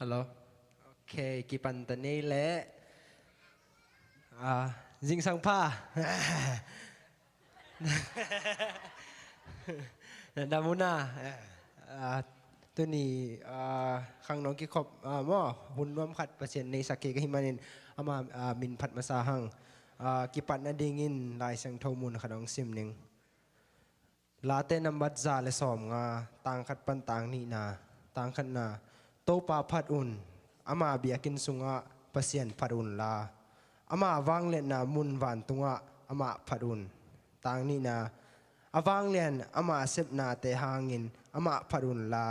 ฮัลโหลโอเคกี่ปันตอนนี้แหละยิงสังผ้าดามุนาตัวนี้ข้างน้องกี่ขบหม้อหุ่นรวมขัดเปอร์เซ็นต์ในสักเกกหิมานินอามามินผัดมาซาหังกี่ปันนาดิ่งินลายเสียงทมุนขนองซิมหนึ่งลาเตนัมบัดซาเลสอมงาต่างขัดปันต่างนี่นาต่างขัดนาโตปาพัดอุ่นอามาเบียกินสุงะเปอร์เซ็นต์พัดอุ่นลาอามาวางเล่นนามุนวันตุงะอามาพัดอุ่นต่างนี่นาอาวางเลียนอามาเซบนาเตหางินอามาพัดุนลา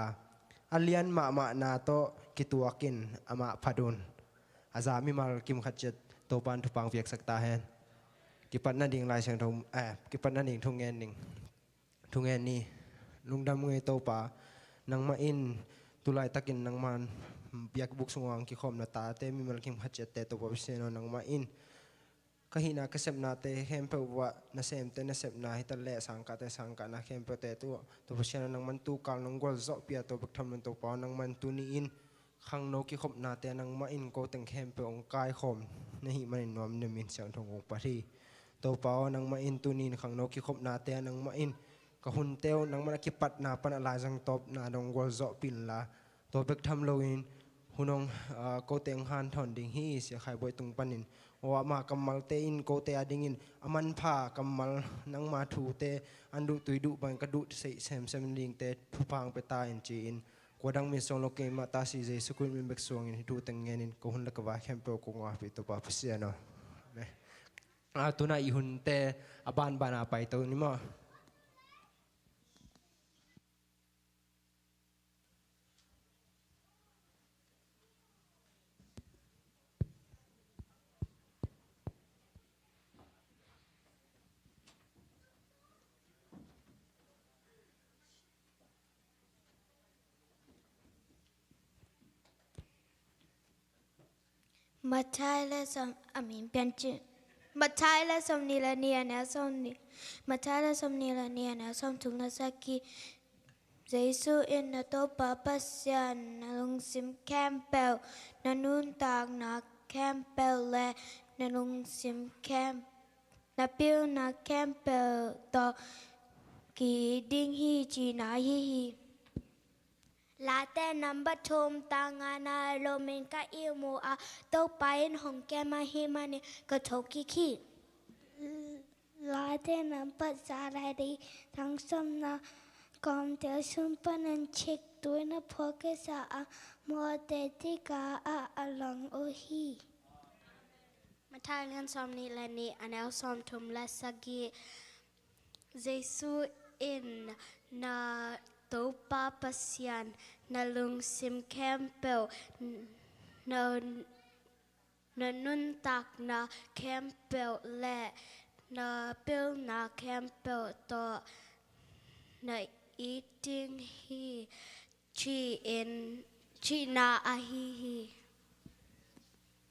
อเลียนมานาโตกิตัวกินอามาพัดุนอาจามีมากิมขัดเจ็ดโตปันทุปังเวียกสักตาเฮนกิปันนั่นดิ่งลายเชียงทงกิปันนั่นดิ่งทงเงินดิ่งทงเงินนี่ลุงดำเงยโตป่านังมาอินตุลายตะกินนังมันเบียกบุกสงวังกิคอมนาตาเตมีมากิมขัดเจ็ดเตโตปะพิเศษนังมาอินkahina kasep nate hempe wa na semte na sep na hitale sangka te sangka na hempe te tu to pasiana nang mantu kal nang gol zo pia to bak tham to pa nang mantu ni in khang no ki khop na te nang ma in ko teng hempe ong kai khom na hi man nom ne min sang thong ong pari to pa nang ma in tu ni khang no ki khop na te nang ma in ka hun teo nang ma ki pat na pan ala jang top na dong gol zo pin la to bak tham lo in hunong ko teng han thon ding hi sia khai boi tung paninว่ามากัมมัลเตอินโกเตอดิงินอามันพากัมมัลนังมาถูเตอันดุตุยดุบังกระดุเสเซมเซมลิงเตผู้พังไปตายอินจีอินกว่าดังมีส่งโลเกมาตาสีเจสุกุลมีเบกสวงอินดูตังเงินินก็หุ่นละกว่าแคมเปลกงว่าไปตัวปาพิเศษเนาะตัวน่าอีหุ่นเตอบานบานาไปตัวนี้มั้งมาใช้และสมอามินเป็นจุมาใช้และสมนิลเนียนะสมนิมาใช้และสมนิลเนียนะสมทุกนาสักกีเจสุอินนาโตปาปัสยันนาลุงซิมแคมเปลนานุนตากนาแคมเปลและนาลุงซิมแคมนาปิลนาแคมเปลต่อกีดิ้งฮีจีนาฮีลาแต่นำบัตรมตางานาโลเมนกาอิโมอาโตไปนหงแกมาฮิมานีกะทกิคีลาแต่นำบัตรสาไรดีทั้งสมนากอมเตสุนปนันเช็คตัวนับพกษามัวเตติกาอาลังโอฮีมาทายเรื่องสอมนี้และนี้อันเอาสอมทุมและสกีเจสุอินนาโตปาปัสยันนาลุงซิมแคมเปลนานุนตักนาแคมเปลและนาเปิลนาแคมเปลต่อนาอีติงฮีชีนาอาฮี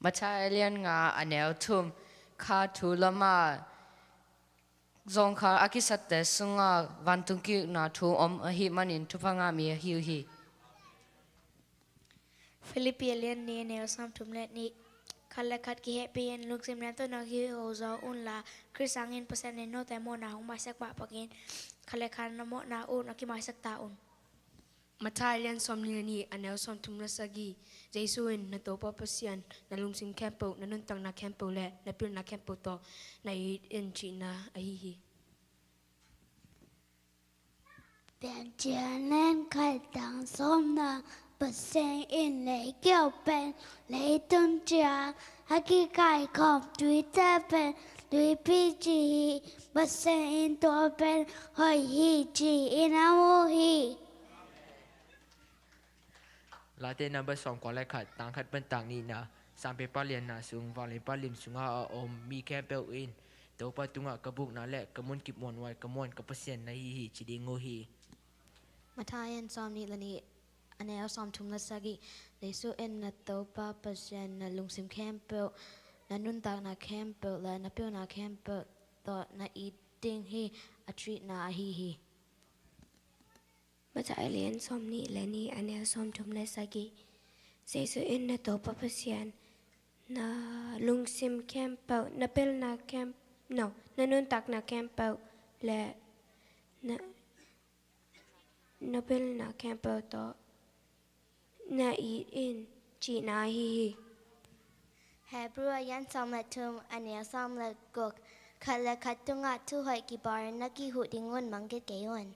มาใช้เลียนงาอันเนลทุมคาทูลมาจงคาอากิสัตเตสุงาวันตุกินาทูอมอหิมันินทุพังามีฮิวฮีฟิลิปปิเลียนเนเนลซัมทุมเลนิคัลเลคัดกิเฮเปียนลุกซิมเลนตัวนักฮิโอซาอุนลาคริสังอินเปอร์เซ็นต์เนโนแต่โมนาหงมาสักบะปะกินคัลเลคันนโมนาอุนอกิมาสักตาอุนมาทายเลียนสมนีนีอันเนลสมทุมนาสกีเจสุอินนาโตปอปเซียนนาลุงซิมแคมเปิลนานุนตังนาแคมเปิลและนาปิลนาแคมเปิลต่อในอินจีนาอาฮีฮีเปลี่ยนเจียนเล่นไข่ดังส้มนาเปอร์เซ็นต์อินเลยเกี่ยวเป็นเลยต้นเจียฮักกี้ไก่ขอบดุยเตอร์เป็นดุยพีจีเปอร์เซ็นต์อินตัวเป็นหอยฮีจีอินาโมฮีลาเตนับเบอร์สองก่อนแรกขัดต่างขัดเป็นต่างนี่นะสามเปปาเลียนนะสูงวางเลปาลิมสูงอาอมมีแค่เปลอินตัวปตุงะกระบุกนั่นแหละกระมวลกิบมวลไว้กระมวลกับเปอร์เซ็นต์ในฮีจีดีงูฮีมาทายเลียนสมนีละนี้อันเนลสมทุมนาสกีเจสุอินนาโตปาปัสยันนาลุงซิมแคมเปลนานุนตักนาแคมเปลและนาปิลนาแคมเปลต่อนาอีติงฮีอัตรินาอาฮีฮีมาจากเลียนสมนีและนี้อันเนลสมทุมนาสกี Jesu in na to papasyan na lungsim kempau na pel na kemp no na nuntak na kempau le na pel na kempau to na in chi na hi Hebrew yan som la tum ania som la gok kala katunga tu hoi ki bar na ki hu dingun mangge keyon.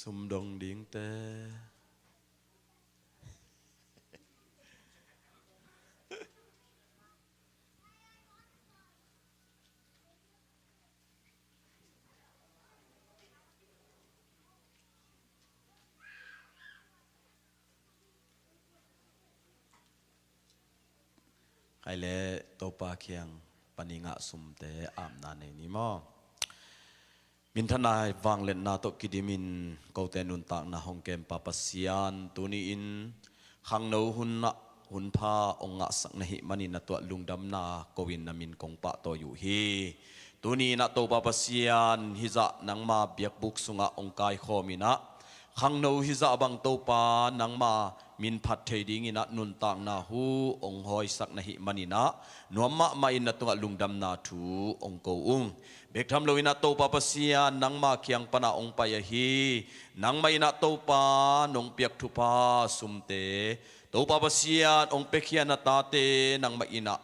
สุมดงดิ้งแต่ใครเล่โตปาเคียงปนิงะสุมแต่อามนาในนี้มั้งมินทนายวางเล่นนาโตกิดิมินกูเตนุนตากนาฮงเกมปาปัสยานตัวนี้อินขังนูหุนนะหุนพาองค์สักนหิมันินตัวลุงดำนาโกวินนามินกงปะตัวอยู่ฮีตัวนี้นาโตปาปัสยานฮิจะนังมาเบียกบุกสุงะองกายโคมินะขังนูฮิจะบังโตปานังมามินพัดเทดิ้งอินะนุนตากนาหูองหอยสักนหิมันินะนวมมะมาอินตัวลุงดำนาทูองโกอุงเบกทำโลวินาโตปาปัสยานังมาเคียงปนาองปายฮีนังมาอินาโตปานองเปียกทุปาสุมเตโตปาปัสยาองเปียกเขียนตาเตนังมาอินา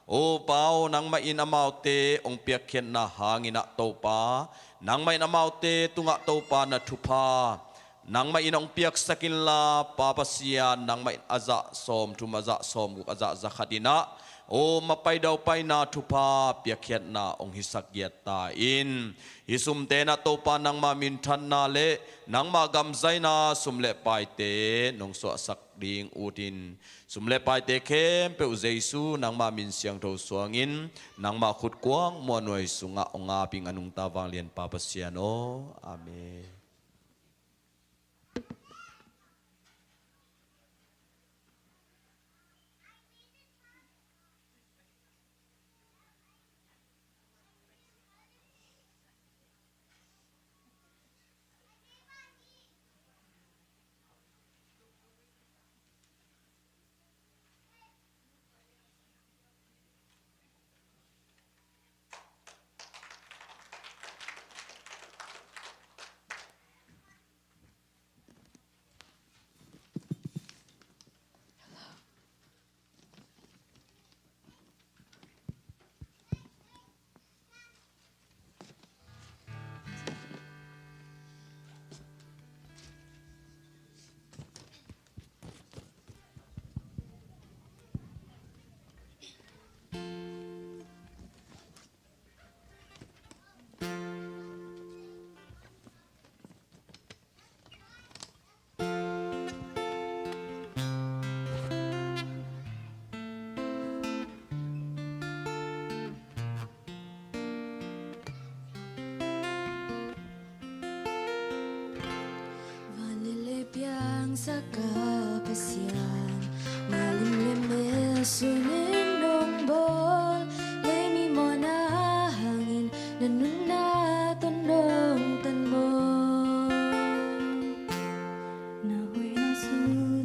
โอเปานังมาอินามาเตองเปียกเขียนนาหางินาโตปานังมาอินามาเตตุงะโตปานาทุปานังมาอินองเปียกสกินลาปาปัสยานังมาอินอาจะสอมทุมาจะสอมกุอาจะจะขัดินะโอมาไปดาวไปนาทุพาเปียกเขียนนาองหิสักเกียตาอินฮิสุมเตนะโตปานังมามินทันนาเลนังมากำใจนาสุมเลไปเตนองสวสักดิงอูดินสุมเลไปเตเข้มเปอุเจซูนังมามินเสียงโทสวงินนังมาขุดกวางมวนวยสุงะองอาปิงอนุงตาวางเลียนปาปัสยาโนอาเมนSaka pasyan malim leme sunin dong bol lemi mona hangin nanuna tondong tanmo na hoy na su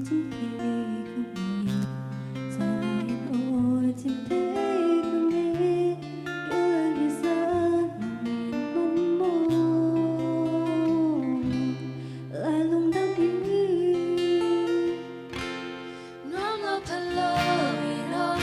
tin he kumi sayan o tin te kumi kaya san mon mo lai lung dang hello, in on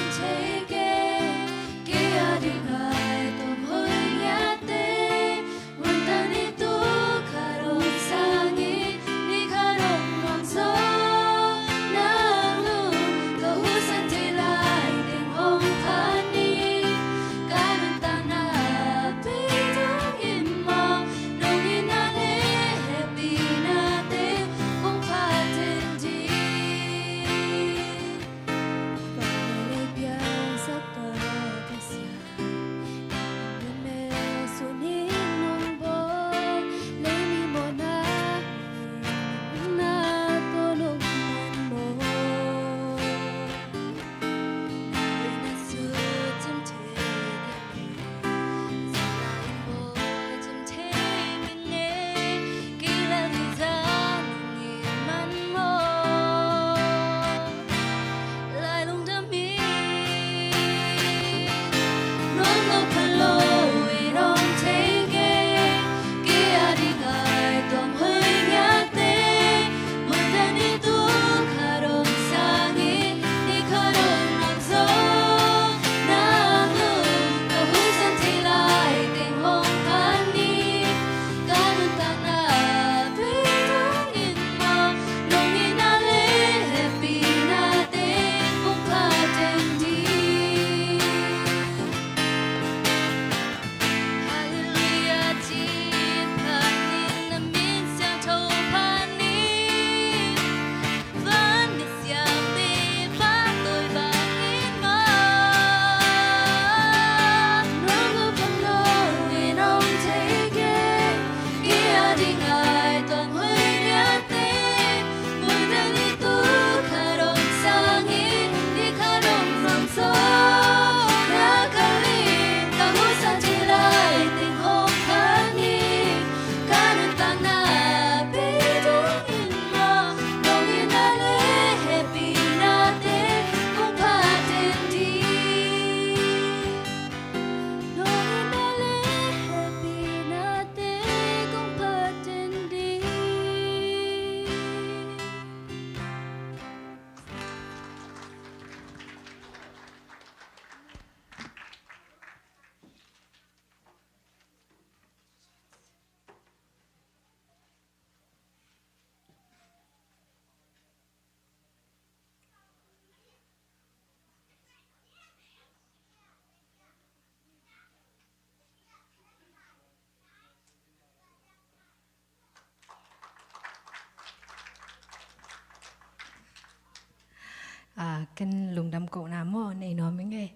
kan lung dam ko na mo nei no ming e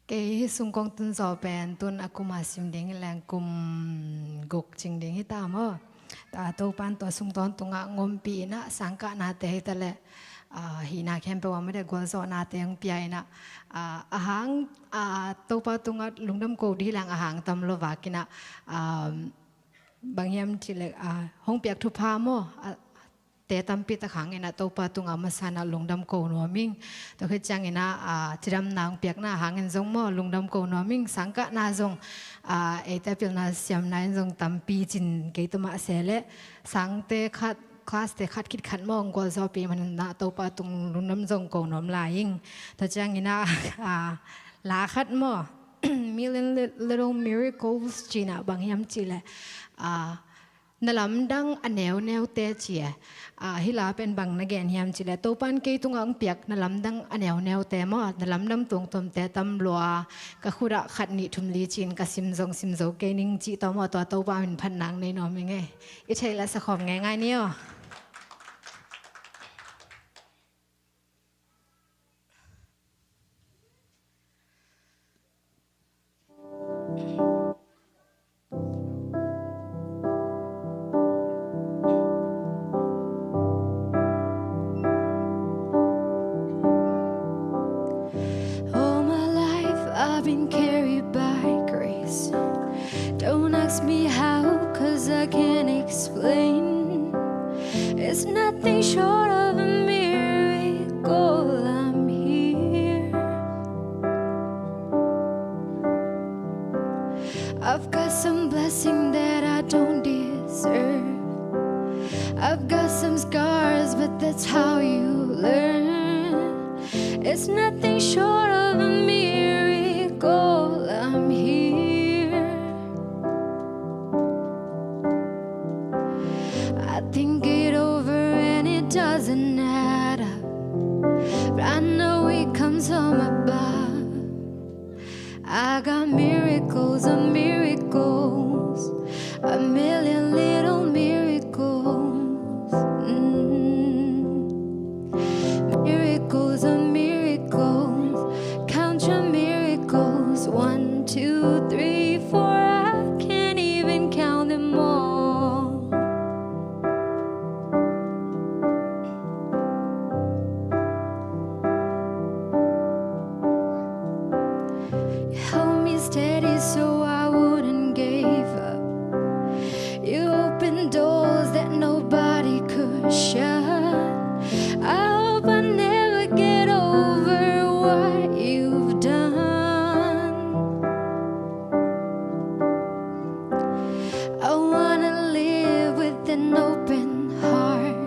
cái xung quanh tuần gió bèn tuần aku masim ding lang kum gok ching ding hita mo ta to pan to sung ton tunga ngom pi na sangka na te tale hina khem pe wa me de gol zo na te ang pi na ahang to pa tunga lungdam ko di lang ahang tam lo wa kina bang yam chile hong piak thu pha mo te tampi ta khang ina to pa tunga masana lungdam ko no ming to khe chang ina chiram nang piak na hangin zong mo lungdam ko no ming sangka na zong e ta pil na siam na zong tampi chin ke to ma sele sang te khat class te khat kit khat mo ngol zo pi man na to pa tung lungdam zong ko nom la ying ta chang ina la khat mo million little miracles china bang yam chile nalam dang aneu neu te chia hila pen bang na gen hiam chile to pan ke tunga ang piak nalam dang aneu neu te mo nalam dam tung tom te tam lua ka khura khat ni thum li chin ka sim zo ke ning chi to mo to pa min phan nang nei no me nge I thei la sa khom ngai ngai ni o I've been carried by grace. Don't ask me how, 'cause I can't explain. It's nothing short of a miracle. I'm here. I've got some blessing that I don't deserve. I've got some scars, but that's how you learn. It's nothing short of a miracle. I'm here. I think it over and it doesn't add up, but I know it comes from above. I got miracles of miracles, a million little miracles. Miracles of miracles, count your miracles. 1, 2, 3, 4, I can't even count them all. You held me steady so I wouldn't give up. You opened doors that nobody could shut. I hope I never get over what you've done. I wanna live with an open heart.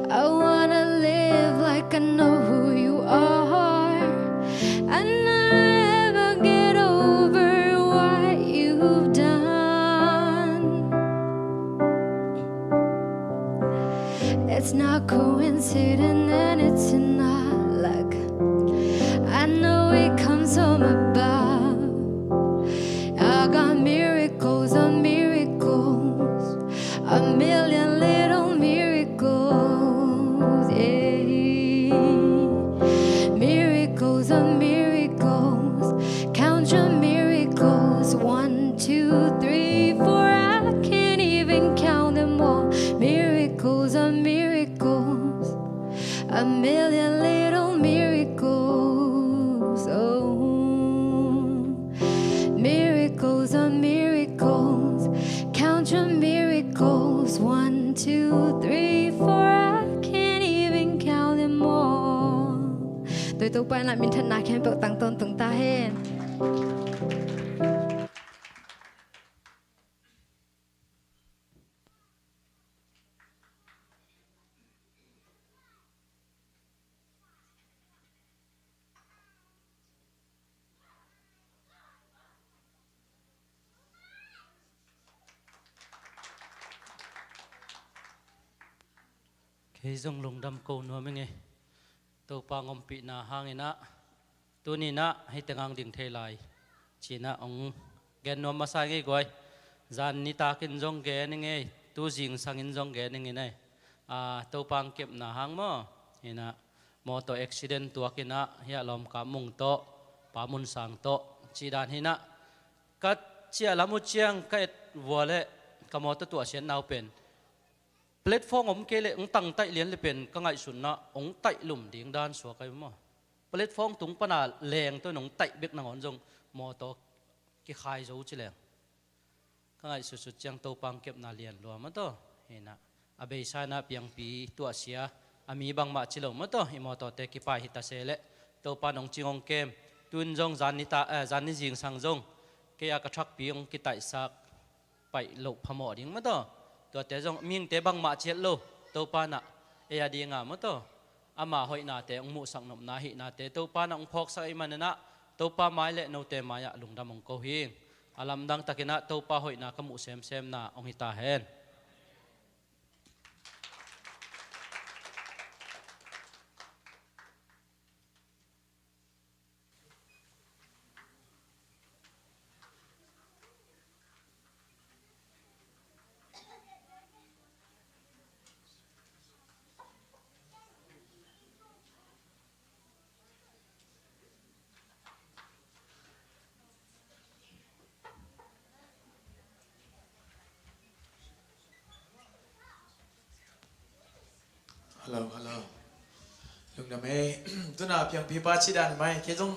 I wanna live like I know who you are. I never get over what you've done. It's not coincidence and it's not luck. I know it comes from above. I got miracles of miracles, a million little miracles, yeah. Miracles of miracles, count your miracles. 1, 2, 3, 4, I can't even count them all. Miracles of miracles, a million little miracles, oh. Miracles of miracles, count your miracles. 1, 2, 3, 4, I can't even count them all. Tôi tụ ban lại mình thân nạc khen bậc tăng tôn từng ta hen. Khi dòng lùng đâm câu nữa mình nghe tàu pa ngom pi na hangina tu ni na hay tengang ding the lai china ong gen no masai ge goi zan ni takin jong ge ni nge tu jing sangin jong ge ni nge nai ตัวปังเก็บหนาหางมั้งเห็นนะมอเตอร์อุบิเหตุตัวกินะเฮียลมกามุงโตปามุนสังโตจีดานเห็นนะก็เชียลามุเชียงก็วัวเล่ก็มอเตอร์ตัวเชียนเอาเป็นแพลตฟอร์มเกลองตั้งไตเลียนเลยเป็นก็ไงสุนนะองไตหลุมดิ่งด้านสัวกันมั้งแพลตฟอร์มตุงปนาแรงตัวน้องไตเบกนางอนจงมอเตอร์กี่ขายจะอุ้งแรงก็ไงสุดๆยังตัวปังเก็บนาเลียนรวมมั้งตัวเห็นนะอาเบย์ชานะเปียงปีตัวเสียอามีบางมาชิลมั้งตัวอิมอตัวเตกิปายฮิตาเซเลตัวปานองจิงองเกมตุนจงจานิตาจานิจิงสังจงเกียกระชักปีองกิไตสักไปหลบพมอดิ้งมั้งตัวเตจงมิงเตบางมาเชิดโลตัวปานะเอียดีงามั้งตัวอามาหอยนาเตองมุสังนมนาหินาเตตัวปานะองพอกสักอิมันนะตัวปาไม้เละโนเตมายะลุงดำองโกหิงอาลัมดังตะกินะตัวปาหอยนาขมุเซมเซมนาองฮิตาเฮนฮัลโหลลุงดำเอ้ตัวน่าเพียงพี่ป้าชิดานไหมเคจง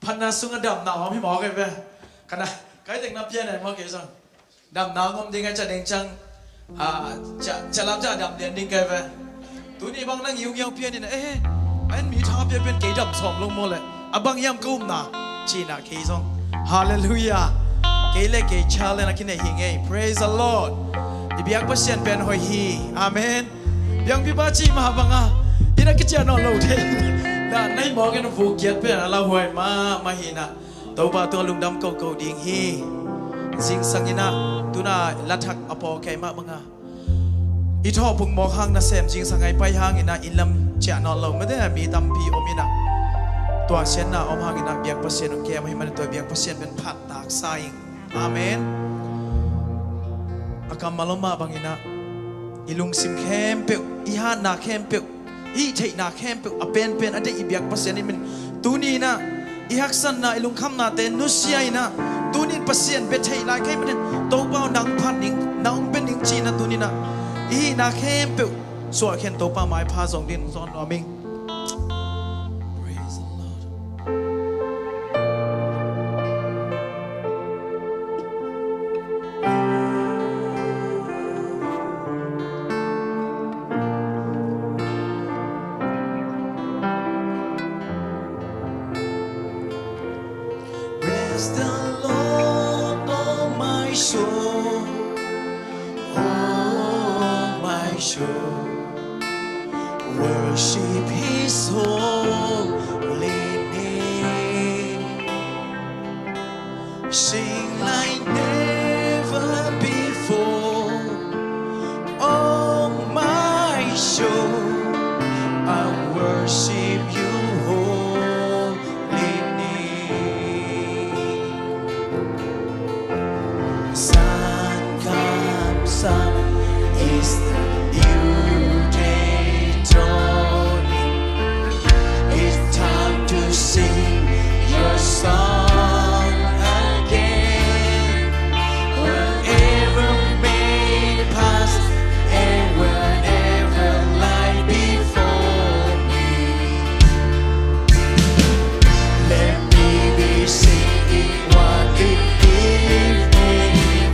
พันนาสุงดำหนาวพี่หมอกันไปขณะใครแต่งน้ำเพี้ยนไหนหมอเคจงดำหนาวงมดิ้งจะเด้งจังจะรับจะดำเดียนดิ้งกันไปตัวนี้บางนั่งยิ้วเพี้ยนนี่นะอันมีท่าเพี้ยนเป็นเกยดำสองลงหมดเลยบางยำกุ้มนะจีน่าเคจงฮาเลลูยาเกยเล็กเกยชาเลนะคิดในหิงเอ้ praise the Lord อีเบียกพัชเซียนเป็นหอยฮีอาเมนยังพี่ป้าจีมาบังอ่ะที่นักกิจกรรมเราเท่ด้านในหมอกันฟูเกียรติเป็นอะไรหวยมาหินะตัวป้าตัวลุงดำเก่าดิ่งฮีสิ่งสังยินะตัวน่าลัดหักอภอแก่มาบังอ่ะอีท่อพุ่งหมอกหางน่ะเสมจริงสังไงไปหางอินะอินลำเจ้านอนเราไม่ได้มีตำพีอมินะตัวเช่นน่ะอมหางอินะเบียกเปอร์เซ็นต์ของแกไม่มันตัวเบียกเปอร์เซ็นต์เป็นผัดตากสายอาเมนอาการมาลมาบังอินะอีลุงซิมเข้มเปียวอีฮานาเข้มเปียวอีเทนาเข้มเปียวเป็นอันเดียอีเบียกเปอร์เซ็นต์นี่มันตัวนี้นะอีฮักซันนะอีลุงคำนาเตนุสยายนะตัวนี้เปอร์เซ็นต์เป็นเทนาเข้มเป็นตัวเบาหนังพันนิ่งหนังเป็นนิ่งจีนะตัวนี้นะอีนาเข้มเปียวส่วนเข็นตัวป้าไม้พาส่งดินซอนอมิงWorship His holy name. Sing like never before. Oh my soul, I worship You holy name. Sun comes, sun is the sing your song again. Wherever may pass and wherever lie before me, let me be singing what it evening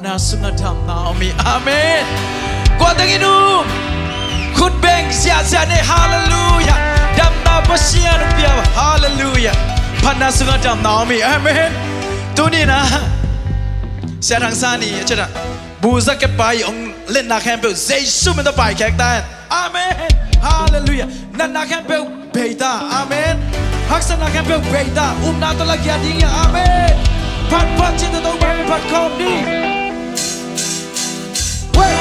นาสุงธรรมนามีอาเมนกว่าตั้งอินูคุณเบงเสียเสียในฮาเลลูยาดำนาปัสยานุเปียฮาเลลูยาพันนาสุงธรรมนามีอาเมนตัวนี้นะเสียทางซานีเจ้าบูซักเก็บไปองเล่นนาแคมเปลเจสุมันต้องไปแขกได้อาเมนฮาเลลูยานันนาแคมเปลเบต้าอาเมนฮักษนาแคมเปลเบต้านาตละเกียรติงอาเมนพัดจิตตัวบังพัดคอมดีเว้ย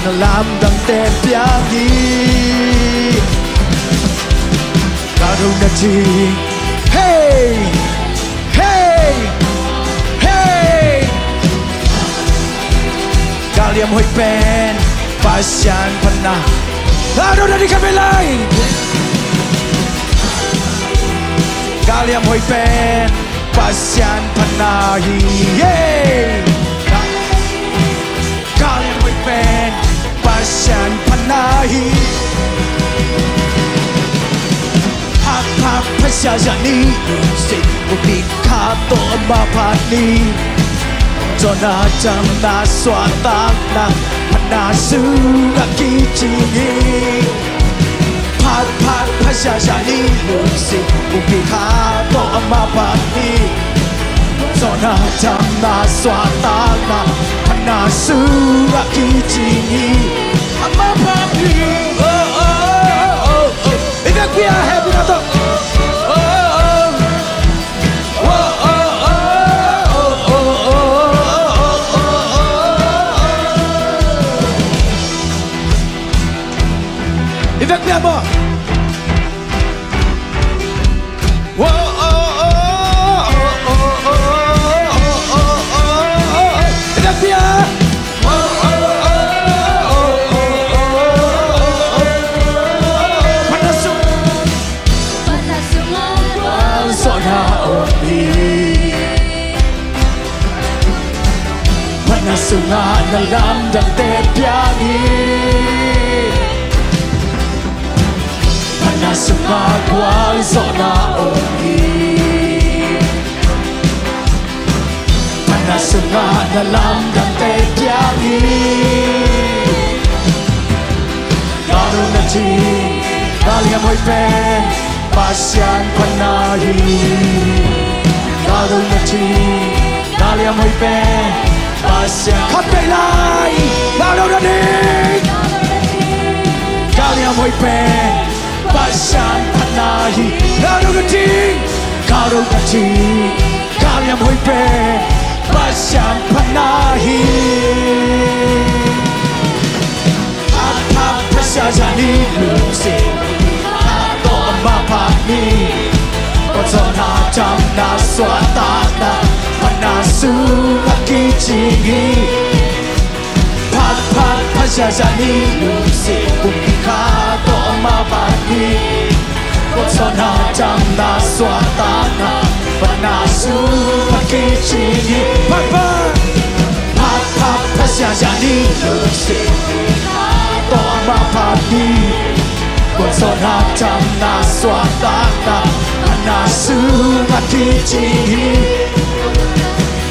Nalam dang te piangi Karuna ti Hey Hey Hey Kaliam hoy pen Pasyan pana Karuna di kabilay Kaliam hoy pen Pasyan panahi Yeah Kaliam hoy pen Pasyan panahi Hak pasya jani Sin mubik kato mapani Jona jam na swatang na Panasu na kichingi Hak pasya jani Sin mubik kato mapani Jona jam na swatang na Panasu na kichingi Mapani Oh oh oh oh oh If we are happy na to Oh oh Oh oh oh oh oh If we are more Oh oh oh oh oh If we are Sunga dalam dan tepiangi Panas sunga kual zona ongi Panas sunga dalam dan tepiangi Lalu nanti kalian mau pen pasyan panahi Lalu nanti kalian mau pen Kat belai Lalu nanti Kalian mau pen Pasyan panahi Lalu nanti Kalian mau pen Pasyan panahi Apa pasya jani lusi ni Otona jamna swatana Panasu akichingi Pat pat pasajani Lusi kumika to mabani Otona jamna swatana Panasu akichingi Pat pat Pat pat pasajani Lusi kumika to mabani Otona jamna swatana Panasu akichingi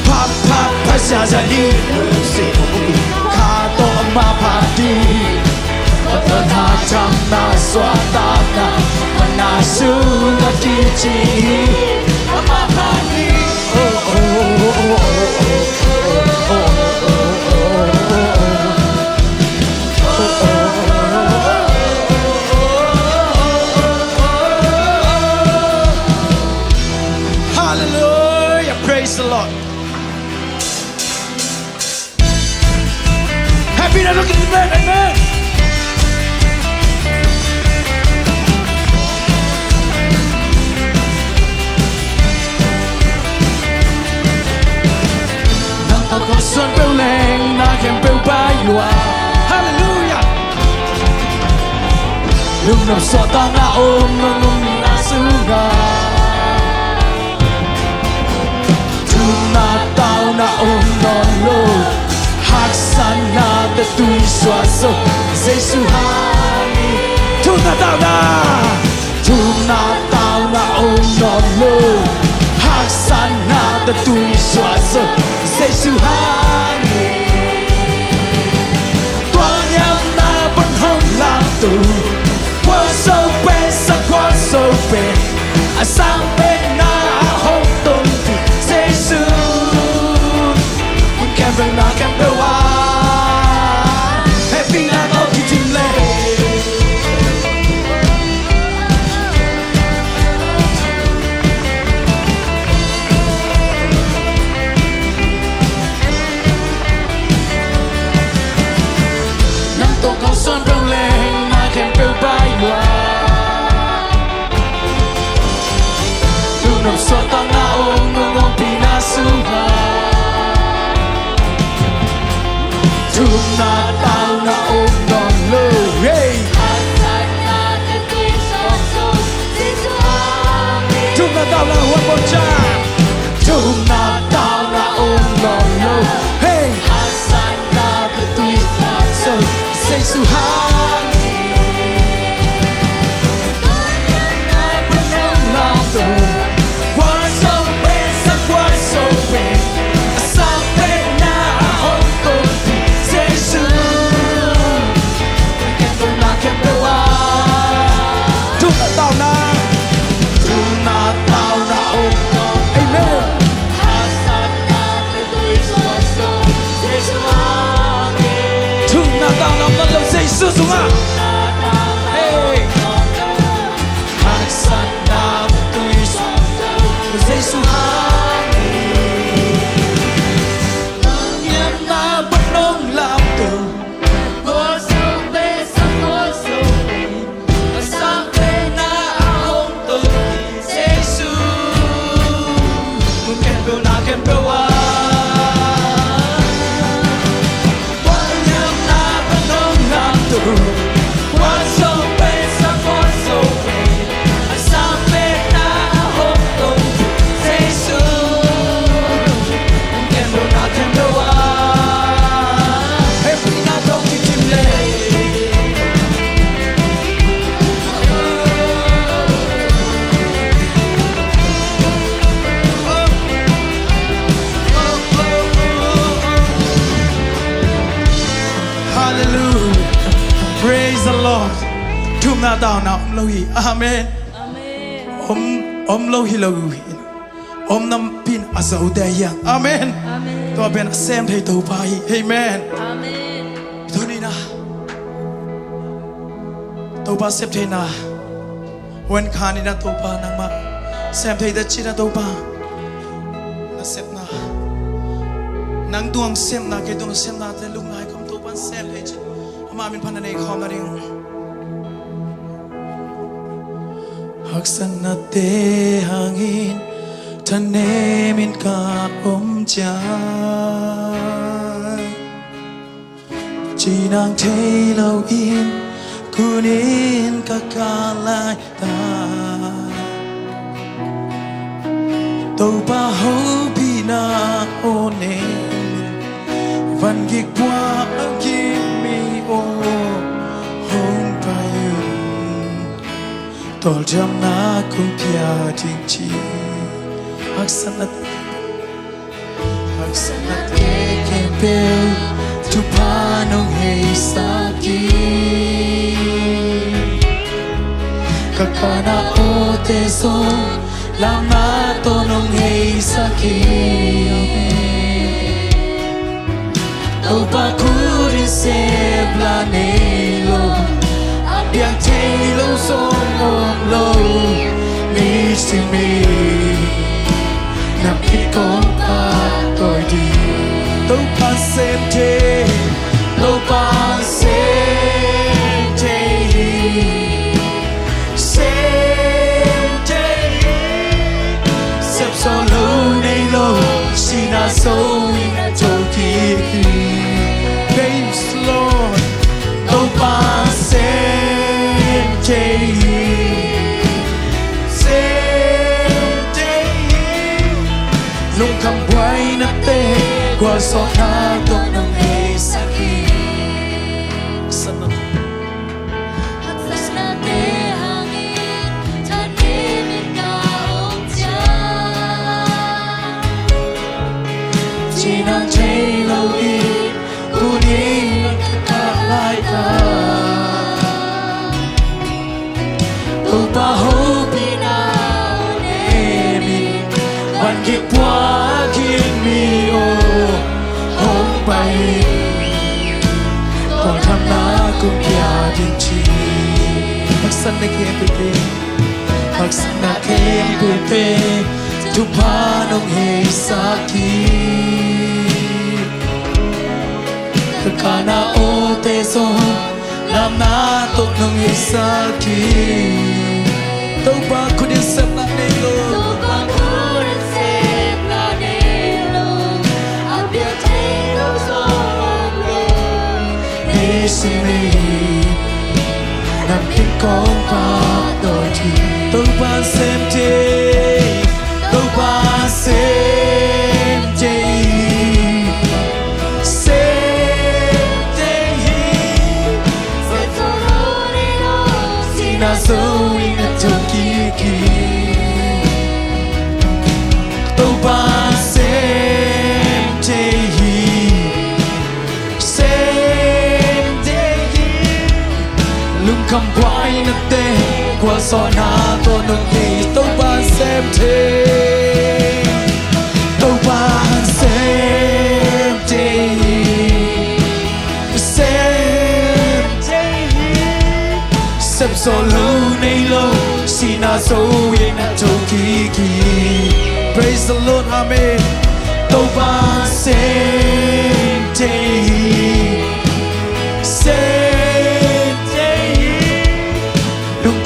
Pat pat pasajani Lusi kumika to mabani Otona jamna swatana Panasu akichingi mabani Hallelujah, praise the Lord. Happy to look at the man, amen. Nang pagkason peleng na kempel baywa. Hallelujah. Lung nam so ta na nung na sunga. Na tao na non lo Haksan na te tui swaso Giêsu hani Tu na tao na non lo Haksan na te tui swaso Giêsu hani Tuan yang na bun hong lang tu Kwa so pe sa kwa so pe Asang pe na hong tung tu Giêsu Kèm về na kèm về wa Happy na có khi chim lệ Nắng tô cao xuân rong lên na kèm về bay wa Lúc nằm xuân ta na ôm ngông ngông pi na suha Na tao na non lo hey na tao na one more time na tao na non lo hey na te tui so say su hani na to one so best sa one so best Giêsu xuống à hey Haksan na tui Giêsu hani Niệm na bất nông làm từ Ngôi sông bê sang ngôi sông bê Sang bê na hông từ Giêsu Muốn kèm bêu na kèm bêu à One so best, one so bad. Some bad na home to say soon. Can do not can do Happy na don't keep him late. Hallelujah. Praise the Lord. Chúng ta đào nào lâu hi. Amen. Om lâu hi lâu hi. Om nam pin azau đại yang. Amen. Tôi bên xem thấy tôi phải. Amen. Tôi đi na. Tôi ba xếp thế na. When khan đi na tôi ba nang ma. Xem thấy đất chi na tôi ba. Na xếp na. Nang tuang xem na cái tuang xem na thế lúc này không tôi ba xem thấy chi. Mà mình phản này không là đi. hắc san na te hangin thân em in cả ôm trái chỉ nàng thấy lâu yên cứ nên cả lại ta tàu ba hậu bị na ôn văn ghi qua kim mi ô hôn bayun tol jam na kumpia ting chi aksanat kempel tu panong hei saki kakana o te so lama tonong hei saki o bakuri se blanelo abiang telo song om lo mi si mi nằm khi con ta tôi đi đâu pa xem thế đâu pa xem thế xem sao lâu nay lâu xin na sâu na châu kia praise Lord đâu pa xem thế nung kam buhay na te kwa so na tok ng isaki sana na te hangin tanim ka ong cha chỉ nang chay lâu in kunin ka lại ta tu pa ho pina nemiวันคิดว่าคิดมีโอหงไปก่อนทำนากุมยาดินชีพักสันในเกมเปพักสันในเกมเปทุพานงเฮสักทีตะกานาโอเตโซลำนาตกนงเฮสักทีตัวบ้าคุณยังสับนาในโลsi mi nằm khi con pa đôi thì tôi ban xem thế tôi ban xem thế si na sâu na châu kia tôi ban xem thế cầm quay na te qua so na to nong hi to ban xem thế to ban xem thế xem so lâu nay lâu si na so ye na to ki praise the Lord amen to ban xem thế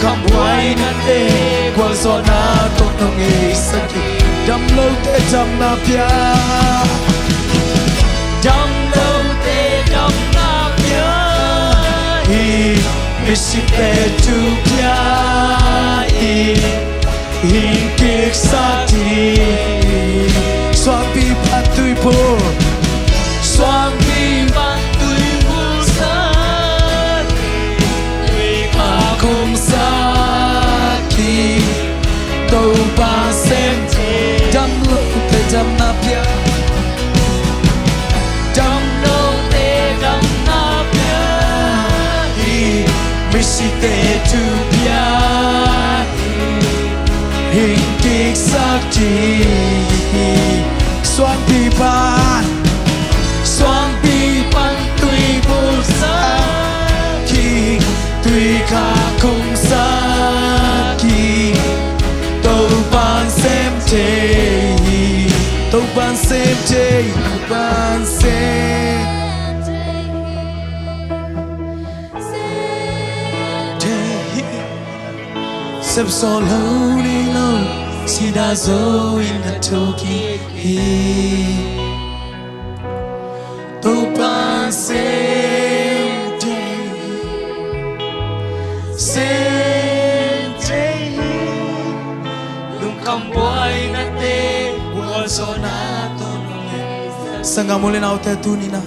cầm quay na te qua gió na to nong e saki dam lâu te dam na pia dam lâu te dam na pia hi misi te tu pia hi kik sati swang pi patui po swang pi patui po sa cùng sa khi đâu ba xem đâm lúc thế đâm na pia đâm đâu thế đâm na pia hi misi te tu pia hình kik sa chi xoan pi ban tui bu sa khi tùy khả không xa kỳ tàu ban xem thế tàu ban xem thế ban xem thế sep solo ni lo sida zo in the toki to pan same day lung kamboy na te uoso na to sanga muli na ote tunina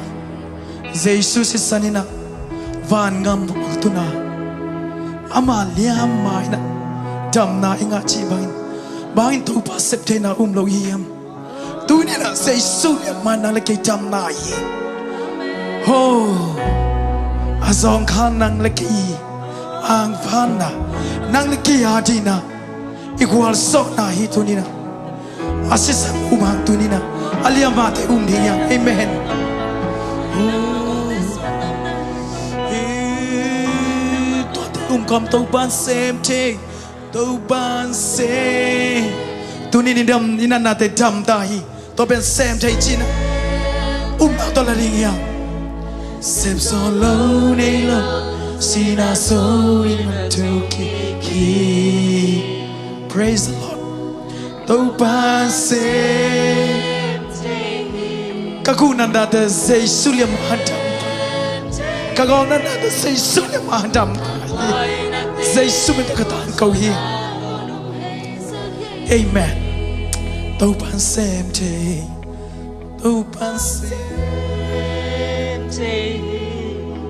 Jesus is sanina van ngam tuna amalia maina damna inga chi bangin tu pa septe na lo yam tunina Jesus ya mana le ke damna yi ho azong khan nang le ki ang phana nang le ki adina igual sok na hi tunina asisa umang tunina alia mate dia amen kom tau ban sem te tau ban se tu ni dam ina na te dam ta hi to ben sem te china na to la ring ya sem so lo ne lo sina so in to ki praise the Lord tau ban se kakunanda te sei suliam hadam kagonanda te sei suliam hadam Zay sumit katan kau hi amen tau pan sem te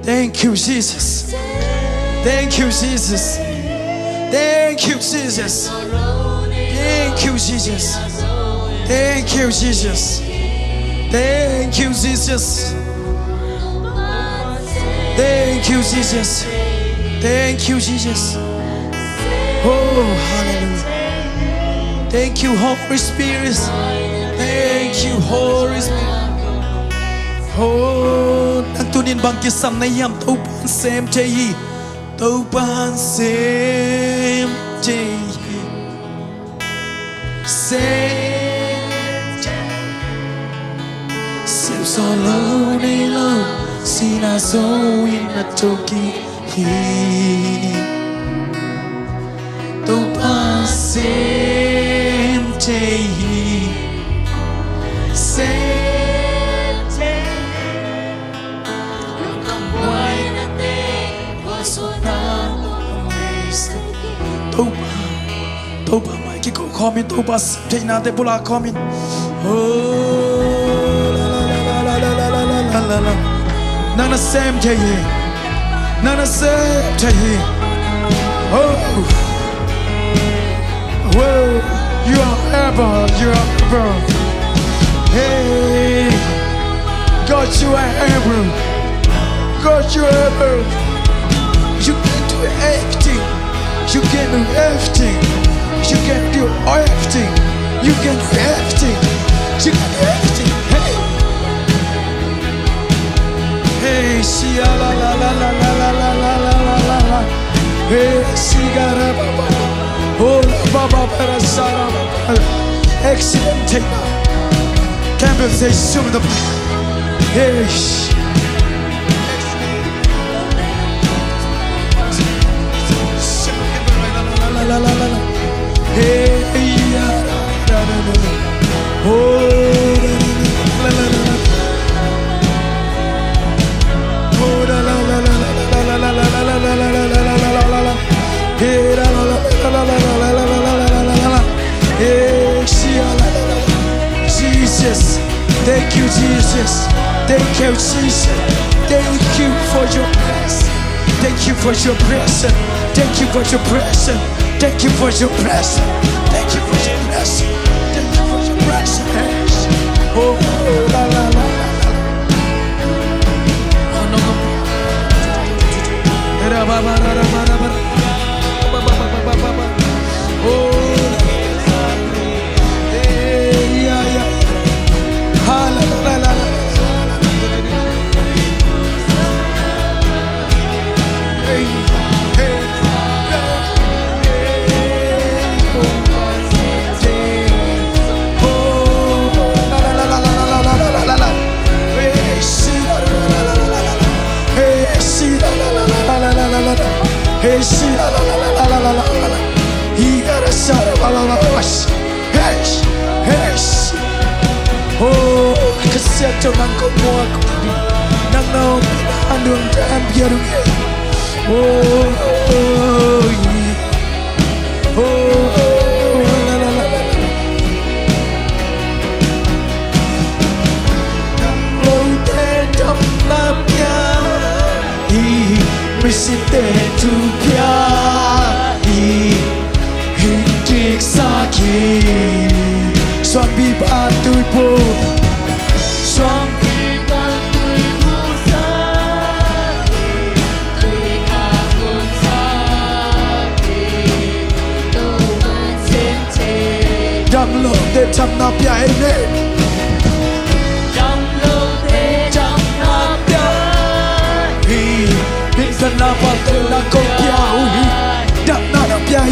thank you Jesus thank you Jesus thank you Jesus thank you Jesus thank you Jesus thank you Jesus thank you Jesus thank you Jesus oh hallelujah thank you Holy Spirit thank you Holy Spirit oh nagtunin bang kisam na yam tau pan sem jayi tau pan sem jayi sem solo ni lo sina so in the toki to pasim day toba mai ki ko komin toba day na de bula komin oh la la nana sem day nana sem day oh whoa you are ever hey God you are ever God you are ever you can do everything you can do everything you can do everything you can do everything you can do everything hey hey Sia la la la la la la la la la la hey Sigara baba oh baba para sara excellent campus say some the hey la la la la hey ya la la la oh la la la oh la la la la la la la la la la la hey la la la la la la hey Jesus thank you Jesus thank you Jesus thank you for your presence thank you for your presence thank you for your presence thank you for your presence thank you for your presence thank you for your presence oh la la la oh no era ba ba ba ba ba oh yeah yeah ha la la la hey hey hey Oh, kesian jangan kau muak nang nong andung jam biar oh la la la lâu thế trong nam ya misi te tu pia hindik saki soan bi ba tu po soan bi ba tu po saki tui ka kun saki tu ban sen te dam lo de cham na pia ne dam lo de cham na pia bin san na pa tu na ko pia dam na pia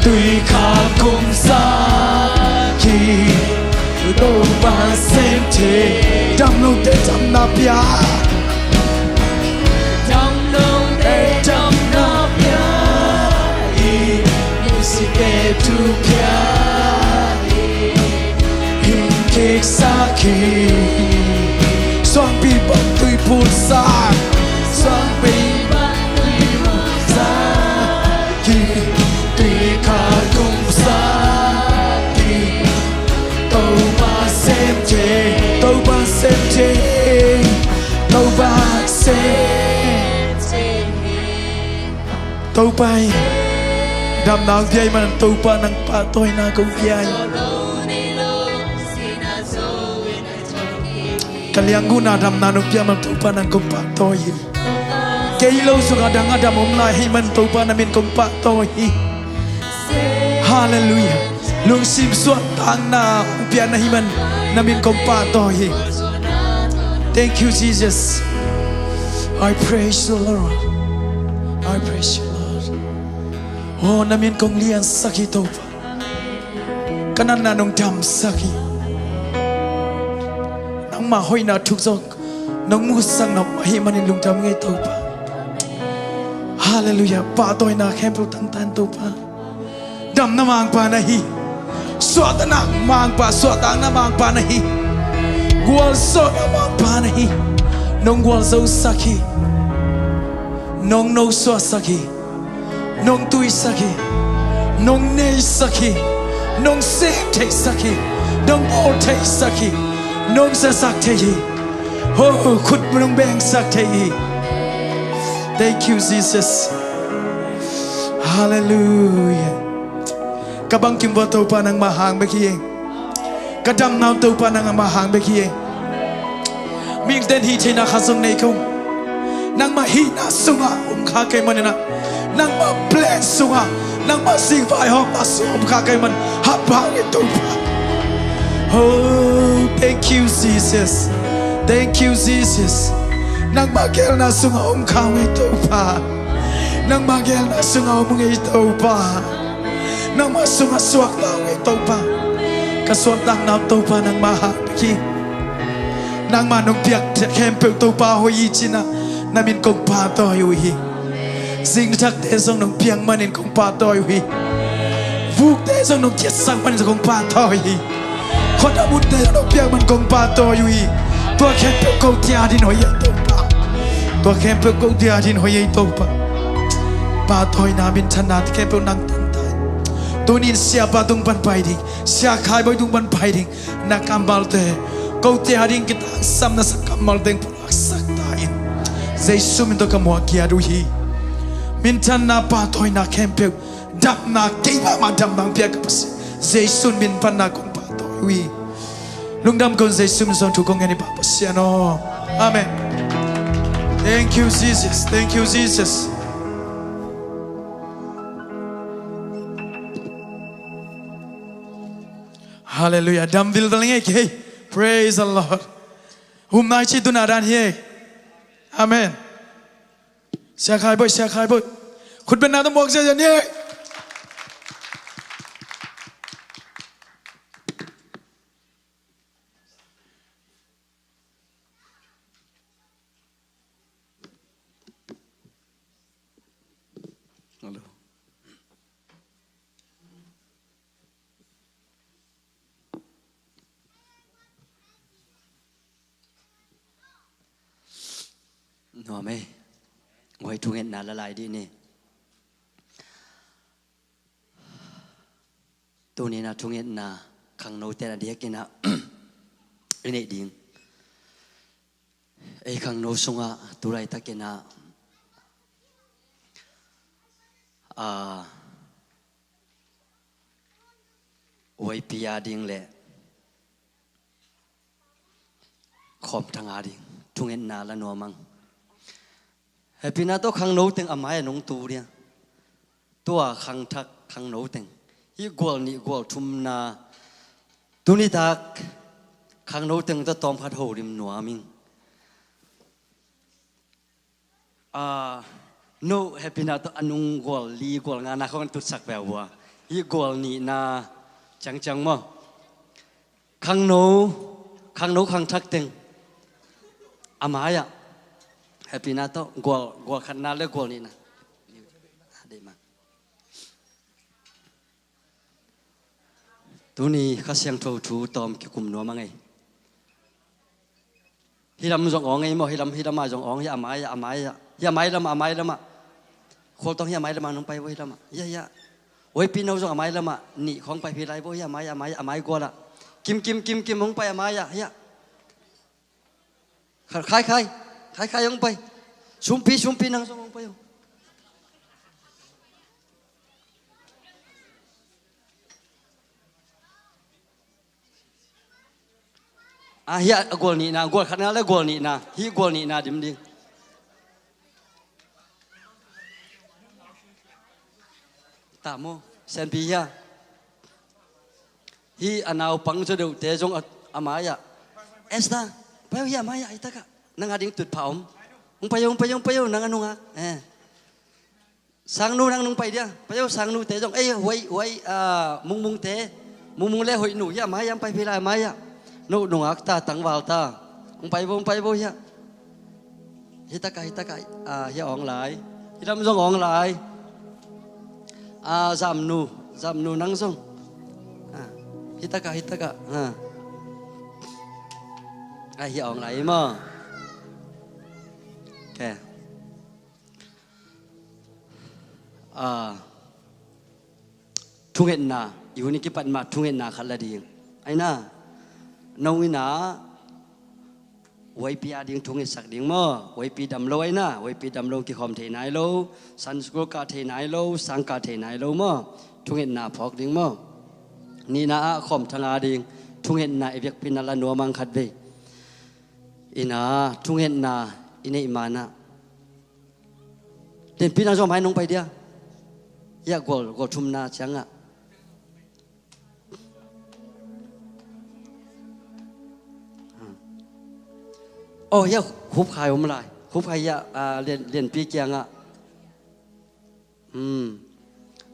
tùy khá cùng xa khi đâu mà xem thế trong lâu tê trong na bia trong lâu tê trong na bia như si tê tu bia hình kê xa khi xoang bi bật tùy buồn xa xoang bi bật tùy buồn xa khi tùy khá cùng xa khi tàu ba xem chê tàu ba xem chê tàu ba xem chê tàu bay đam nàng dây mà tàu ba nàng pa tôi na cũng dây kaliang guna đam nàng nung mà tàu ba nàng cũng pa tôi kay lâu suka dang adam omlai hay man tàu ba namin cũng pa tôi Hallelujah. Lung sim suat tang na pian na himan namin kompa tohi. Thank you Jesus. I praise you Lord. I praise you Lord. Oh namin kong lian saki topa. Kanan na nung dam saki. Nang mahoy na tukzok. Nang musang na mahimanin lung dam ngay topa. Hallelujah. Patoy na kempo tantan topa. Dam na mang pa na hi suat na mang pa suat ang na mang pa na hi gwal so na mang pa na hi nong gwal zo saki nong no so saki nong tui saki nong ne saki nong se te saki nong o te saki nong sa sak te hi ho khut nong beng sak te hi. Thank you Jesus. Hallelujah. Kabang kim tàu pa nang mahang bekiye kadam naw tàu pa nang mahang bekiye ming den hi chena khasong nei kong nang ma hi na sunga kha kai man na nang ma plan sunga nang ma sing vai hom na sum kha kai man hap ba ni tàu pa. Oh thank you Jesus, thank you Jesus. Nang ma gel na sunga kha ngai tàu pa nang ma gel na sunga ngai tàu pa nang masuk suak lang ay topa kasuak lang na topa nang maha ki nang manong piak kempel topa hoyi china namin kong pa to yuhi zing thak te song nong piang manin kong pa to yuhi vuk te song nong kiet sang manin kong pa to yuhi khot amut te nong piang man kong pa to yuhi tua kempel kong tia din hoyi topa tua kempel kong tia din hoyi topa pa toy namin chanat kempel nang tunin siapa tung ban paiding Sia Khaiboih tung ban paiding nakambal te kau te haring kita sam na sakamal teng pulak saktain Jesu min to kamwa kia duhi min chan na pa toy na kempel dap na keiba ma dam bang pia kapas Jesu min pan na kong pa toy wi lungdam kon Jesu min son tu kong ani pa pasiano. Amen. Thank you Jesus, thank you Jesus. Hallelujah. Dam vil dalenge ke. Praise the Lord. Hôm nay chỉ tu na dan he. Amen. Sia Khaiboih, Sia Khaiboih. Khut ben na tam bok se ni. นัวไหมไว้ทุกเห็นนาละลายดีนี่ตัวนี้นะทุกเห็นนาขังโนแต่ละเดียกินนะอันนี้ดิ่งไอ้ขังโนสงะตัวไรตะกินนะไว้ปียาดิ่งแหละขอบทางอาดิ่งทุกเห็นนาละนัวมังเฮ้ยพี่นาตัวขังโนตึงอามายนงตูเดียตัวขังทักขังโนตึงฮีกวลนี่กวลทุมนาตุนิทักขังโนตึงตัวตอมพัดโหริมหนัวมิงโนเฮ้ยพี่นาตัวอนุงกวลลีกวลงานนะเขามันตุดสักแบบว่าฮีกวลนี่นาจังมั้งขังโนขังทักตึงอามายเฮ้ยพี่นาตัวกวลขันนาเล็กกวลนี่นะเดี๋ยวมาตัวนี้ข้าเสียงโทรทูตอมกี่กลุ่มนัวมั้งไงฮิลำจงอ๋องไงมั้งฮิลำมาจงอ๋องยาไม้ละมาคนต้องยาไม้ละมาลงไปไว้ละมายาไว้ปีนเอาจงไม้ละมาหนีของไปพี่ไรบ่ยาไม้กลัวละกิมลงไปไม้ยาใครลงไปชุมพีนั่งลงไปเฮียกวลนี่นะกวลขันนาแล้วกวลนี่นะฮีกวลนี่นะดิมดิตามโมเซนปียาฮีอันเอาปังจะดูเตจงอามายะเอสตาไปเอาเฮียมายะอิตากะนังอาดิ้งตุดเผามึงไปยนังอนุงะสังนูนังนุงไปเดียไปเอาสังนูเตจงหวยมุงเตมุงเล่หวยหนูเฮียมายะไปพิลายมายะนูนงอักตาตังวาลตาไปบ่เฮียฮิตากะเฮียอ่องหลายฮิลำจงอ่องหลายจำนูนังจงฮิตากะเฮียอ่องหลายมั้งแกทุ่งเห็นนาอยู่นี่กี่ปันมาทุ่งเห็นนาขัดละดีไอ้น่าน้องวินาไว้ปีอาดิ่งทุ่งเห็นสักดิ่งมั้งไว้ปีดำโลไอ้น่าไว้ปีดำโลกี่คอมเทนายโลสันสกุลกาเทนายโลสังกาเทนายโลมั้งทุ่งเห็นนาพอกดิ่งมั้งนี่นะคอมทางอาดิ่งทุ่งเห็นนาเอเวกพินาลานัวมังขัดเบอินาทุ่งเห็นนาอินเอมานะเด่นพี่น้องชมให้น้องไปเดียอยากกดชุมนาจังอ่ะโอ้ยคุบขายผมลายคุบขายเรียนปีเกียงอ่ะ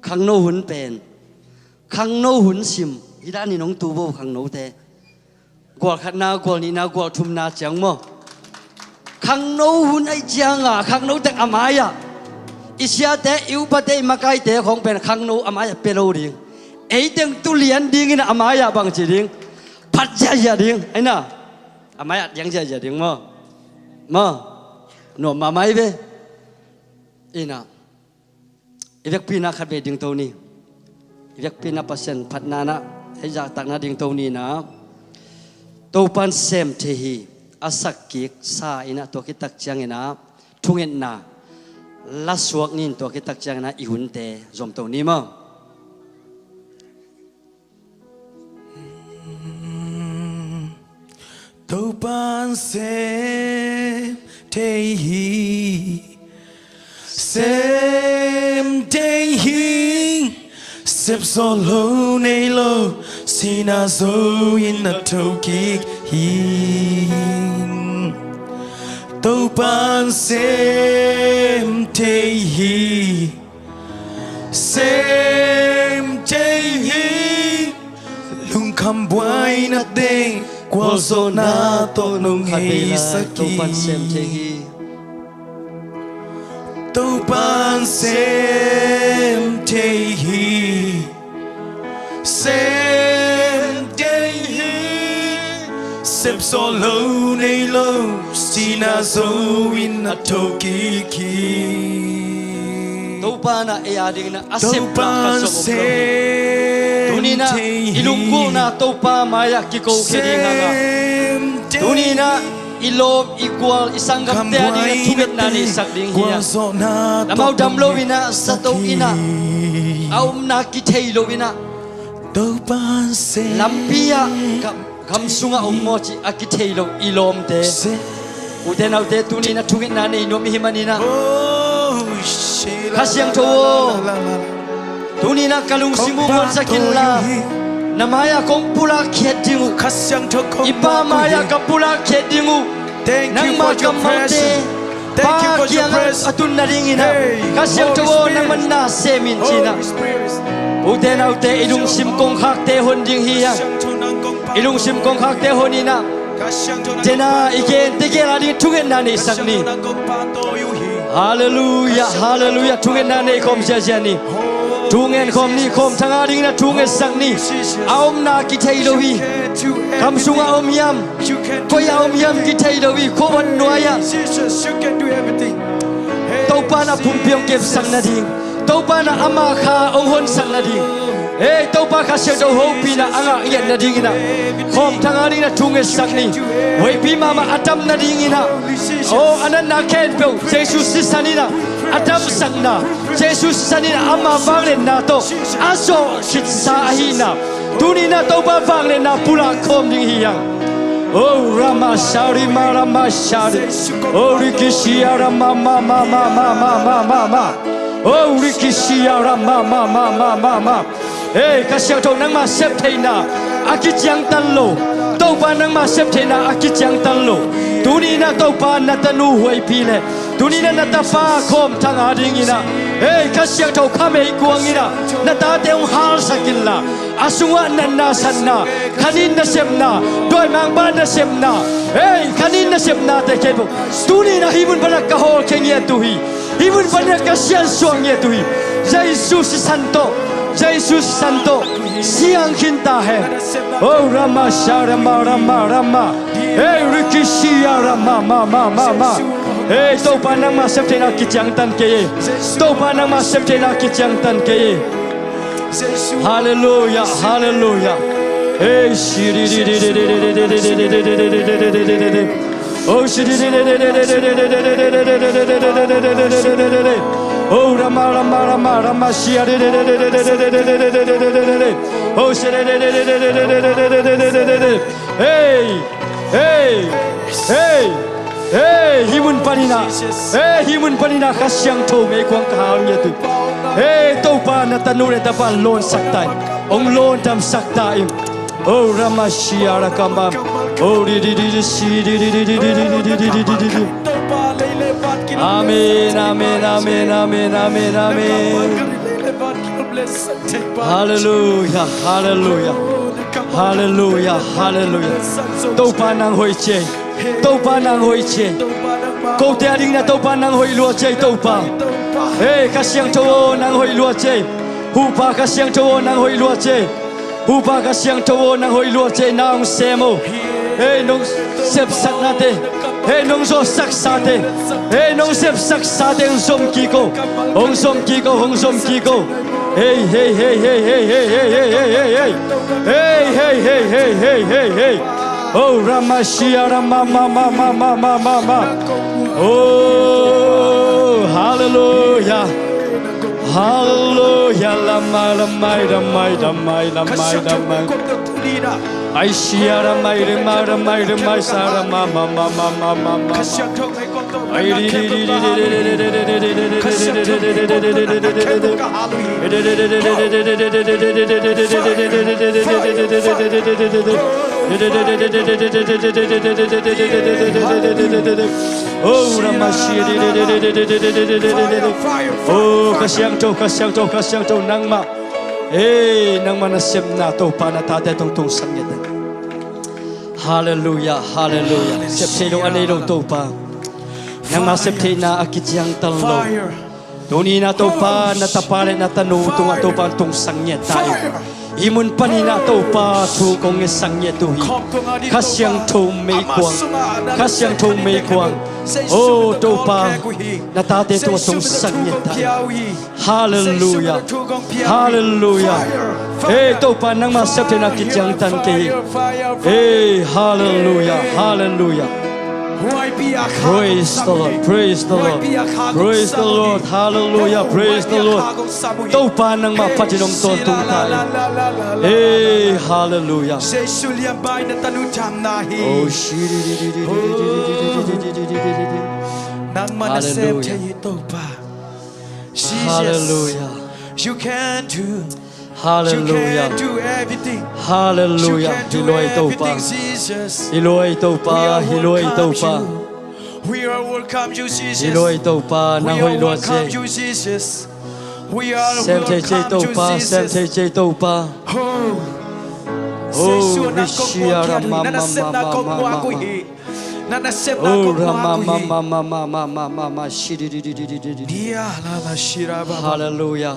ขังโนหุ่นเป็นขังโนหุ่นซิมอีด้านนี้น้องตูโบขังโนเตกวดขัดนากวดนี่นากวดชุมนาจังมั้งขังโนหุ่นไอจังอ่ะขังโนเตอามายะอิสยาเตอิวปะเตมาไกเตของเป็นขังโนอามายะเปโลดิงไอเต็งตุเลียนดิงนะอามายะบางจีดิงพัดใจดิงไอ้น่ะอามายะยังใจดิงมั้งหนูมาไม่เว้อีน่ะอีเวกปีน่าขัดเวดิงตัวนี้อีเวกปีน่าเปอร์เซ็นต์พัดนานะให้จากตักนาดิงตัวนี้นะตัวปันเซมเทฮีอาศักกิกซาอินะตัวคิดตักจังอินะทุ่งเงินนาลัสวกนินตัวคิดตักจังนะอิหุนเตจอมตัวนี้มั้งตัวปันเซมเทฮีเซมเทฮีเซมโซโลเนโลซีนาโซอินนาโตกิกฮีตัวปันเซมเทฮีเซมเทฮีลุงคำไว้นะเด้งกว่าโซนาโตนุงเฮสักกีตัวปันเซมเทฮีเซมเทฮีเซ xếp so lâu nay lâu sina zo in a tokiki tàu pa na e ading na asep na kasok tuni na ilungko na tàu pa maya kiko kedi nga tuni na ilom equal isang gamte ading na tumet na ni sakding hiya lamau damlo wina sa tàu ina aum na kitay lo wina lampia kam sunga ummochi akitelo ilom te uten autte tuni na thungit na nei no mi himanina kasyang to tuni na kalung simu kon sakilla namaya kong pula khedingu kasyang to ipa maya kapula khedingu nang ma kamote Thank you for your presence. Atun na ringina kasyang to nang manna semin china uten autte ilung sim kong khak te hon ding hiya ilung sim kong khak te honina tena igen tegela di tungen na ni sakni hallelujah hallelujah tungen na ni kom jajani tungen kom ni kom thanga ding na tungen sakni aom na ki thailowi kam sunga om yam ko ya om yam ki thailowi ko wan noya topa na pumpiong kep sang na ding topa na ama kha ong hon sang na ding hey topa kha se do ho pi na anga yen na ding ina khom thanga ding na thung es sak ni wei pi mama atam na ding ina oh anan na ken pe jesus sisanina atam sang na jesus sisanina ama bang le na to aso chit sa hina tunina topa bang le na pula khom ding hiang oh rama shari rama shari oh rikishia rama mama mama mama mama oh rikishia rama mama mama mama hey kasyang to nang ma sep theina akichang tan lo to pa nang ma sep theina akichang tan lo tunina to pa na tanu huai pi le tunina na ta pa khom thang ading ina hey kasyang to khame kuang ina na ta teung hal sakilla asungwa nanna sanna khanin na semna doi mang ba na semna hey khanin na semna te kebo tunina hibun banak ka hol kengye tu hi hibun banak ka sian suang ye tu hi Jesus santo Jesus santo siang kinta hai oh rama sharama rama rama hey rikishia rama mama mama hey to panang ma sep tena kichang tan ke to panang ma sep tena kichang tan ke hallelujah hallelujah hey shiri oh shiri oh rama rama rama rama shia oh shiri hey hey hey hey himun panina kasyang to me kwang kahal nya tu hey to pa na tanure ta pa lon saktai ong lon tam saktai oh rama shia rakamba oh di shi di amen amen amen amen amen amen hallelujah hallelujah hallelujah hallelujah to pa nang hoi che to pa nang hoi che ko te ading na to pa nang hoi lo che to pa hey kasyang to nang hoi lo che hu pa kasyang to nang hoi lo che hu pa kasyang to nang hoi lo che nang semo hey nong sep sak na te hey nong so sak sa te hey nong sep sak sa te ong som ki ko ong som ki ko ong som ki ko hey hey hey hey hey hey hey hey hey hey hey hey hey hey hey hey hey oh rama shia rama mama mama mama mama oh hallelujah hallelujah lamai lamai lamai lamai lamai lamai ai shia ramai ramai ramai ramai sara mama mama mama mama ai ri ri ri ri oh ramashi oh kasyang to nang ma eh nang manasem na to pa na tate tong tong sangya hallelujah hallelujah sep thelo anei lo to pa nang ma sep thena akichang tal lo tuni na to pa na tapale na tanu tung to pa tong sangya tai imun panina to pa thu kong nge sang ye tu hi kha siang thu mei kwang kha siang thu mei kwang oh to pa na ta te to song sang ye ta hallelujah hallelujah hey to pa nang ma sap te na ki chang tan ke hey hallelujah hallelujah. Praise the Lord, praise the Lord, praise the Lord, hallelujah, praise the Lord. Tâu pa nang mapatinong ton tung tayo. Hey, hallelujah. Oh, hallelujah. You can do. Hallelujah. You can do everything. Hallelujah. Hiloi topa. Hiloi topa. Hiloi topa. We are welcome you Jesus. Hiloi topa. We are welcome you Jesus. We are welcome you Jesus. Sem te topa. Oh, Rishia Rama Mama. Oh, hallelujah.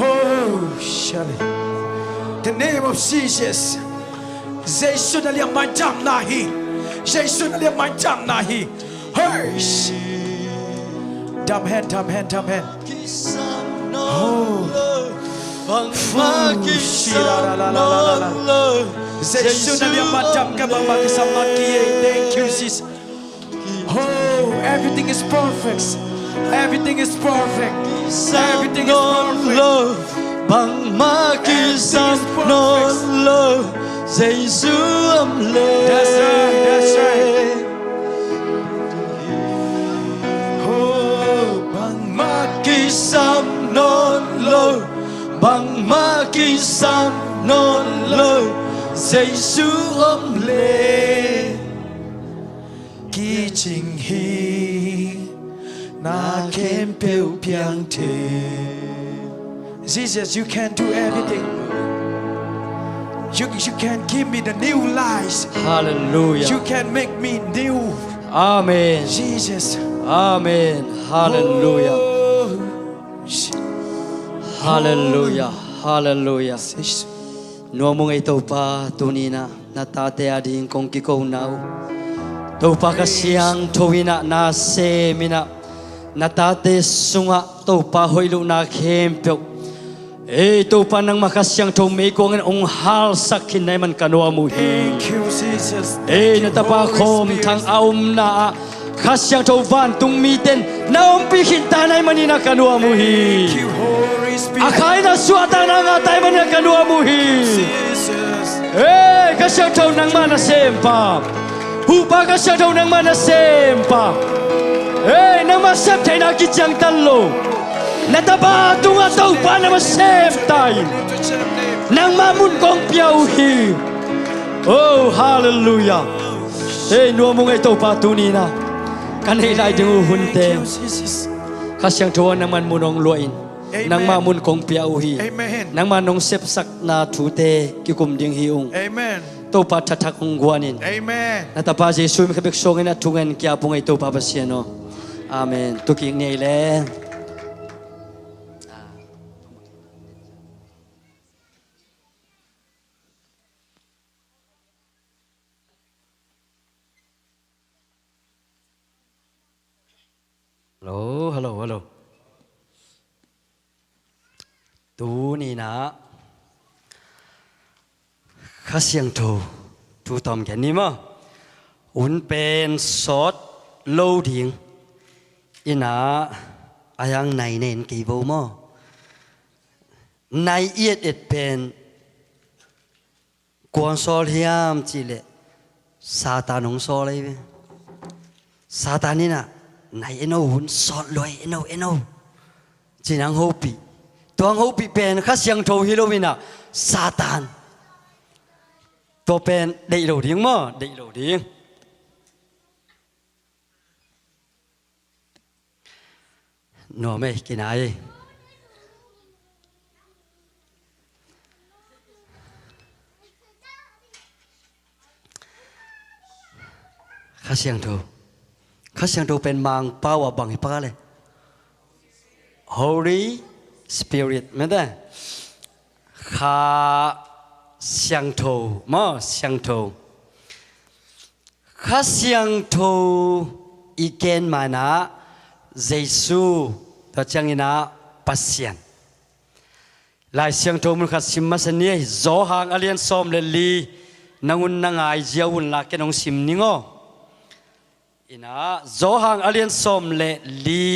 Oh, Shelly. The name of Jesus. Jesus aliam majam nahi. Jesus aliam majam nahi. Hers. Dumb hand. Oh. Jesus aliam majam kabamba kisamaki. Thank you, Jesus. Oh, everything is perfect. Everything is perfect. Everything is perfect. Bằng ma kisam non lo Jesus am le. That's right. That's right. Oh, bằng ma kisam non lo, bằng ma kisam non lo Jesus am le. Ki ching hi na kem peu piang te. Jesus, you can do everything. You can give me the new lives. Hallelujah. You can make me new. Amen. Jesus. Amen. Hallelujah. Oh. Hallelujah. Hallelujah. No mong ito pa tunina na tate ading kong kiko now. To pa kasiyang tuwina na semina na tate sunga to pa hoylo na kempyo. To pa nang makasiyang to may kong ang hal sakin na man kanwa mo. Thank you, Jesus. Natapa kom tang aum na kasyang to van tung miten na umpihin tanay manina kanwa mo. Thank you, Holy Spirit. Akay na suwata na nga tayo manina kanwa mo. Kasyang to nang manasempa. Hupa kasyang to nang manasempa. Nang masep tayo na kityang talo. Nataba tunga tau pa na masem tayo. Nang mamun kong piyauhi. Oh, hallelujah. Nuwa mong ito patunina. Kanilay ding uhunte. Kasyang tuwa naman munong luain. Nang mamun kong piyauhi. Nang manong sepsak na tute kikum ding hiung. Amen. To pa tatak kong guanin. Amen. Natapa Jesu mikabiksongin at tungan kaya po nga ito papasyano. Amen. Tuking nile. Hello. Tu ni na. Kasyang tu tom kan ni ma. Un pen sot loading. Ina ayang nai nen ki bo mo. Nai yet it pen. Kuan sol hiam chile. Satanong sol ai. Satanina. Này eno hun sọt lôi eno chỉ năng hopi tuang hopi pen khát siang thâu Halloween Satan to pen đầy đầu tiếng nó mày cái này khát siang thâu Kasyang do pen mang pawa bang ipale. Holy spirit ไม่ได้ข้า相投么相投ข้า相投อีเกนมานะเยซูตัวจังอินะปัสยันลาย相投มันขัดสิมมาสเนี่ยโจหางอเลียนซอมเลลีนังุนนังไอเจียวุนลักแกนองสิมนิงออินะโจหางอเลียนซอมเลลี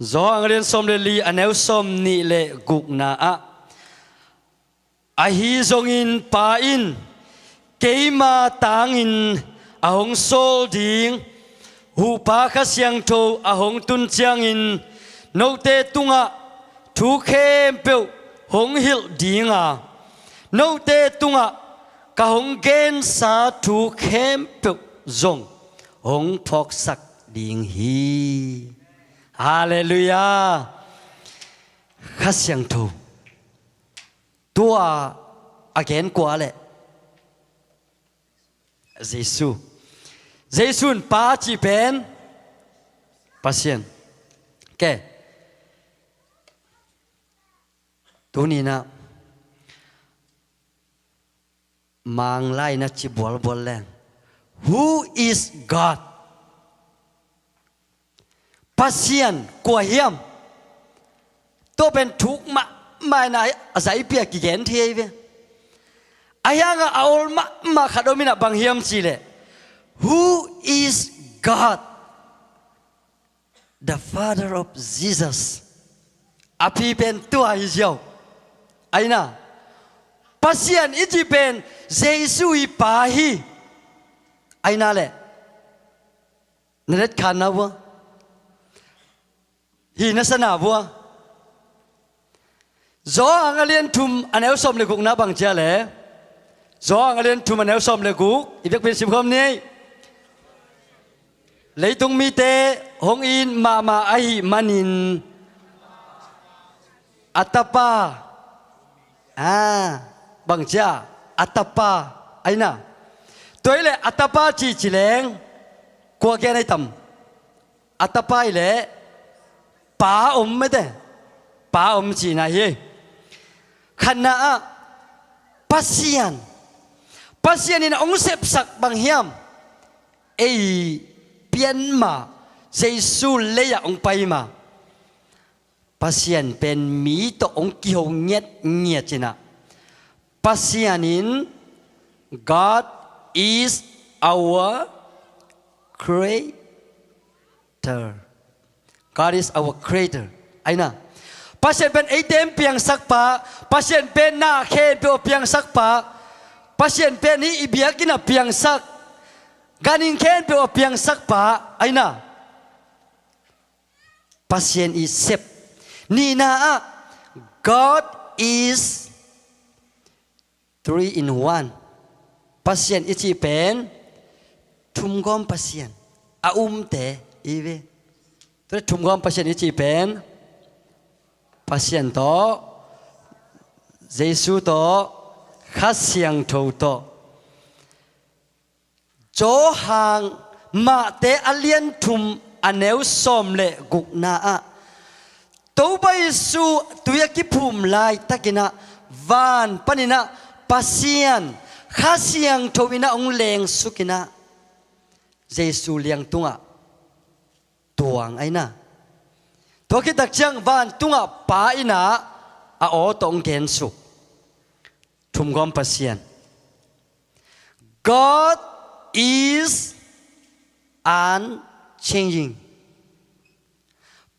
โจหางอเลียนซอมเลลีอันเอวซอมนี่เลกุกนาอะอาฮีจงอินปาอินเกยมาตางอินอาหงโซลดิงหูปาขเสียงโตอาหงตุนเจียงอินโนเตตุงะทุเข้มเปียวหงหิลดิงะโนเตตุงะกะหงเกนสาทุเข้มเปียวจงหงพอกสักดิงฮีฮาเลลูยาขเสียงโตตัวอาเกนกว่าเลยเยซูเยซูนป้าจีเป็นปัสยันแกตัวนี้นะมังไล่นะจีบอลบอลแรง Who is God ปัสยันกว่าเฮียมตัวเป็นทุกข์ไม่นายอาศัยเปียกกี่เกนเทียบอายังเอามาขัดมินะบางเฮียมสิเล Who is God the Father of Jesus อภิเป็นตัวอิเจ้าไอ้น่ะปัสยันอิจิเป็นเยซูอิปาฮีไอ้น่ะแหละนั่นเด็ดขาดนะวัวฮีนัสนาวัวโจอังเลียนทุมอันเอลสมเลกุกนะบางเจ้าเลยโจอังเลียนทุมอันเอลสมเลกุกอีกเป็นสิบคำนี้เลยตุงมีเตหงอินมาไอมันินอัตตปาบางเจ้าอัตตปาไอ้น่ะตัวเลยอัตตปาจีจิเลงกว่าแกในต่ำอัตตปาเลยป้าอมไม่ได้ป้าอมจีน่ะเฮขณะปัสยันนี่นะองค์เสพสักบางเฮียมเปลี่ยนมาเยซูเลยอยากองไปมาปัสยันเป็นมีตัวองค์กิโฮเงียดจีน่ะปัสยันิน God is our creator God is our creator ไอ้น่ะปัสยันเป็นไอเต็มเพียงสักปะปัสยันเป็นหน้าเคนเป็นเพียงสักปะปัสยันเป็นนี้อีเบียกินเพียงสักการอินเคนเป็นเพียงสักปะไอ้น่ะปัสยันอีเซปนี่นะ God is 3 in 1ปัสยันอีจีเป็นทุ่มกอมปัสยันเตอีเวตัวทุ่มกอมปัสยันอีจีเป็นปัสยันโตเยซูโตข้าเสียงโตโตโจหังมาเตอเลียนทุมอันเอวสมเลกุกนาตัวไปสู่ตัวยกิภูมิลายตะกินะวานปนินะปัสยันข้าเสียงโตวินะองเลงสุกินะเยซูเลียงตัวตัวงไอ้น่ะตัวคิดตักจังวันตัวป้าอินะโอตองเกนสุทุ่มกอมปัสยัน God is unchanging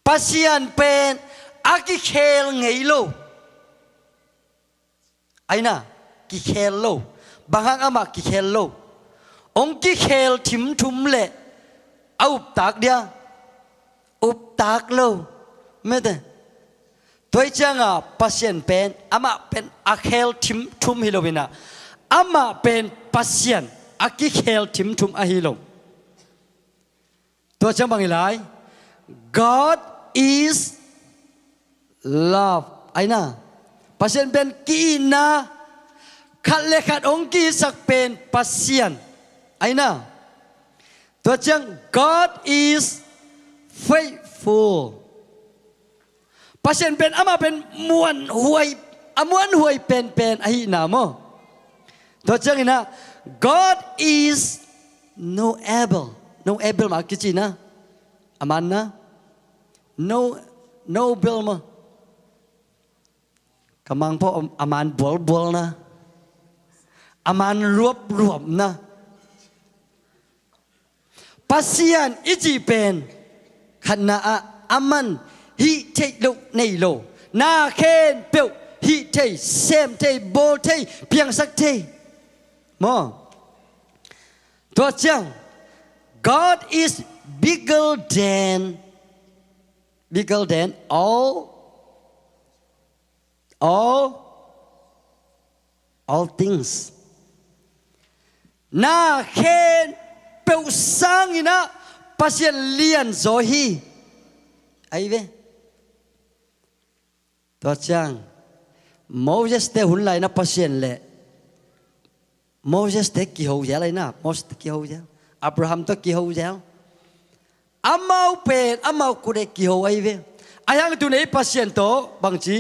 ปัสยันเป็นอากิเคลไงโลไอ้น่ะกิเคลโลบางครั้งอามากิเคลโลองกิเคลทิมทุมเละเอาอุบตากเดียอุบตากโลไม่ได้ตัวจังปัสยันเป็นอามาเป็นอาเคลทิมทุมฮิโลวินะอามาเป็นปัสยันอากิเคลทิมทุมอะฮิโลตัวจังบางหลาย God is love ไอ้น่ะปัสยันเป็นกีนะขัดเลขัดองกีสักเป็นปัสยันไอ้น่ะ ตัวจัง God is faithful ปัจเจนเป็นอามาเป็นมวนหวยมวนหวยเป็นไอ้หนามอตัวจังนะ God is no able มากี่จีนะอามันนะ no able มากำลังพออามันบวลนะอามันรวบนะปัสยานอิจิเป็นขณะอามันฮิเทโลในโลนาเคนเปียวฮิเทเซมเทโบเทเพียงสักเทมอตัวจัง God is bigger than all things นาเคนเปียวสังอินะปัสยานเลียนโซฮีไอ้เวตัวจังโมเสสเตหุ่นไหลนะปัสยานเละโมเสสเตกี่หัวเยอะเลยนะโมเสสกี่หัวเยอะอับราฮัมตัวกี่หัวเยอะอามาเป็นอามากูได้กี่หัวไอ้เวอายังตัวนี้ปัสยานโตบางที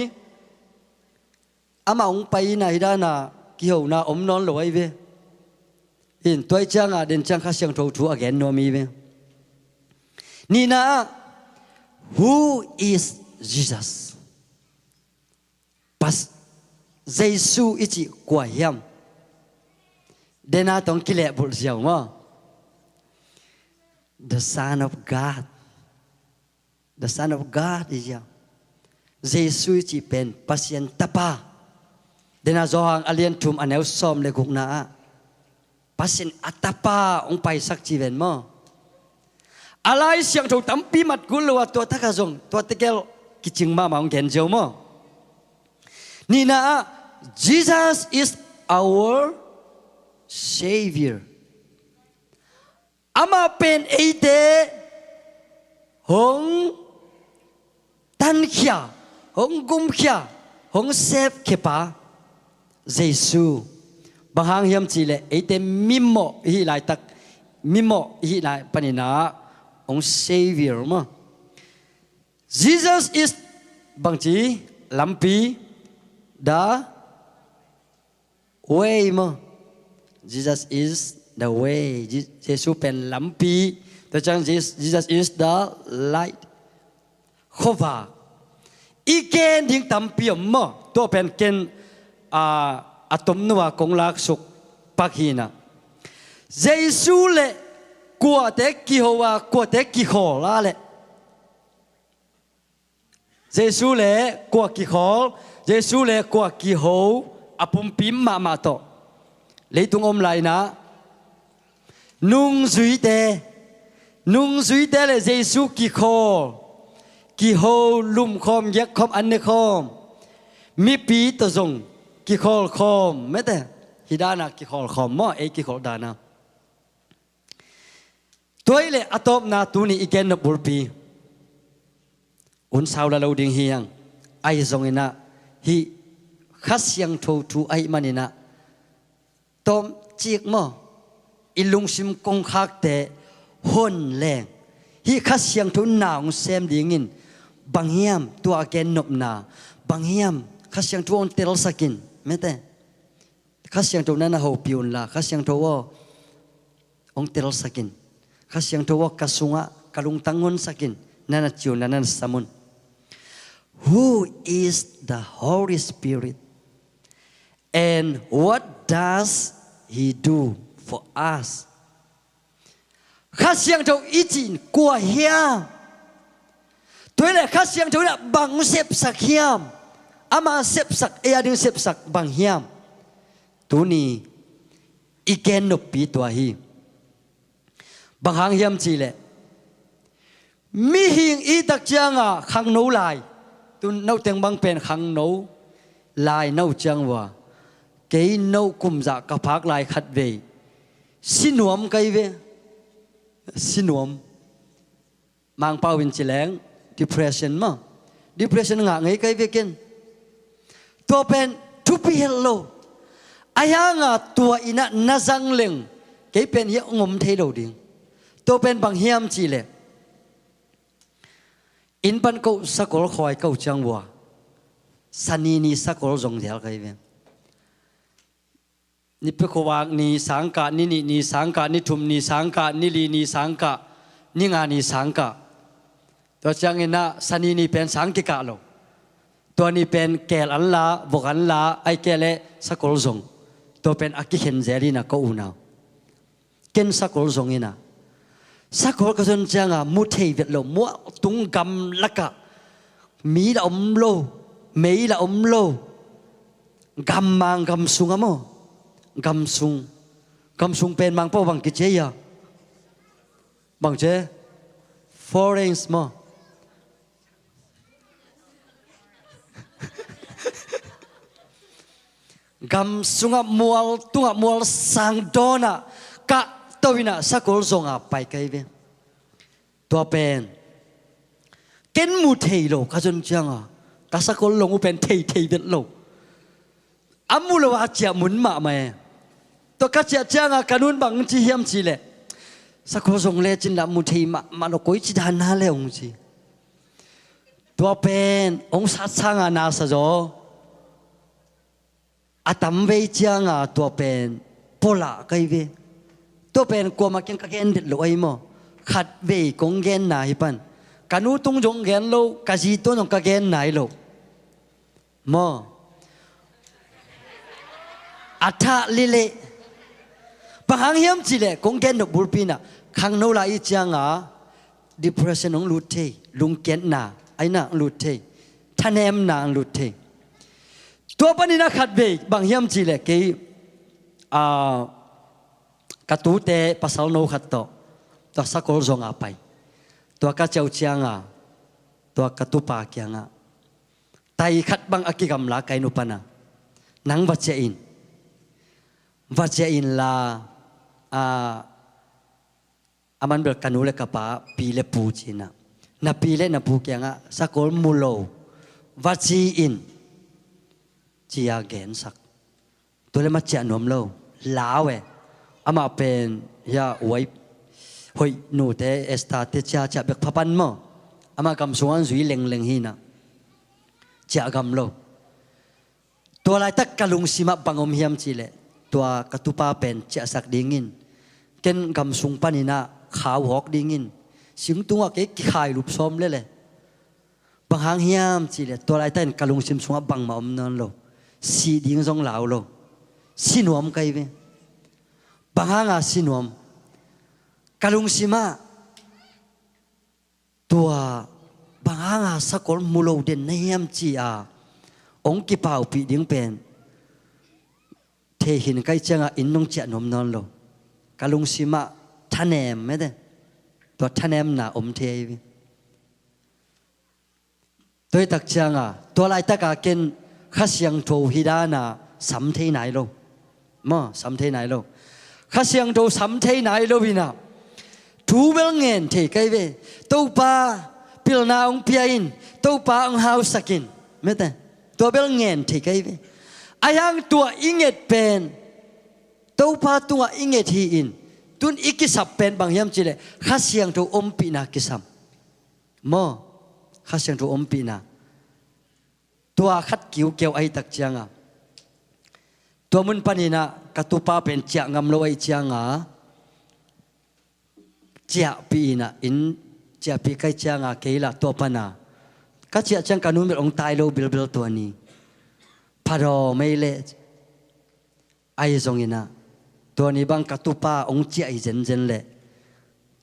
อามาไปไหนด้านะกี่หัวนะอมนอนหรือไอ้เวเห็นตัวจังเดินจังข้าเสียงโทรถูกแกนโนมีเวนี่นะ Who is Jesus ปัสเยซูอิจิกว่ายัมเดน่าต้องกิเลสบุญเสียงว่า The Son of God อีกอย่างเยซูอิจิเป็นปัสยันตปาเดน่าจองอเลียนทุมอันเอลซอมเลกุกนาปัสยันอัตปาองไปสักจีเวนมั้งอะไรเสียงถูกตั้มปีมัดกุลว่าตัวทักษะตัวตะเกลกิจิงมาองเห็นเจ้ามั้งนี่นะ Jesus is our Savior อามาเป็นไอเดหงตันขียหงกุมขียหงเซฟเขปาเยซูบางครั้งยามจีเลไอเดมิโมฮิไลตักมิโมฮิไลปนินาอง Savior มั้ง Jesus is บางทีลำปีthe way มั้ง Jesus is the way เยซูเป็นลำปีแต่จัง Jesus is the light ข้อว่าอีเกณฑ์ทิ้งตั้มปีมั้งตัวเป็นเกณฑ์อะตอมนัวกงลักสุกปักหินะเยซูเล่กว่าแต่กี่หัวกว่าแต่กี่ข้อละเล่เยซูเล่กว่ากี่ข้อเยซูเล่กว่ากี่หัวอปุ่มปิมมาโตเลยตุงอมไหลนะนุ่งสุยเตเลยเยซูกี่ข้อกี่หัวลุ่มคอมยักคอมอันเนคอมมีปีตัวจงกี่ข้อคอมไม่แต่ฮิดานะกี่ข้อคอมมั้งกี่ข้อดานะตัวเล่อตบนาตูนี่อีกแกนบุลปีอุนสาวละเราดิ่งเฮียงไอซงอินะฮีขัดยังทูไอมันอินะตอมจีกมั้งอิลุงซิมกงคักเตะฮนแรงฮีขัดยังทูหนาวเซมดิ่งินบางเฮียมตัวแกนนบนาบางเฮียมขัดยังทูอนเตลสกินไม่แต่ขัดยังทูนั้นนะหัวปิวนละขัดยังทูว่าองเตลสกินข้าเสียงตัวกสุงะกลุงตังงนสักินนั่นจิวนั่นสมุน Who is the Holy Spirit and what does He do for us ข้าเสียงตัวอีจินกัวเฮียตัวนี้ข้าเสียงตัวนี้บังเสพสักเฮียมอามาเสพสักดึงเสพสักบังเฮียมตัวนี้อีแกนนบปีตัวฮีบางครั้งยามจีเล่มีหิงอีตักจังขังโนลายตุนโนเตียงบางเป็นขังโนลายโนจังว่าเกยโนกุมจากกับพักลายขัดเวสินวมไกเวสินวมมังเป้าวินจิแรง depression มั้ง depression งะไงไกเวกินตัวเป็นทุบเฮลโลอายังตัวอินะนาจังเลงเกยเป็นเยงมเทโดดิง ตัวเป็นบางเฮียมจีเลยอินปันกูสักคนคอยกูจังวัวสันนี่สักคนจงเดียวกันเว้ยนี่เป็นขวางนี่สังกะนี่สังกะนี่ทุมนี่สังกะนี่ลีนี่สังกะนี่งานนี่สังกะตัวจังเงินนะสันนี่เป็นสังกิกะโลตัวนี้เป็นแกลอันละบกอันละไอแกลสักคนจงตัวเป็นอากิเห็นเจรีนะก็อุณาเกินสักคนจงนี่นะสักคนก็จนจังอ่ะมุเทวิตโลมัวตุงกำลักะมีละอมโลไม่ละอมโลกำมังกำสุงอ่ะมั้งกำสุงเป็นบางพวกบางกิจเจียบางเจ foreign มั้งกำสุงอ่ะมัวตุงอ่ะมัวสังโดนะกะตัววินาสักคนจงอ่ะไปไกลเว้ยตัวเป็นเกินมุเทโลก็จนจังอ่ะก็สักคนลงเป็นเทเวทโลอามุลวาเจียมุนมาไหมตัวก็เจียจังอ่ะกันุนบางจีเฮียมจีเลยสักคนจงเล่จินละมุเทมาโลกุยจิดานาเลยองจีตัวเป็นองศาช่างอ่ะนาสะโจอาตัมเวจังอ่ะตัวเป็นโพล่าไกเวตัวเป็นกลัวมาเก่งกันเด็ดลอยมั้งขัดเวกงเงินไหนปันกันูตรงจงเงินโลกะจีตัวน้องกะเงินไหนโลมั้งอัฐะลิเลบางเฮียมจีเลกงเงินดอกบุลปีน่ะขังโนลาอีจังอ่ะ depression น้องลุดเทลุงเงินน่ะไอ้น่ะลุดเทท่านเอ็มน่ะลุดเทตัวปนิน่ะขัดเวบางเฮียมจีเลกี่กระตูเตะภาษาโนขัดโตตัวสักคนจงอาไปตัวกระเจ้าเชียงอ่ะตัวกระตูปากเกียงอ่ะไตขัดบางอากิกำลาไกนุปนะนังวัจเจอินลาอามันเบิกกันูเลกปะปีเลปูจินะนับปีเลนับปูเกียงอ่ะสักคนมูโลวัจอินจีอาเกนสักตัวเลมาเจนวมโลลาเวอามาเป็นยาไว้หอยหนูเตเอสตาเตจ้าจะเบิกพันมั้งอามากำสวนจุยเล็งหินะจะกำโลตัวลายตักกะลุงสิมาบังอมเฮียมจีเลตัวกระตุปาเป็นจะสักดิ่งินเกินกำสุงปานินะขาวหอกดิ่งินสิงตัวเก๋ขายรูปซ้อมเลยบางหางเฮียมจีเลตัวลายตันกะลุงสิมสุงบังมาอมนั่นโลสีดิ่งทรงเหลาโลสีนวมไกเวบางหางอาสีนวมกะลุงสิมาตัวบางหางอาสักคนมูโลเด่นในเฮียมจีอาองค์กิปาวปีดิ่งเป็นเทหินไกจังอาอินนงเจนมนอนโลกะลุงสิมาท่านแอมไม่ได้ตัวท่านแอมน่ะอมเทวิตัวตักจังอาตัวลายตักอาเกนข้าเสียงโทฮิดานาสัมเทไหนโลมั้งสัมเทไหนโลข้าเสียงโทสัมเทไหนโลวินาทูเบลเงินเทไกเวตัวป้าพิลนาองเปียอินตัวป้าองฮาวสกินไม่ได้ตัวเบลเงินเทไกเวอายังตัวอิงเงตเป็นตัวป้าตัวอิงเงตฮีอินตุนอิกิสับเป็นบางยามจีเลข้าเสียงโทอมปีนากิสัมมั้งข้าเสียงโทอมปีนาตัวขัดกิ้วเกี่ยวไอตักเจียงอ่ะตัวมุนปานินะกระตุปาเป็นเจียงงำโลไอเจียงอ่ะเจียปีนะอินเจียปีไกเจียงอ่ะเกล้าตัวปานะก็เจียจังกันุนเป็นองตายโลบิลตัวนี้พาดอไม่เละไอซงอินะตัวนี้บางกระตุปาองเจียไอเจนเละ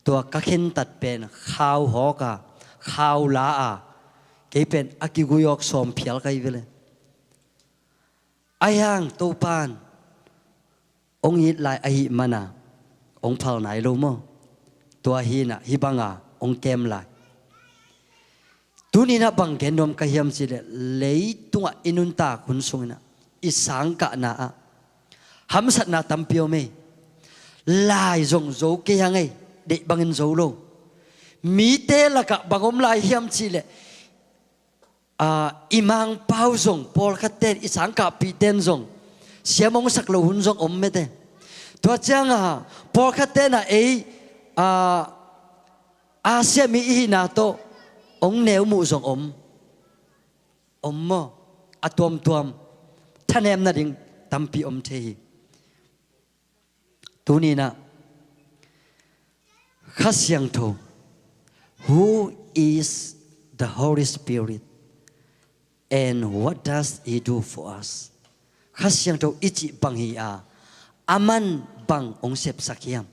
ตัวก็เข็นตัดเป็นข้าวหอกอ่ะข้าวลาอ่ะเกี่เป็นอากิกุยอกสมเพียลไกเวเลยไอ้ยังตัวปานองยิดลายไอหิมานะองเผาไหนรู้มั้งตัวฮีน่ะฮิบังอ่ะองเกมลายตัวนี้นะบังเกนดมกะเฮียมสิเลเลยตัวอินุนตาคุณสงนะอิสังกะนะหำสัตนาตัมเปียวเมลายจงโจเกียงไงเด็กบังเงินโจโลมีเตละกะบังอมลายเฮียมสิเลอิมังเป้าจงพอลคัตเตนอิสังกะปีเตนจงเสียมงสักโลหุ่นจงอมไม่ได้ตัวจังอ่ะพอคัตเตนอ่ะ Asia mi hi na to ong neu mu zong mo atom tuam thanem na ding tampi the hi tu ni na khasyang tho who is the Holy Spirit and what does he do for us khasyang tho ichi bang hi aman bang ong sep sakiam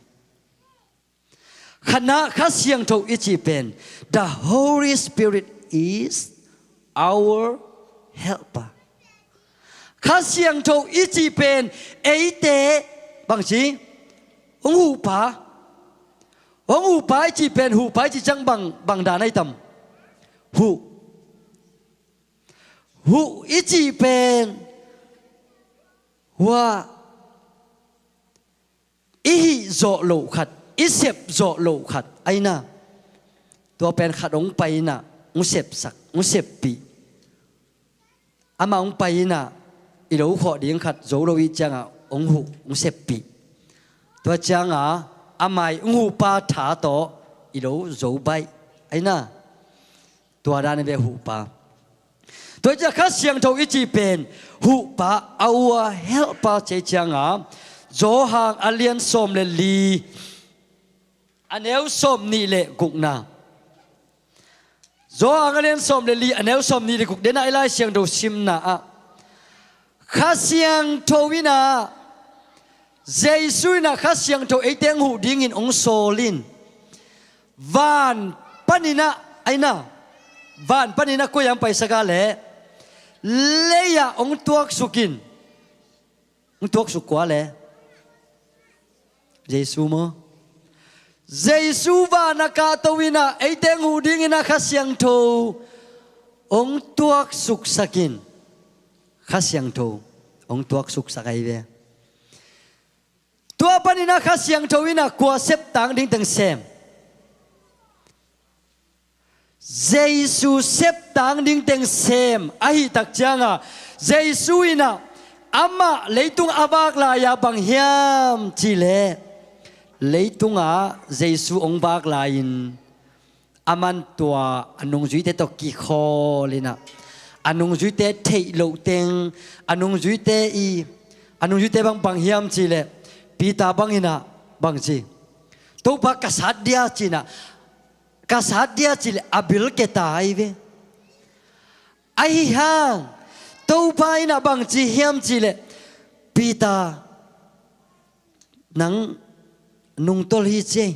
khana khasyang tho ichi pen the Holy Spirit is our helper khasyang tho ichi pen eite bang chi ong hu pa ichi pen hu pa ichi chang bang da nai tam hu ichi pen wa ihi zo lo khat isep zo lo khat aina to pen khat ong pai na ong sep sak ong sep pi ama ong pai na i lo kho ding khat zo lo i chang ong hu ong sep pi to chang amai ong hu pa tha to i lo zo bai aina to da ne be hu pa to ja kha siang tho i chi pen hu pa our helper che chang zo hang alien som le li aneu som ni le guk na zo hang alien som le li aneu som ni le guk de na ilai siang do sim na kha siang tho wi na Jesus na kha siang tho e teng hu ding in ong solin van panina aina van panina ko yang pai saga le leya ong tuak sukin ong tuak su kwa le Jesus mo Jesus va naka tawina ai teng hu ding ina khasyang tho ong tuak suk sakin khasyang tho ong tuak suk sakai ve tua panina khasyang tho ina kwa sep tang ding teng sem Jesus sep tang ding teng sem ahi tak changa Jesus ina ama leitung abak la ya bang hiam chile leitunga Jesus ong bak lain aman tua anung zui te to ki kho lina anung zui te thei lo teng anung zui te bang hiam chile pita bang ina bang chi to ba kasat dia china kasat dia chile abil ke tai ve ai hang to ba ina bang chi hiam chile pita nang nung tol hi che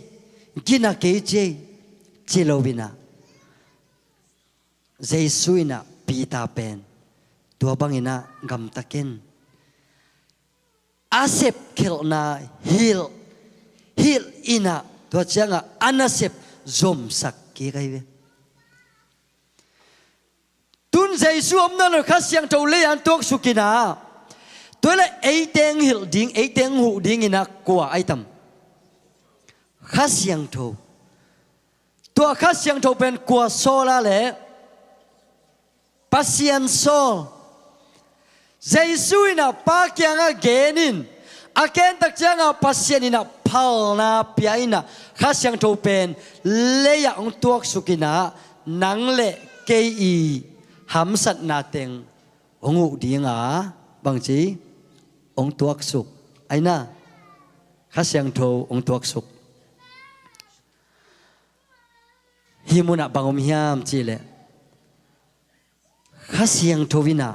gina ke che lo bina jesuina pita pen tua bangina gam taken asep khel na hil ina tua changa anasep zom sak ke kai ve tun jesu omna lo khasyang to le an tok sukina toile eiteng hil ding eiteng hu ding ina kwa aitam khasyang tho tua khasyang tho pen kwa sola le pasien sol jesuina pa kyanga genin aken tak changa pasien ina phal na piaina khasyang tho pen leya ong tuak sukina nang le kei hamsat na teng ongu dinga bangchi ong tuak suk aina khasyang tho ong tuak suk himuna bangom hiam chile khasyang tho wina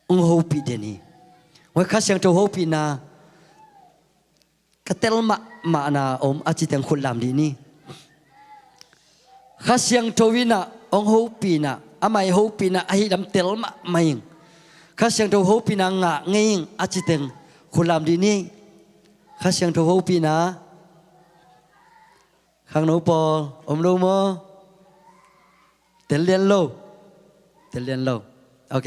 ong hopi deni wa khasyang tho hopi na katel ma na om achiteng khulam di ni khasyang tho wina ong hopi na amai hopi na ahi dam tel ma maing khasyang tho hopi na nga ngeng achiteng khulam di ni khasyang tho hopi na khang nấu bò lo mo tiền liên lâu ok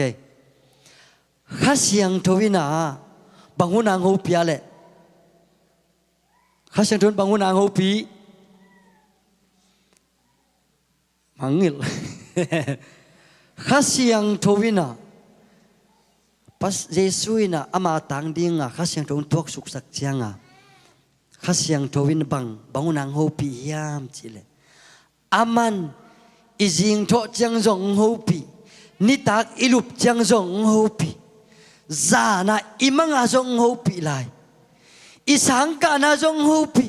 khá xiang thôi na bằng hôn ang hô pia lệ khá xiang thôi bằng hôn ang hô pi mangil khá xiang thôi na pas Jesus na ama tang ding khá xiang thôi tuak suk sak chiang khá xiang thowin bang nang ho pi hiam chi le aman izing tho chang zong ho pi ni tak ilup chang zong ho pi za na imanga zong ho pi lai isang ka na zong ho pi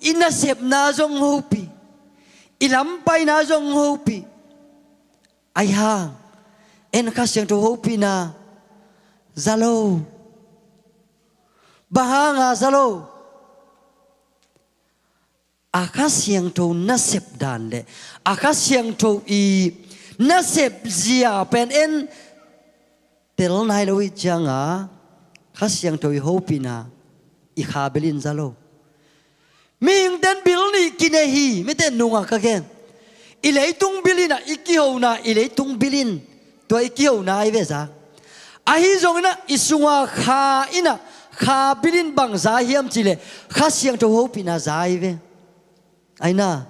inasep na zong ho pi ilampay na zong ho pi ai hang en khá xiang tho ho pi na zalo bahanga zalo akha siang tho na sep dan le akha siang tho I na sep zia pen en tel nai loi changa kha siang tho ho pina I kha belin zalo ming den bil ni kinehi me ten nunga ka gen I leitung bilina iki ho na I leitung bilin to iki ho na I ve za ahi zong na isunga kha ina kha bilin bang za hiam chile kha siang tho ho pina za I ve ai na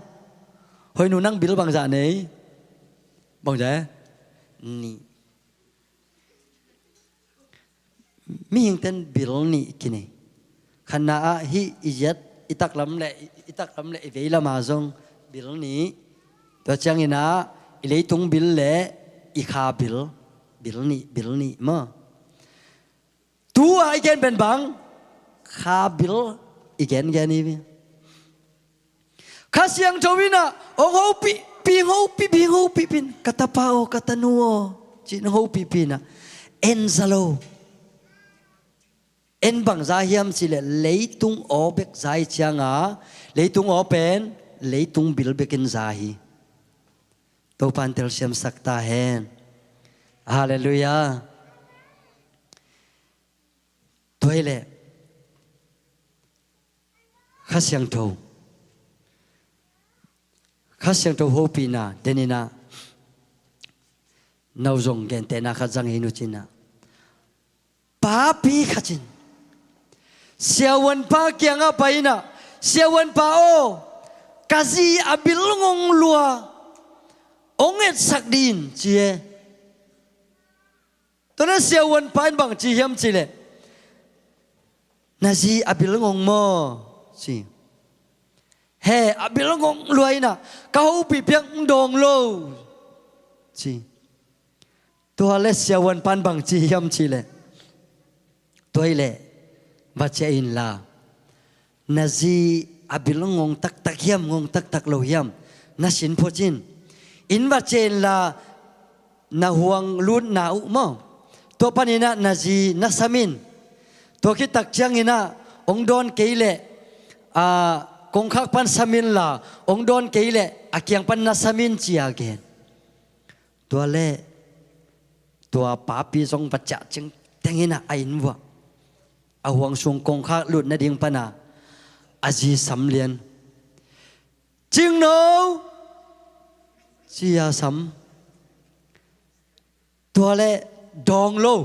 hồi nụ năng bil bằng dạ này bằng dạ ni mi hình tên bil ni kini khana hi iyat itak lam le ve la ma zong bil ni to chang ina ilei tung bil le I kha bil ni ma tu ai gen ben bang kha bil igen gen ni khá siang chowina ong ho pi pin katapao katanuo chin ho pi pina en zalo en bang za hiam chile leitung obek zai changa leitung open leitung bil bekin zahi to pantel siam sakta hen hallelujah toile khá siang chow khá siang tho ho pi na denina nau zong gen te na kha jang hinu china pa pi khachin siawan pa kyanga paina siawan pa o kazi abil ngong lua onget sakdin chie tona siawan pa bang chi hiam chile nazi abil ngong mo chi he abil ngong luai na ka ho pi piang dong lo chi to le siawan pan bang chi hiam chi le toile ba che in la nazi abil ngong tak hiam ngong tak lo hiam na sin pho chin in ba che in la na huang lut na u mo to panina nazi na samin to ki tak chang ina ong don keile a kong khak pan samin la ong don keile akyang pan na samin chi again to le to pa pi song bacha ching tengina ain wa awang sung kong khak lut na ding pana aji samlian ching no chia sam to le dong lo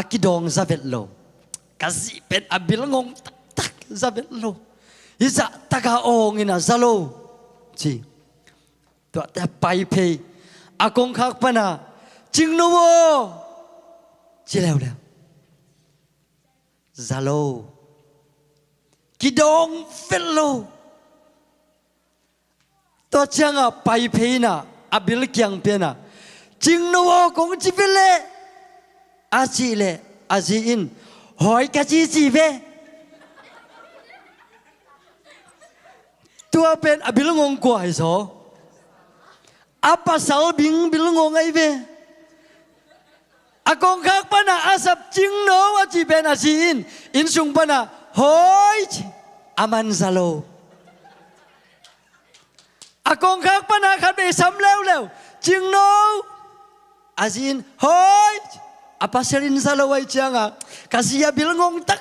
akidong zavet lo kasi pen abil ngong tak zabet lo isa taka ong ina zalo chi to ta pai pe akong khak pana ching no wo chi leo zalo kidong fello to changa pai pe na abil kyang pe na ching no wo kong chi vele achi le aji in hỏi cái gì về tua bên abil ngong quay số apa sao bing bil ngong ai về akong khak pana asap ching no aji ben aji in sung pana hỏi aman zalo akong khak pana khat be sam leo ching no aji in hỏi apa selin zalo wai changa kasia bil ngong tak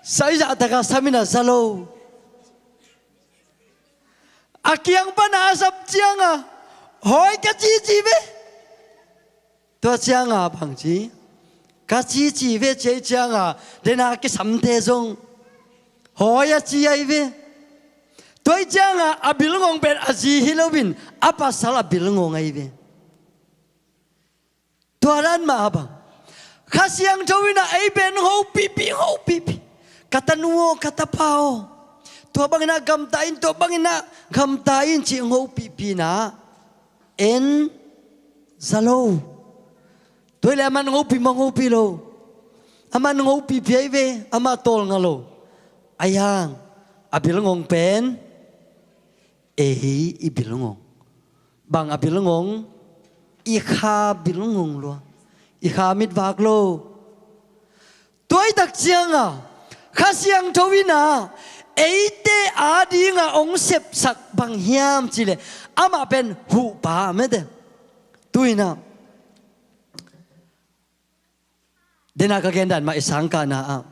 sai ja taka samina zalo akyang pana asap changa hoi ka chi ve to changa bang chi ka chi ve che changa dena ke samte zong hoi ya chi ai ve toi changa abil ngong ben aji hilowin apa sala bil ngong ai ve tuaran ma bang khá siang cho vina ấy bên hậu pipi kata nuo kata pao tua bangina gam tain chi hậu pipi na en zalo tôi là man hậu pi lo aman hậu pipi ấy về ama tol ngalo ayang abilngong pen ibilngong bang abilngong ikha bilngong lo ikha mit vak lo tôi đặc chiang khá siang cho vina eite adi nga ong sep sak bang hiam chile ama pen hu pa mede tuina dena ka gendan ma isang ka na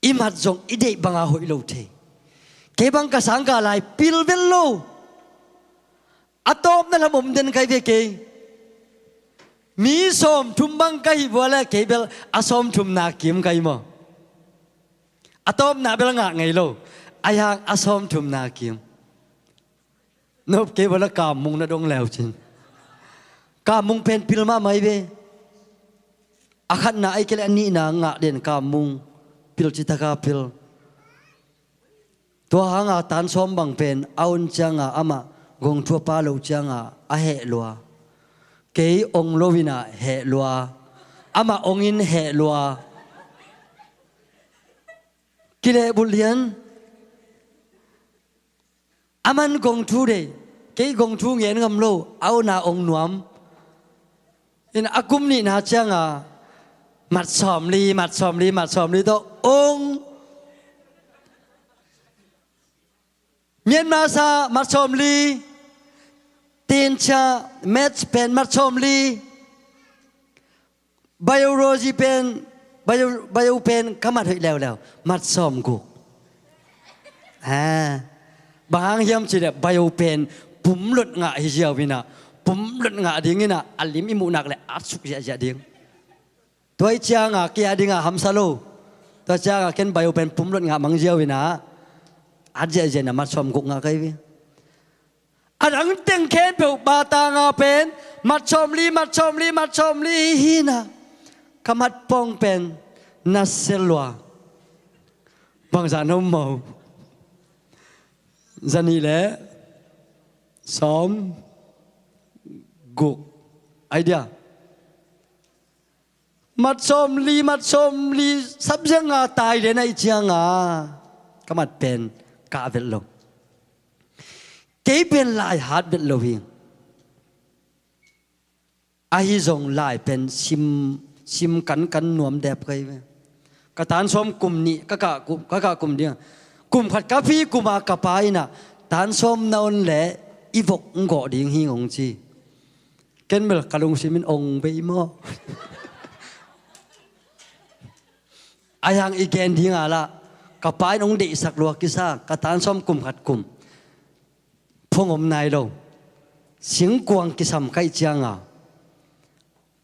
imat jong ide banga hoi lo the ke bang ka sang ka lai pil vel lo atop na lamom den kai ve ke mi som thum bang kai wala ke bel asom thum na kim kai mo atop na bel nga ngai lo ayang asom thum na kim nop ke wala kam mung na dong leo chin kam mung pen pil ma mai ve akhat na ai kele ani na nga den kam mung pil chitaka pil to hanga tan som bang pen aun changa ama gong thua pa lo changa a he lua ke ong lovina he lua ama ongin he lua kile bulian aman gong thu de ke gong thu ngen ngam lo au na ong nuam in akum ni na changa mặt xòm li to ong Myanmar sa mặt xòm li tin cha match pen mặt xòm li biology pen bio pen ka mặt hoi leo mặt xòm ku bang hiam chi de bio pen pum lut nga hi jiao vina pum lut nga ding ina alim imu nak le atsuk ja ding tôi chang kia đi ham salo tôi chang ken bio pen pum lut nga mang jiao vina adje na mat som guk nga kai vi adang teng ken pe ba ta nga pen mat som li hina kamat pong pen na selwa bang za no mo zani le som guk idea mặt xôm li sắp giang tài đến này chiang cái mặt pen cả vết lông cái pen lại hát vết lông hiền ai dùng lại pen sim cắn nuông đẹp cái tan xôm cùng nị các cùng đi cùng khát cà phê cùng cà phê na tan xôm naon lẽ y vok ngọ đi hiền ông chi cái mel kalung simin ông be mo ayang igen ding ala kapai nong de sak lo kisa katan som kum khat kum phongom nai lo sing kuang kisam kai chianga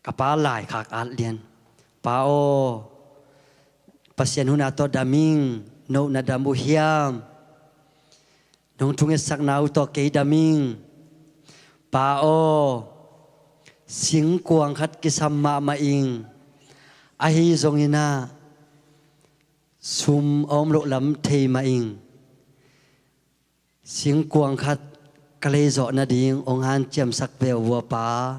kapa lai khak al lian pa o pasien huna to daming no na damu hiam nong tunge sak nau to ke daming pa o sing kuang khat kisam ma ing ahi zongina sum om lộ lắm thầy mà in tiếng quang khát cái lê dọ na điên ông han chém sắc về vua pa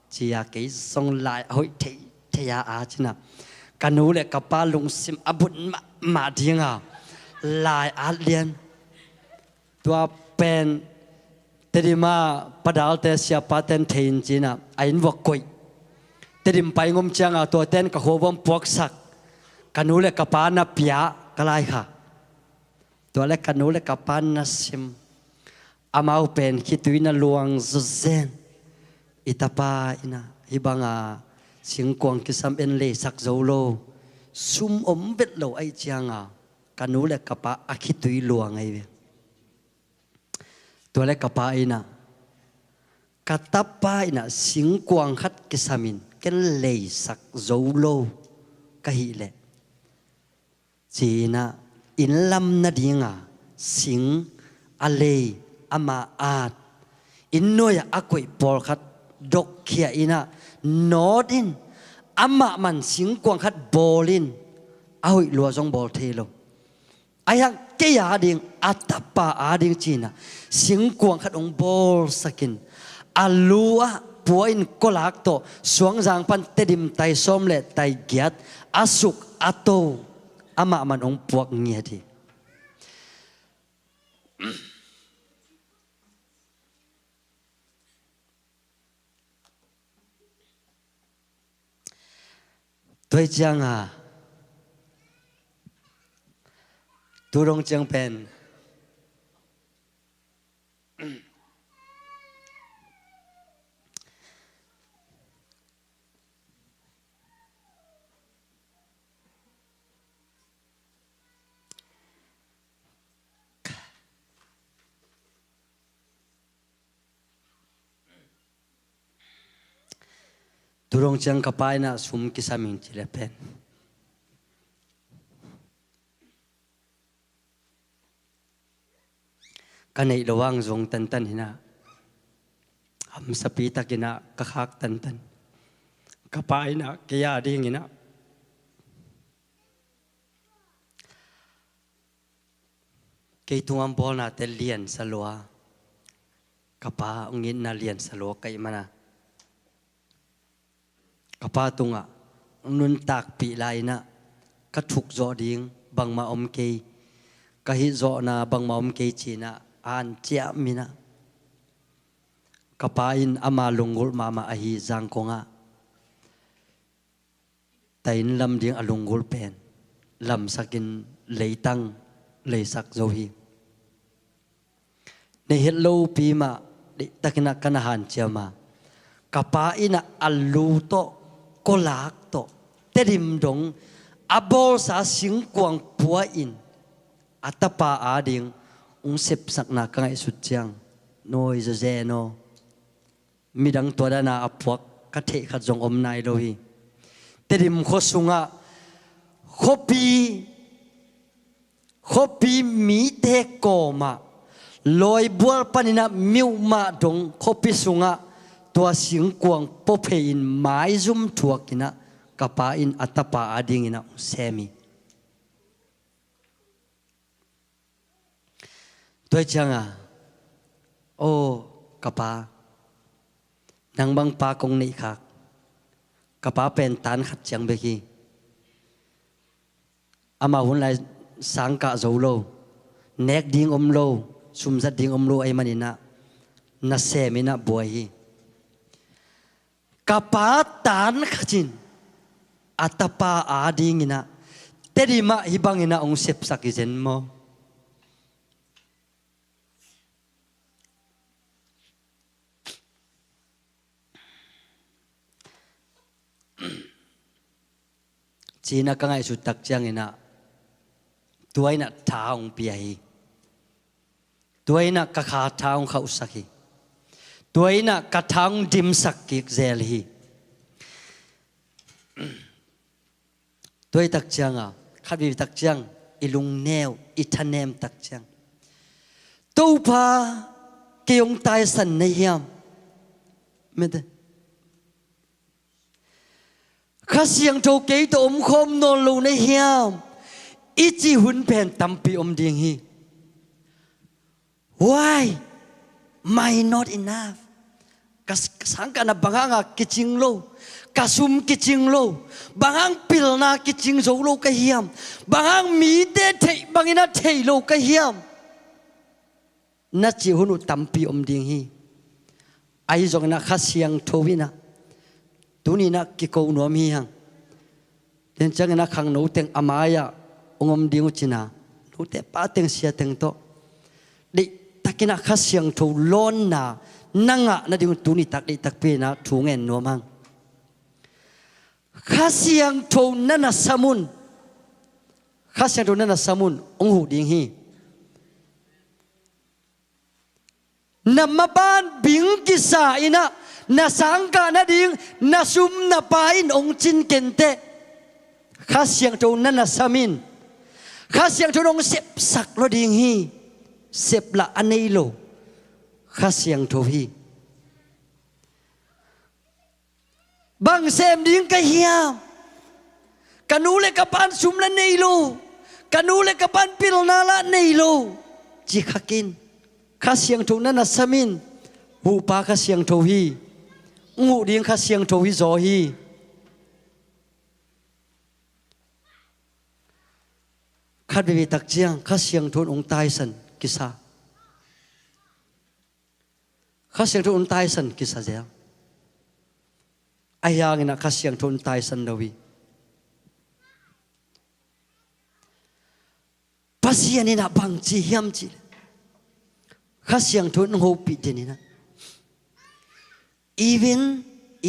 chỉ cái song lại hội thầy chứ nào cái nô lệ cái pa lung sim abut mà điên lại liền tua pen tadi ma padahal te siapa ten thein chứ nào ain vok koi tadi pai ngom chang tua ten ka hobom puak sak kanule kapana pia kalai kha tole kanule kapana sim amau pen khituina luang zuzen itapa ina ibanga singkwang kisam en le sak zolo sum om bet lo ai chianga kanule kapa akhitui luang ai tole kapa ina katapa ina singkwang khat kisamin ken le sak zolo kahile chỉ na in lam na dinga sing ale ama at in noya akoi por khat dok khia ina not in ama man sing quang khat bolin a hoi lua jong bol thelo ayang ke ya ding atapa ading china sing quang khat ong bol sakin alua puain kolak to suang jang pan tedim tai som le tai giat asuk ato ama man ong puak ngia thi tôi chăng à tu rong chăng pen tu rong chăng kapai na sum kisaming chile pen kanai lawang zong tan tan hina ham sapi takina kakhak tan tan kapai na kaya ding hina kay tuam bol na tel lian salwa kapa ungin na lian salwa kay mana kapa tunga nun tak pi lai na ka thuk zo ding bang ma om ke ka hi zo na bang ma om ke china an chia mina kapa in ama lungul mama ahi jang konga tain lam ding alungul pen lam sakin leitang leisak zo hi ne hello pi ma de takina kanahan chiama kapa ina alu to kolak to terim dong abol sa sing kwang pua in atapa ading ung sep sak na kangai sutjang noi je no midang to da na apuak ka the kha jong om nai lo hi terim khosunga khopi mi te ko ma loi bual panina miu ma dong khopi sunga tua sing kuang popein mai zum thuakina kapa in atapa ading ina semi tôi changa o kapa nang bang pa kong nei khak kapa pen tan khat chang be ki ama hun lai sang ka zo lo nek ding om lo sum zat ding om lo ai manina na semina boy hi kapa tan khachin atapa ading ina terima hibang ina ong sep sakizen mo China kangai su tak chang ina tuai na thaung piai tuai na ka kha thaung khau sakhi tuai na ka thang dim sak ki zel hi tuai tak chang a khat bi tak chang ilung neo ithanem tak chang to pa keong tai san nei hiam me de khá siang trâu kế to om khom non lâu này hiam ít chỉ hun pen tampi om điên hi why my not enough kas sang kana banganga kiching lo kasum kiching lo bangang pilna kiching zo lo ka hiam bangang mi de thei bangina thei lo ka hiam na chi hunu tampi om điên hi ai jong na khá siang thowina tuni na kiko nuam hi hang den chang na khang no teng amaya ongom dingu china no te pa teng sia teng to de takina khasyang tho lon na nanga na ding tuni tak de tak pe na thungen nuam hang khasyang tho nana samun khasyang tho nana samun ong hu ding hi namaban bing kisa ina na sangka na ding na sum na pain ong chin kente khasyang to na samin khasyang to ong sep sak lo ding hi sep la anei lo khasyang to hi บางเซมดิ้งก็เฮียกันนูเลกับปันซุมละในโลกันนูเลกับปันปิลนาละในโลจิขักินข้าเสียงทูนั้นน่ะสมินหูปาข้าเสียงทูฮีงูดิ้งข้าเสียงทูฮีโซฮีข้าไปตักเจียงข้าเสียงทูองตายสันกิสาข้าเสียงทูองตายสันกิสาเจ้าไอ้ยังนะข้าเสียงทูตายสันดาวีภาษานี่นะบางจีเฮียมจีข้าเสียงทูนหูปิดนี่นะ even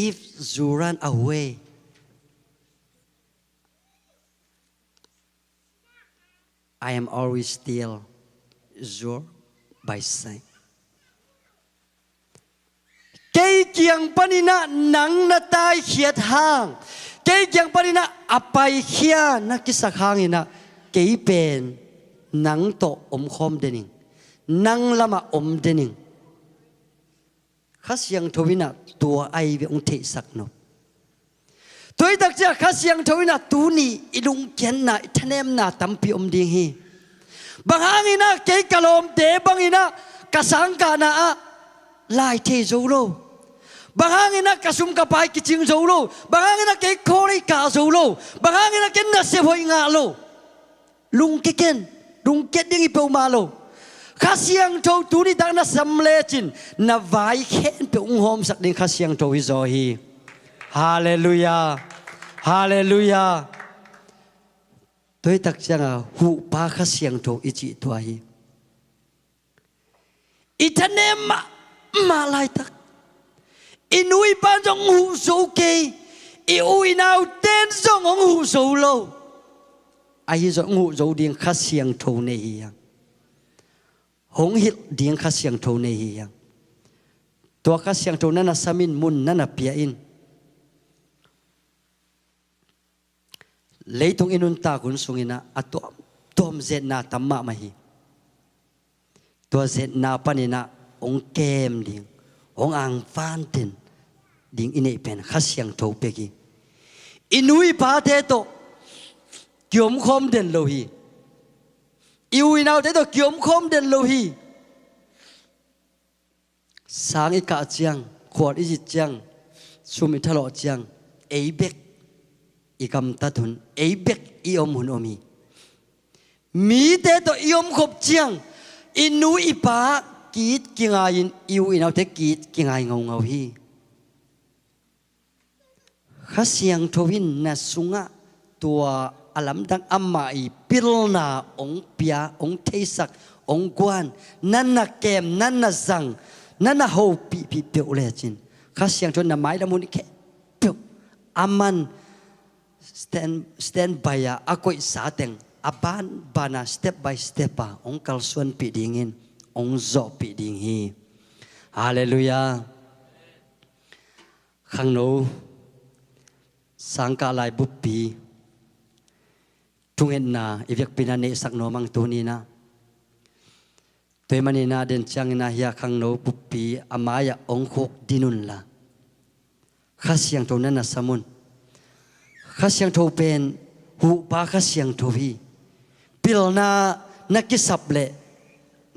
if you run away I am always still your by side เกี่ยงปนินะหนังนาตายเขียดห่างเกี่ยงปนินะอภัยเขียนักกิสข้างนี่นะเกี่ยเป็นหนังโตอมคอมเดนิงหนังละมาอมเดนิงข้าเสียงทวินะตัวไอเวองเทสักนบตัวตักเจ้าข้าเสียงทวินะตูนี่อิลุงเขียนนะทะเนมนะตัมปีอมดิงฮีบางอันนะเกี่ยกะลมเดบางอันนะกะสังกานะลายเทโซโลบางอันนะกะซุมกะไปกิจิงโซโลบางอันนะเกี่ยโคริกาโซโลบางอันนะเกี่ยนัสเซพอยงาโลลุงเก่งลุงเก่งยังอีเปอมาโลข้าเสียงโจตูนี่ดังน่ะสำเร็จจินน่ะไว้เข็นเปองหอมสักดิข้าเสียงโจวิโซฮีฮาเลลูยาฮาเลลูยาตัวตักจังอ่ะหูปาข้าเสียงโจอิจิตัวฮีอิทันเนมาลายตักอินุยปานจงหูโซเกอิอุยนาวเต้นจงหูโซโลไอ้จงหูโซเดียงข้าเสียงโจในฮีหงหิดเดียงข้าเสียงโทในเฮียงตัวข้าเสียงโทนั้นน่ะสมินมุนนั่นน่ะเปียอินเลยตรงอินุนตาคุณสุงินะอัตัวมเจนนาตัมมามาฮีตัวเจนนาปนินะองเกมเดียงองอังฟานตินเดียงอินเอเป็นข้าเสียงโทเปกีอินุยปาเทโตเกี่ยมคมเด่นโลฮีอิวินาวเตโตเกี่ยมคมเด่นโลฮีสางอิกาเจียงขวดอิจิเจียงสุมิทะเลาะเจียงเอเบกอิกำตัดุนเอเบกอิอมหุนอมีมีเตโตอิอมขบเจียงอินูอิปากีดกิงายินอิวินาวเตกีดกิงายเงาฮีข้าเสียงทวินน่ะสุงะตัวอลัมดังอัมมาอีปิลนาองเปียองเทสักองกวนนั่นน่ะเกมนั่นน่ะสังนั่นน่ะโฮปีเปียวเลจินข้าเสียงจนน่ะไม้ละมุนแค่เปียวอามันสแตนบายอากุยสาเต็งอาบานบานาสเต็ปบายสเต็ปองคัลส่วนปีดิ่งินองโซปีดิ่งฮีฮาเลลูยาขังโนสังกาลายบุปปีทุ่งเอ็นนาอีเวกปินันเนสักโนมังตัวนี้นะตัวมันนี่นาเดินจังนาเฮียขังโนปุปปีอามายาองคุกดินุนละข้าเสียงตัวนั้นน่ะสมุนข้าเสียงตัวเป็นหูปาข้าเสียงตัวพี่ปิลนานักกิสับเละ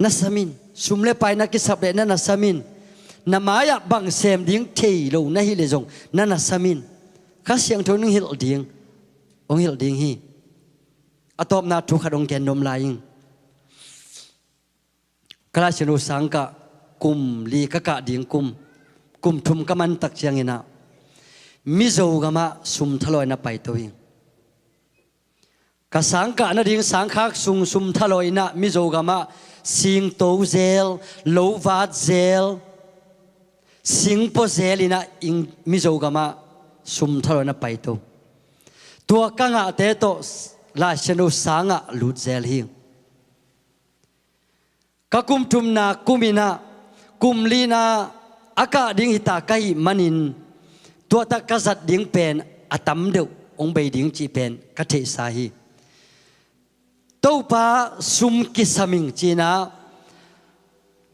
นัสมินสุมเลไปนักกิสับเละนั่นนัสมินนามายาบังเซมดิ้งเทโลนะฮิเลจงนั่นนัสมินข้าเสียงตัวนึงฮิลดิ้งองฮิลดิ้งฮีอตอมนาทุกขดงแกนนมลายิงกลาชนุสังกะกุมลีกะกะดิงกุมทุมกะมันตักเชียงอินะมิโซกะมะสุมทะลอยนะไปตัวยิงกะสังกะนะดิงสังคักสุมทะลอยนะมิโซกะมะสิงโตเซลโลวาดเซลสิงโปเซลินะอิงมิโซกะมะสุมทะลอยนะไปตัวกังะเตโตลาชนุสังะลุดเซลหิงกะกุมทุมนากุมินากุมลีนาอากาดิงหิตาไกมันินตัวตะกษัตริย์ดิงเป็นอตัมเดวองเบดิงจีเป็นกะเทสาฮีตัวปาสุมกิสมิงจีนา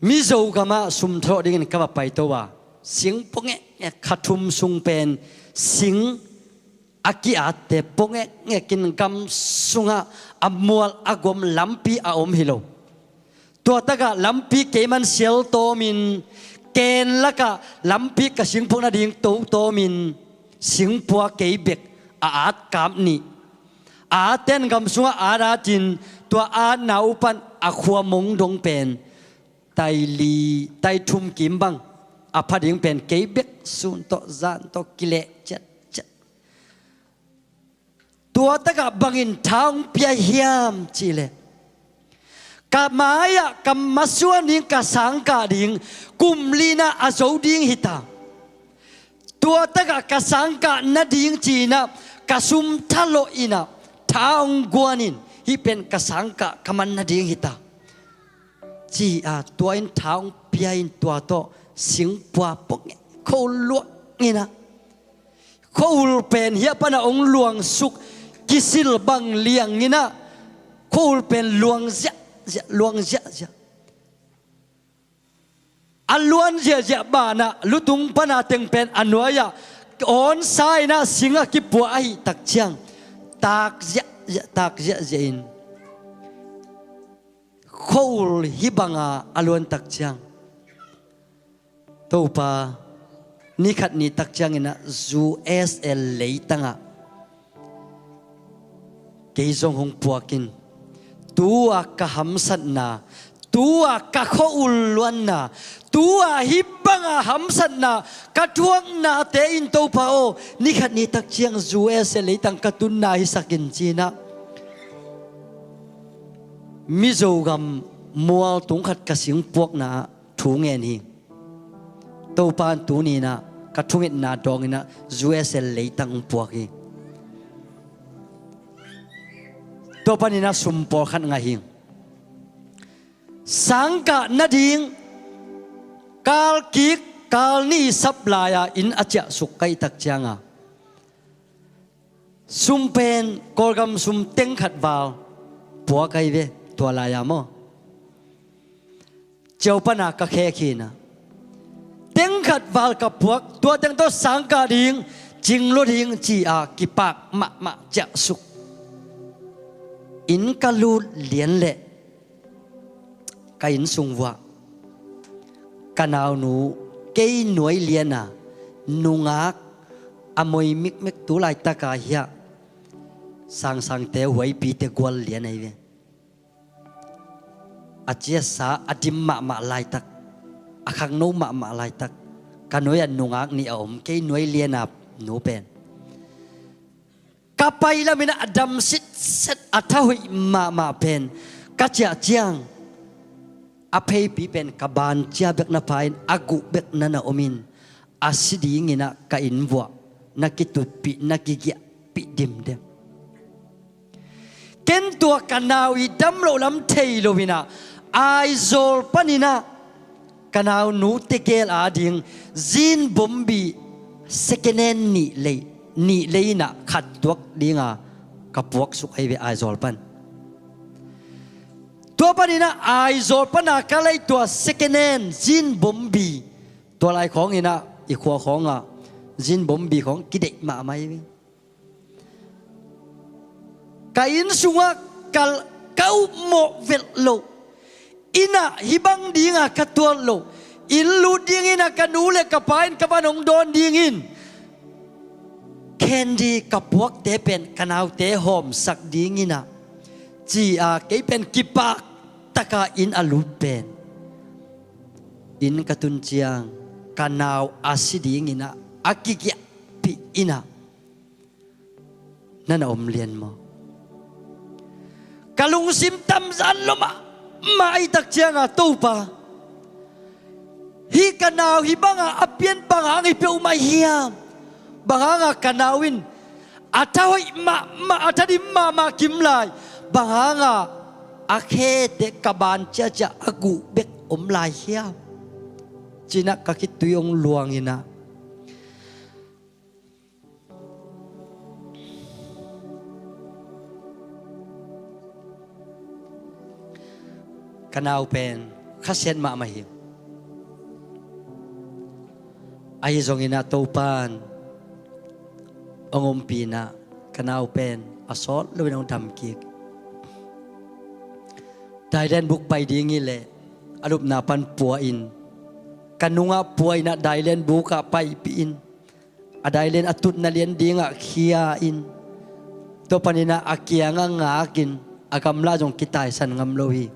มิโซกะมาสุมทรดิงกะบะไปตัวเสียงปงเอ ขัดทุมสุงเป็นสิงอากิอาเตปงเงกินกำสุงะอมวลอากมลำปีอาอมฮิโลตัวตะกะลำปีเกมันเสียวโตมินเกณฑ์ละกะลำปีกะสิงพวกนาดิงโตมินสิงปัวเกยเบกอาดกามนี่อาเต้นกำสุงะอาราจินตัวอาหนาวปันอาขวมงดงเป็นไตลีไตทุมกิมบังอาพดิงเป็นเกยเบกสุนโตจานโตกิเลจัดตัวตะกะบังอินทางเปียเฮียมจีเลกะมายะกะมาสวนนิงกะสังกะดิงกุมลีนาอาโซดิงหิตาตัวตะกะกะสังกะนาดิงจีนะกะซุมทะโลอินะทางกวนินฮิเป็นกะสังกะกะมันนาดิงหิตาจีอาตัวอินทางเปียอินตัวโตสิงปัวปกโคลวงินะโคลเป็นเฮียปนะองหลวงสุกกิสิลบังเลียงงินะโคลเป็นหลวงเสียหลวงเสียอันล้วนเสียบ้านะลุตุงปนาเต็งเป็นอันวายะอ่อนสายนะสิงห์กิปัวไอตักเชียงตากเสียอินโคลฮิบังอาล้วนตักเชียงตัวปานี่ขัดนี่ตักเชียงอินะจูเอสเอลเลยตั้งอ่ะเกยจงหงปัวกินตัวกะหำสันนาตัวกะโคอุลล้วนนาตัวฮิบังหำสันนากะทวงนาเตอินโตพาโอนี่ขัดนี่ตักเชียงจูเอสเอลเลยตั้งกะตุนนาฮิสักินจีนะมิโซกัมมัวตุงขัดกะสิงพวกนาถูเงินหิตัวปานตูนี่นะกะทุงเงินนาดองนะจูเอสเอลเลยตั้งพวกหิตัวปานินะสุมปอขันงาหิงสังกะนาดิงกาลกิกกาลนี่สับลายอินอาจจะสุกไกตักเจียงสุมเป็นกอลกำสุมเต็งขัดวาวปัวไกเวตัวลายามอเจ้าปนากะแค่ขีนะเต็งขัดวาวกับพวกตัวเต็งตัวสังกะดิงจิงลุดิงจีอากิปากมะจะสุกอินกะลูเลียนเละกะอินสุงวะกะนาวนูเกยหน่วยเลียนนุงากอมวยมิกตุลายตะกาเฮียสังเตหวยปีเตกวลเลียนไอเวอาเจียสาอดิมมะลายตักอาคังโนมะลายตักกะหน่วยนุงากนี่อมเกยหน่วยเลียนนูเป็นกะไปละมินะอดัมสิตอัทหุยมาเป็นกะเจียจียงอภัยปีเป็นกบานเจียเบกนาพายอากุเบกนานาอมินอาศิดีงินะกะอินวัวนักตุปีนักกิยปีดิมเดมเกนตัวกันนาวิดัมโลลัมเทยโลวินะไอโซลปานินะกันนานูเตเกลอาดิงจินบอมบีเซกเนนนี่เลยนะขัดตัวดีงากับพวกสุขไอเวไอโซลปันตัวปนินะไอโซลปันกะเลยตัวเซกเนนจินบอมบีตัวลายของนี่นะอีกหัวของจินบอมบีของกิเดมาไหมกาอินสุงะกัลเก้าโมเวลโลอินะฮิบังดีงากัดตัวโลอินลูดีงินะกันนูเลกับปายกับปานองโดนดีงินแคนดีกับพวกเตเป็นกันเอาเตหอมสักดีงินะจีอาเกเป็นกิปากตะกาอินอลูเป็นอินกตุนเจียงกันเอาอาศิดีงินะอากิกิปีอินะนั่นอมเลียนมั้งกะลุงซิมตำจันลมาไอตักเจียงตู้ปะฮิกันเอาฮิบังอเปียนบังฮิเปียวมาเฮียบางอ่ะกันนาวินอาทาวมาอาทดิมากิมลายบางอ่ะอาเคเด็กกบานจะอากูเบกอมลายเฮียจีนักกะคิดตุยองหลวงอินะกันเอาเป็นข้าเซนมาหิม ai zongina topan ongom pina kanau pen asol lewin dam kik Thailand buk pai dingi le alup na pan puain kanunga puaina Thailand buka pai piin Thailand atut na lian dinga khiain to panina akianga ngakin akamla jong kitai san ngamlohi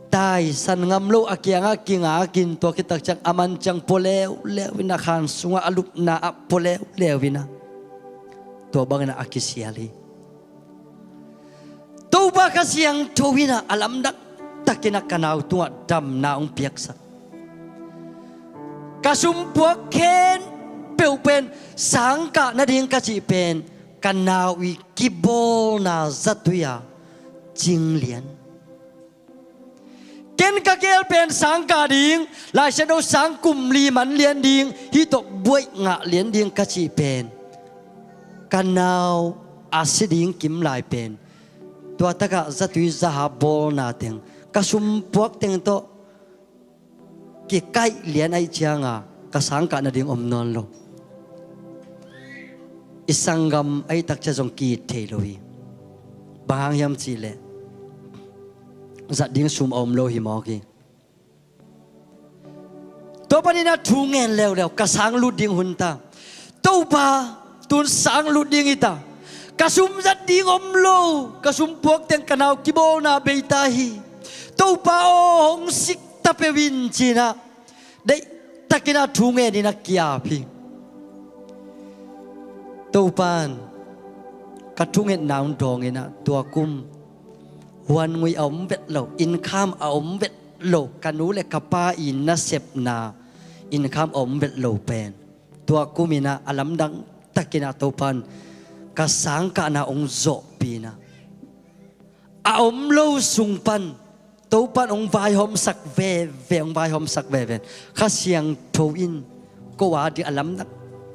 tai san ngamlo akianga kingakin to kitak chang aman chang poleu lewina khan sunga alup na poleu lewina to bangna akisiali to ba kasiang towina alam dak takina kanau tunga dam na ong piaksa kasumpuak ken pen sangka na ding kaci pen kanawi kibol na zatuya jinglian ken kakel pen sangka ding la shado sangkum li man lian ding hitok buai nga lian ding kaci pen kanaw asiding kim lai pen tua taka zatui zahabol na teng kasumpuak teng to ki kai lian ai chianga kasangka na ding omnon lo isangam ay takcha jong ki thelohi bahang yam chile zading sum om lo hi moki to panina thungen lew kasang lu ding hunta to ba tun sang lu ding ita kasum zading om lo kasum puak teng kanau kibol na beitahi to ba ong sik tapewin china dei takina thungen ni na kiapi Topan katungin naun dongina tua kum wan ngui om vet lo income om vet lo kanu le kapa in na sep na income om vet lo pen tua kumina alam dang takina topan kasangka na ong zo pina a om lo sungpan topan ong vai hom sak ve ong vai hom sak ve khasiang toin ko wa di alam dak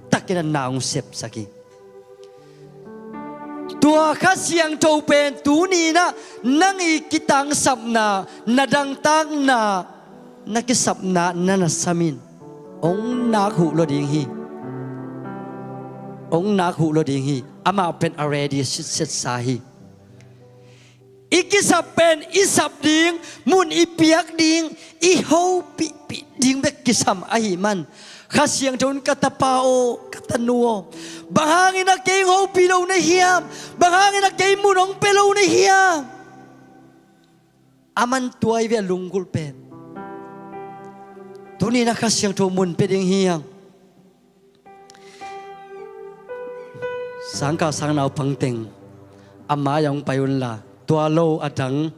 takina naung sep saki tua kasiang topen tu ni na nangi kitang sapna nadang tang na nakisapna na samin ong nakhu lo ding hi ong nakhu lo ding hi ama pen already sit sahi ikisap pen isap ding mun ipiak ding I ho pi ding bek kisam ahi man khasiang thon katapao katanuo bahangin na kay ho pilaw na hiyam bahangin na kay munong pilaw na hiyam aman tuay ve lungkul pen tuni na khasiang tho mun pe ding hiyam sangka sangnau pangteng amma yang payun la tua lo adang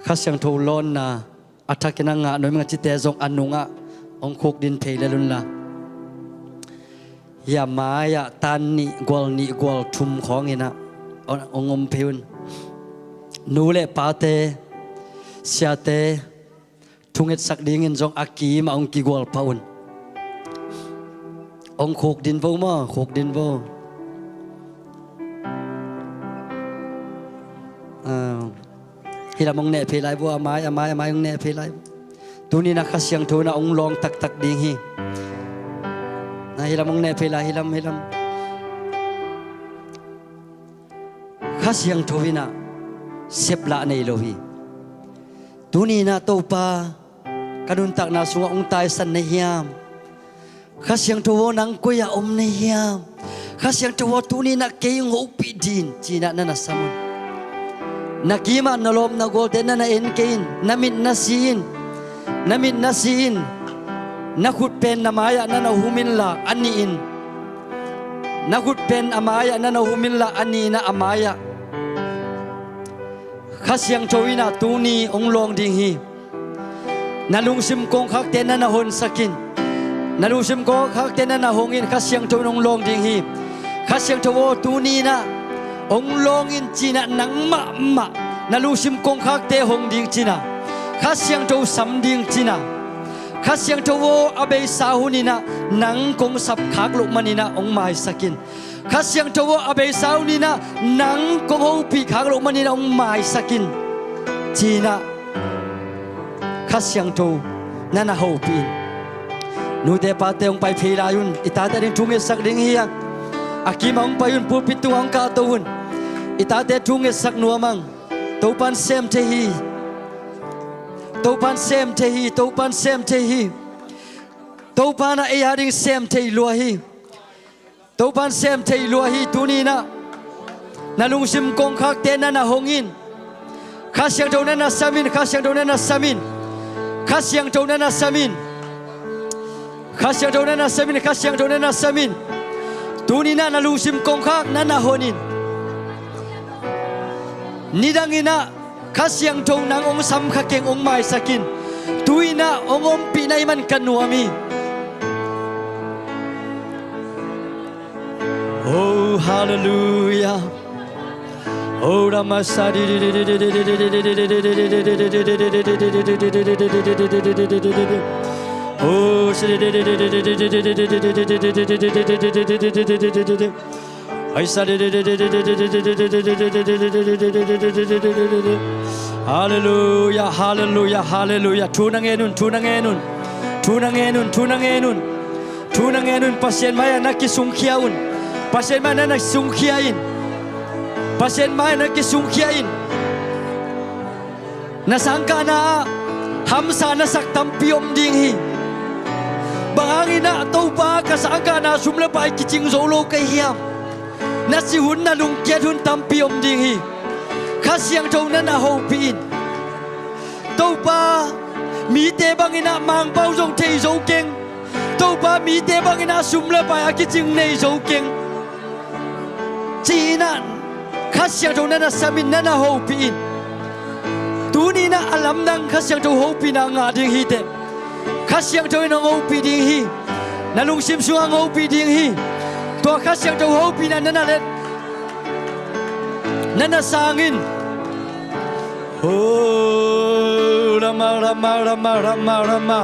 khasiang tho lon na athakina nga noi nga chite jong anunga ong khok din phele lun la ya maya tan ni gol thum khong ina ongom pheun nu le pa te sia te thunget sak ding in jong aki ma ong ki gol paun ong khok din vo ma khok din vo hilamong ne phelai vo amai ong ne phelai tuni na kasiang thona ong long tak ding hi na hilamong ne phela hilam kasiang thowina sepla nei lohi tuni na topa kanun tak na sunga ong tai san nei hiam kasiang thowo nang koya om nei hiam kasiang thowo tuni na kei ngo pi din china na samun nakima na lom na golden na enkein namit na siin nakut pen namaya na nahumin la aniin nakut pen amaya na nahumin la ani na amaya khasiang chowina tuni onglong ding hi nalungsim kong khak ten na nahon sakin nalungsim kong khak ten na nahongin khasiang chowin onglong ding hi khasiang chowo tuni na onglong in china nang ma nalungsim kong khak te hong ding china khasiang chow sam ding china khasiang chowo abei sahunina nang kong sap khak lu manina ong mai sakin khasiang chowo abei sahunina nang kong ho pi khak lu manina ong mai sakin china khasiang chow nana ho pin nu te pa te ong pai phila yun ita te ding thunge sak ding hi aki mong pa yun pulpit tu ang ka to hun ita te thunge sak nu mang to pan sem te hi to pan sem te hi to pan sem te hi to pan a ya ding sem te lo hi to pan sem te lo hi tu ni na na lung sim kong khak te na na hongin kha siang to na na samin kha siang to na na samin kha siang to na na samin kha siang to na na samin kha siang to na na samin tu ni na lung sim kong khak na na honin nidangina kha siang to nang ong sam kha keng ong mai sakin tuina ong om pi nai man kanuami oh hallelujah oh ramasadi oh hallelujah hallelujah hallelujah tunangenun tunangenun tunangenun tunangenun tunangenun pasien maya nakisungkiaun pasien mana nakisungkiain pasien maya nakisungkiain nasangka na hamsa na saktam piom dinghi bangangina tauba kasangka na sumlepai kicing zolo kai hiam nasi hun na lung kiat hun tam piom dinghi khasiang thong na na ho pin tauba mi te bangina mang pau jong thei zo keng tauba mi te bangina sumlepai kicing nei zo keng chinan khasiang thong na na samin na na ho pin tu ni na alam nang khasiang thong ho pin na nga ding hi te khasiang thong na ho pi ding hi na lung sim suang ho pi ding hi to khasiang thong ho pi na na let nana sangin oh rama rama rama rama rama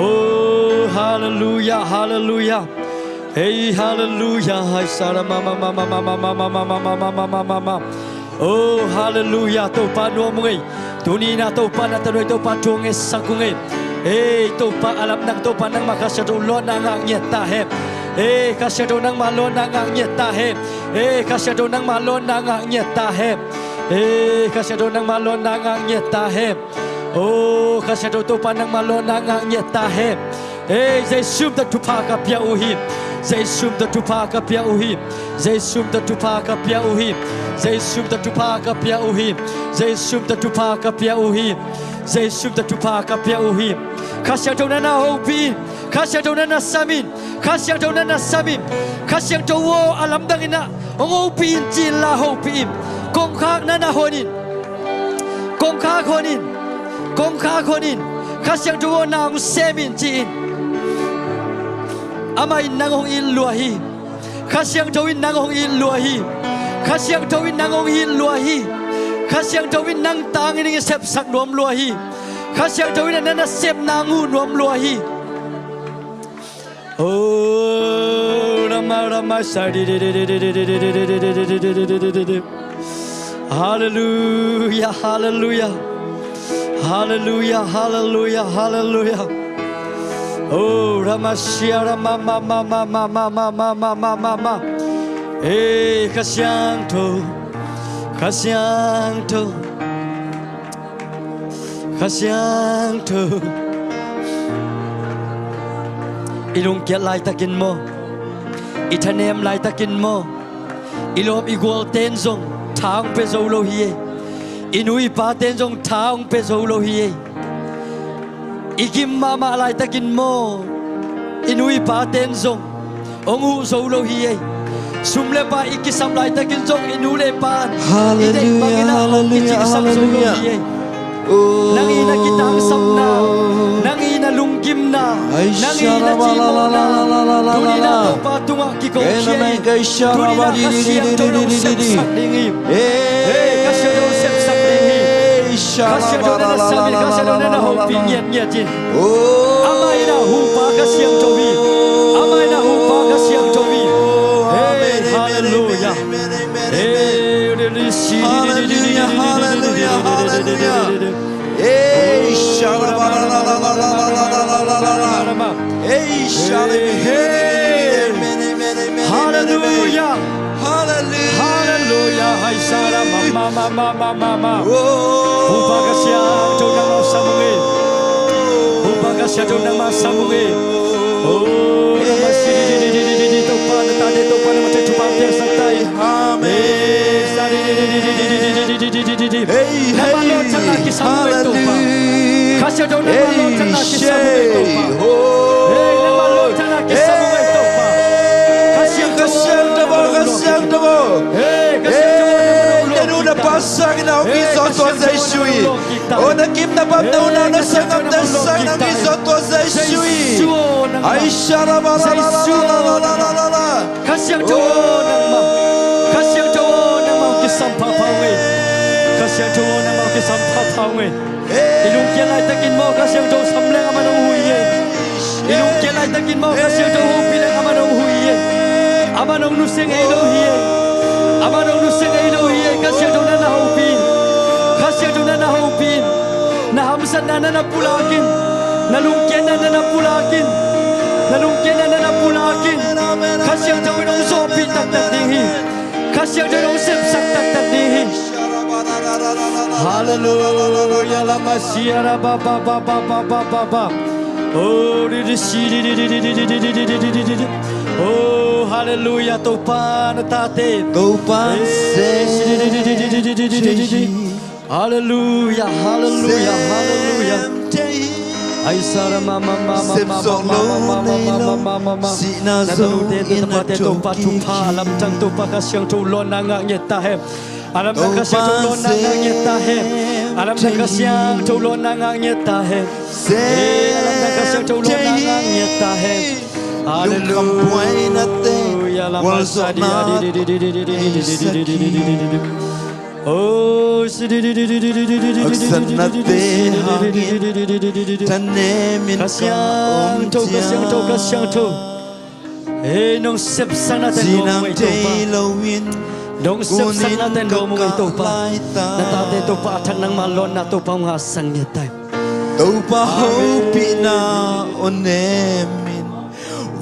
oh hallelujah hallelujah hey hallelujah hai sara mama mama mama mama mama mama mama oh hallelujah to pa no ngai tunina to pa na tanoi to pa thong sakungai hey to pa alap nang to pa nang makasya to lo na nga nyeta he hey kasya to nang malo na nga nyeta he hey kasya to nang malo na nga nyeta he hey kasya to nang malo na nga nyeta he oh kasya to pa nang malo na nga nyeta he hey zai sum da tu pa ka pia uhi zai sum da tu pa ka pia uhi zai sum da tu pa ka pia uhi zai sum da tu pa ka pia uhi zai sum da tu pa ka pia uhi zai sum da tu pa ka pia uhi khasiang to na na ho pi khasiang to na na samin khasiang to na na samin khasiang to wo alam dangina ong ho pi chin la ho pi kong khak na na honin kong khak honin kong khak honin khasiang to wo na ong semin chin amai nang hong in luahi khasiang to in nang hong in luahi khasiang to in nang hong in luahi khasiang to in nang tang ni sep sak nom luahi khasiang to in na sep nangu nom luahi oh rama rama sadi hallelujah hallelujah hallelujah hallelujah hallelujah oh ramasya rama mama mama mama mama mama hey khasiang to khasiang to khasiang to ilung kiat lai takin mo itanem lai takin mo ilom igol ten zong thang pe zo lo hi inui pa ten zong thang pe zo lo hi igim mama lai takin mo inui pa ten zong ongu zo lo hi sumle pa ikisam lai takin zong inule pan hallelujah hallelujah hallelujah nangina kitang samna nangina lunggim na nangina chimona tunina to patunga kiko tunina kasiyang tolong sepsak dingi kasiyang tolong sepsak dingi kasiyang tolong na sabi kasiyang tolong na hoping yan jin amay na hupa kasiyang tobi amay na hupa kasiyang tobi hallelujah hallelujah hallelujah hallelujah. Hey, shalom, hey, shalom, Hallelujah. hallelujah, Hallelujah. Hai sara mama. Upagasya tunang masamungi. Upagasya tunang masamungi. Oh, namasi di topan tadi topan macam cupang tiang santai. amen. Hey, Nama lo tanah kisamungi topan. Kasya tunang nama lo tanah kisamungi topan. Hey, nama lo tanah kisamungi topan. Kasya Kasih na pasang na ang isoto sa isui. O nakip na pamnauna na sangam na sang ng isoto sa isui. Ay syara la. Kasyang Tuhan nama, kasyang Tuhan nama kisam papawe, kasyang Tuhan nama kisam papawe. Ilung kialai takin mo kasyang Tuhan samleng amanong huye. Ilung kialai takin mo kasyang Tuhan pilang amanong huye. Amanong nuseng Elohie, amanong nuseng Elohie. Kasyang Tuhan na haupin, kasyang Tuhan na haupin. Nahamsan na napulakin, nalungkian na napulakin. Nalungkian na napulakin. Kasyang Tuhan ang sopin tatatihi. Kasyang Tuhan ang sepsak tatatihi. Hallelujah. Lama siara ba. Oh, oh, hallelujah. Topan tate. Topan Hallelujah. Ay sara mama. Natalute tempat itu patupa alam tang tu pakasyang tu lona ngetahem. Alam pakasyang tu lona ngetahem. Alam pakasyang tu lona ngetahem. Alam pakasyang tu lona ngetahem. Hallelujah. Lama sadi. Oh, kasyang tu. Eh, nong sep sana tendo mo ito pa. Nong sep sana tendo mo ito pa. Natate ito pa atang ng malon na ito pa mga sangyatay. Topa hopi na onemin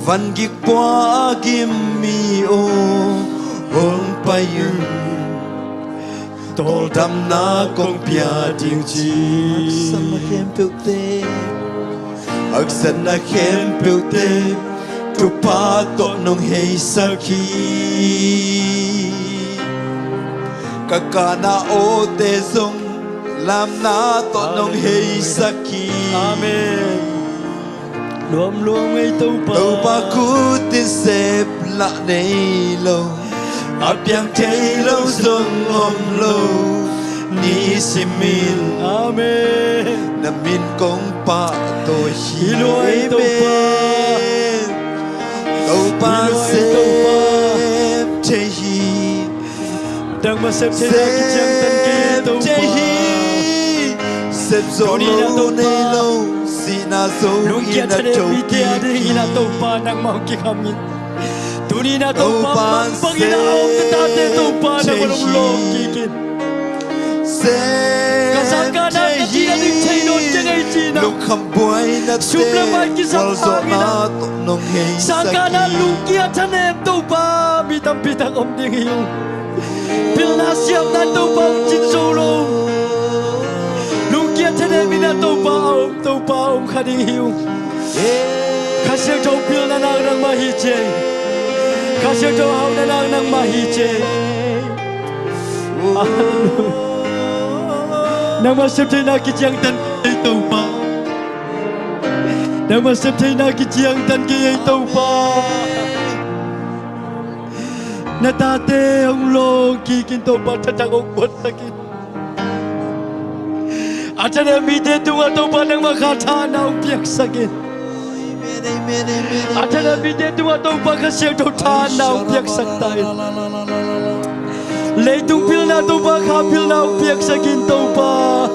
van gikwa gimmi o hong payun. Tol dam na kong piading chi Agsan na kempelte Tupato nung hei saki Kakana o tesong Lam na to nung hei saki Amen. Luam ay tupa. Tupa kutin sep la neilo Abyang taylo song omlo ni simil Amen. Namin kong pa to Hiloy tupa. Tupa sep tehi Dang masep tehi kityang tanki tupa. Sep zolo nelo sinaso Lungkiat ina ada piti ada choki ina tupa nang mau kikamin. Tuni na tupa panginaawag na tate tupa na malumulong kikin. Kasangka na kakilaling chaynon jangay china. Sublamay kisang pangina. Sangka na lungkiat tanem tupa bitang-bitang omding iyong. Pilnasyam na tupa ang jinsulong. Lungkiat tanem ina tupa om kading iyong. Kasyang tawpil na nang mahijay. Kasyang tawaw na lang ng mahije. Nang masip tayo nakitiyang tan ito pa. Nang masip tayo nakitiyang tan ito pa. Natate ang long kikinto pa tatangong buat sakit. At na mide tunga to pa ng makatanaw piyak sakit. At na bide tunga to pa kasyang to tanaw piyak saktayin. Leitung pil na to pa kapil na piyak sakit to pa.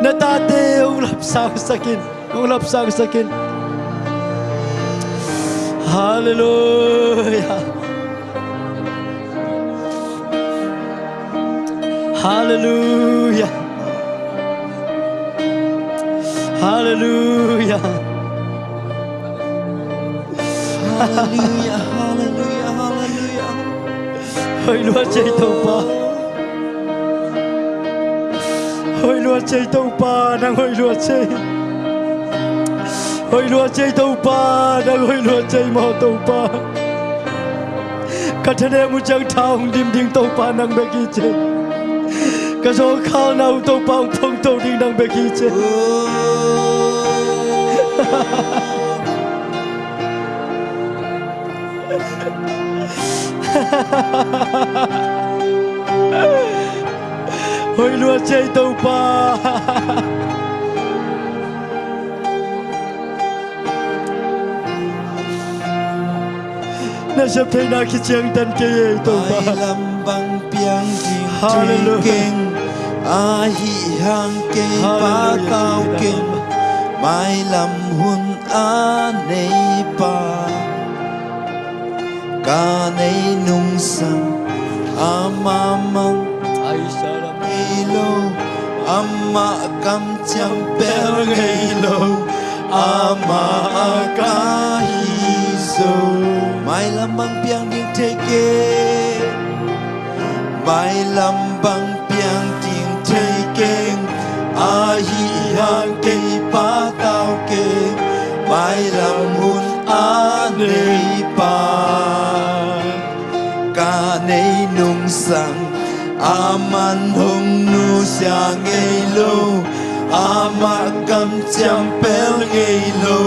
Natate ang lapsang sakit. Ang lapsang sakit. Hallelujah. Hallelujah. Hallelujah. Hallelujah. Hallelujah. Hallelujah. Hỡi Lúa chạy tàu ba. Hỡi Lúa chạy tàu ba đang hỡi Lúa chạy. Hỡi Lúa chạy tàu ba đang hỡi Lúa chạy mò tàu ba. Cả thế này một chẳng thao dim ding tàu ba đang bê kỳ chạy. Cả số khao nào tàu ba phong tàu ding đang bê kỳ chạy. Hỡi Lúa chạy tàu ba. Nãy sắp thấy na khi chiang tan kê tàu ba. Mai lam bang piang jing chơi keng, a hi hang kê ba tao keng. Mai lam hun a nei ba, ca nei nung sang, a ma mang. Ai sa lam lo, amma kam cham pel ngei lo, amma ka hi so. Mai lam bang piang ding te ke, mai lam bang piang ding te ke, a hi hang ke pa tao ke, mai lam hun a nei pa, ca nei nung sang. Aman hong nu sia ngei lo, ama kam cham pel ngei lo,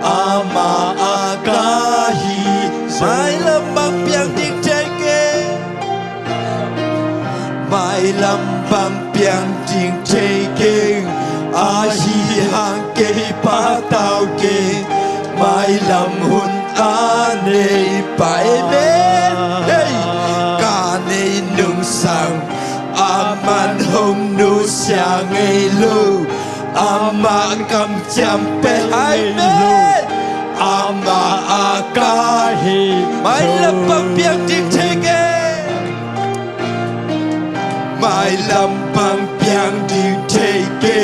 ama akahi. Mai lam bang piang ding te ke, mai lam bang piang ding te ke, a hi hang ke pa tao ke, mai lam hun a nei pa. Amen. Hey. Nei nung sang, aman hong nu sia ngei lo, ama kam cham pe hai me, ama akahi. Mai lam bang piang ding te ke, mai lam bang piang ding te ke,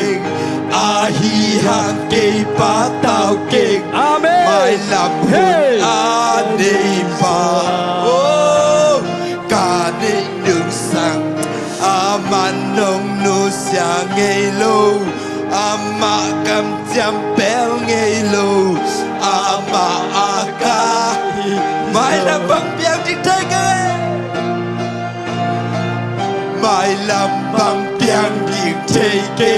a hi hang ke pa tao ke, Amen. Mai lam hun a nei pa. Ca nei nung sang, aman nong nu sia ngei lo, ama kam cham pel ngei lo, ama aka. Mai lam bang piang ding te ke, mai lam bang piang ding te ke,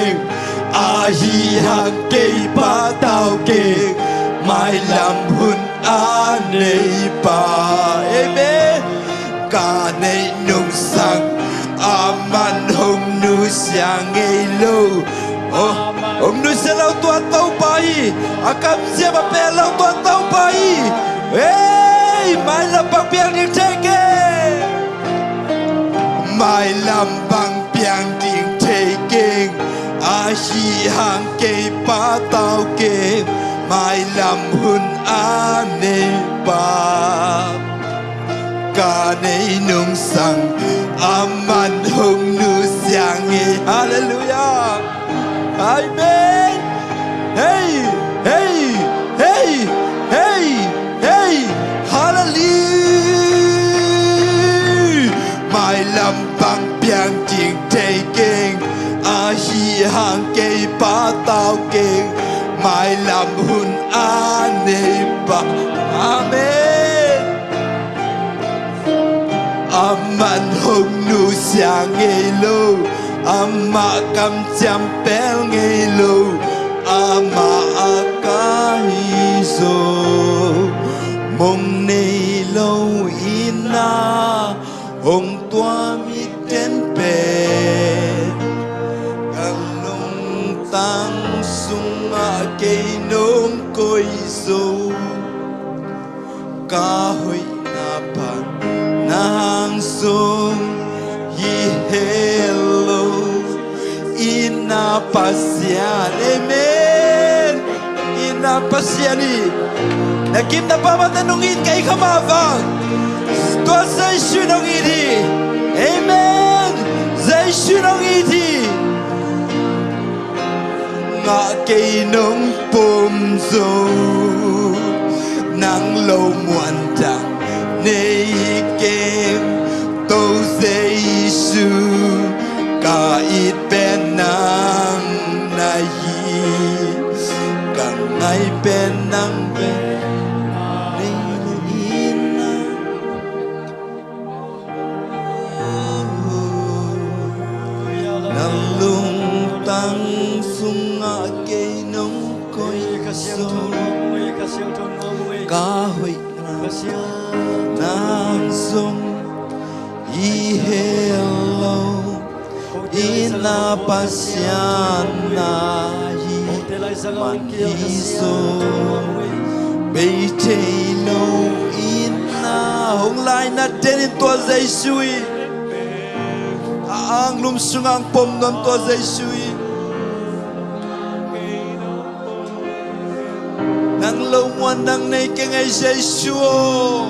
a hi hang ke pa tao ke, mai lam hun a nei pa. Amen. Ca nei nung sang, aman hong nu sia ngei lo. Hong nu sia lau tua tau pai, akam sia ba pe lau tua tau pai. Hey, mai lam bang piang ding te ke, mai lam bang piang ding te ke, a hi hang ke pa tao ke, mai lam hun a nei pa. Ca nei nung sang, aman hong nu sia ngei. Hallelujah. Amen. Hey, hey, hey, hey, hey. Hallelujah. Mai lam bang piang ding te ke, a hi hang ke pa tao ke, mai lam hun a nei pa. Amen. Aman hong nu sia ngei lo, ama kam cham pel ngei lo, ama akahi so. Mong nei lo ina, hong tua mi ten pe, kang nong tang sung a kei nong koi so. Ca hoi na pan nang sung hi hello, ina pasian. Amen. Ina pasiani. Nakim na pamatanungin kay kamavang. Tua sa isu nung ini. Amen. Sa cây nông bùm dầu nắng lâu muộn chẳng nay kem tô dây su cả ít bên nắng này càng ngày bên nắng bên nắng lung tăng sung ngã cây nông coi sâu cá hội nàng sung y hello ina pasiana man hiso bây thầy nô ina hong lai na đến tua dây suy ang lum sungang pom non tua dây suy nang lâu ngoan nang này cái ngày dây suo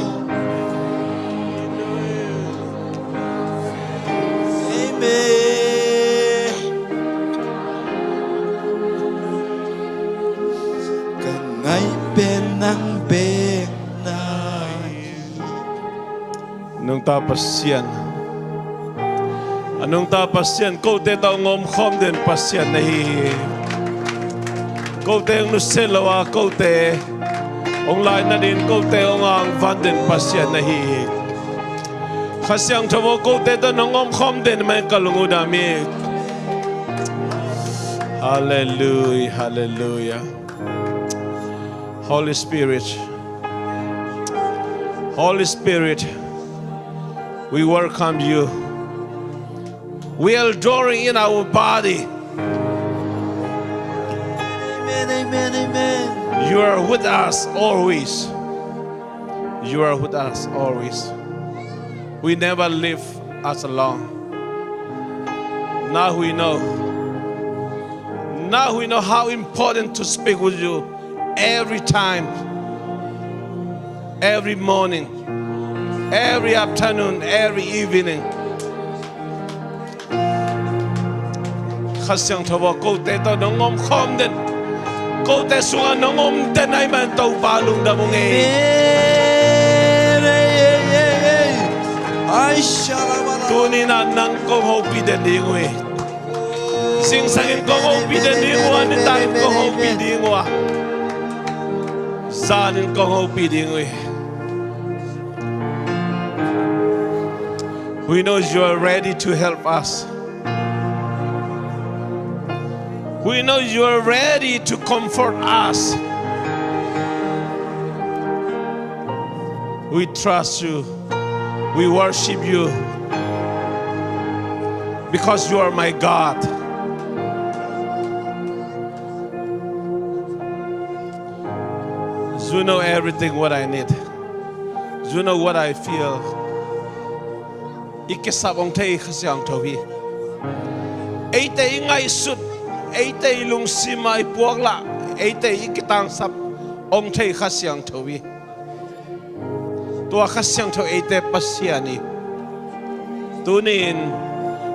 Anong tapasyan? Anong tapasyan? Kau te tao ngom khom den pasyan na hi. Kau te ang nuselawa, kau te ong lai na din, kau te ong ang van den pasyan na hi. Kasyang tamo kau te tao ngom khom den may kalungo namin. Hallelujah, hallelujah. Holy Spirit, Holy Spirit, we welcome you. We are adoring in our body. Amen, amen, amen. You are with us always. You are with us always. We never leave us alone. Now we know. Now we know how important to speak with you every time, every morning, every afternoon, every evening. Kasyang tawa ko te to nongom khom den, ko te sunga nongom den ay man tau palung da mong ay shalabala tuni na nang kong hopi den dingwe sing sangin kong hopi den dingwa ni tan kong hopi dingwa sanin kong hopi dingwe. We know you are ready to help us. We know you are ready to comfort us. We trust you. We worship you because you are my God. You know everything what I need. You know what I feel. Ikisabong tay kasyang tawi. Ate ingay sut. Ate lung sima ipuagla. Ate ikitang sap ong tay kasyang tawi. Tua kasyang tawi ate pasyani. Tunin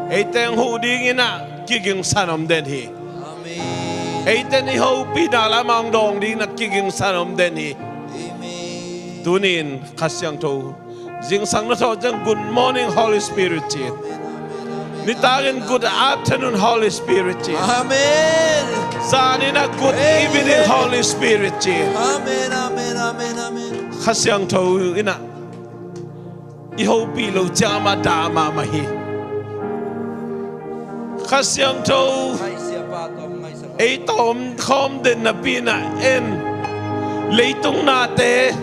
ate ang hudingin na kiging sanom den hi. Ate ni hopi na lamang dong di na kiging sanom den hi. Tunin kasyang tawi. Jing sang na to jang good morning Holy Spirit. Nitagin good afternoon Holy Spirit. Amen. Sanina good evening Holy Spirit. Amen, amen, amen, amen. Kasyang to ina ihopi lo jama dama mahi. Kasyang to itom kom din na pina en leitung nate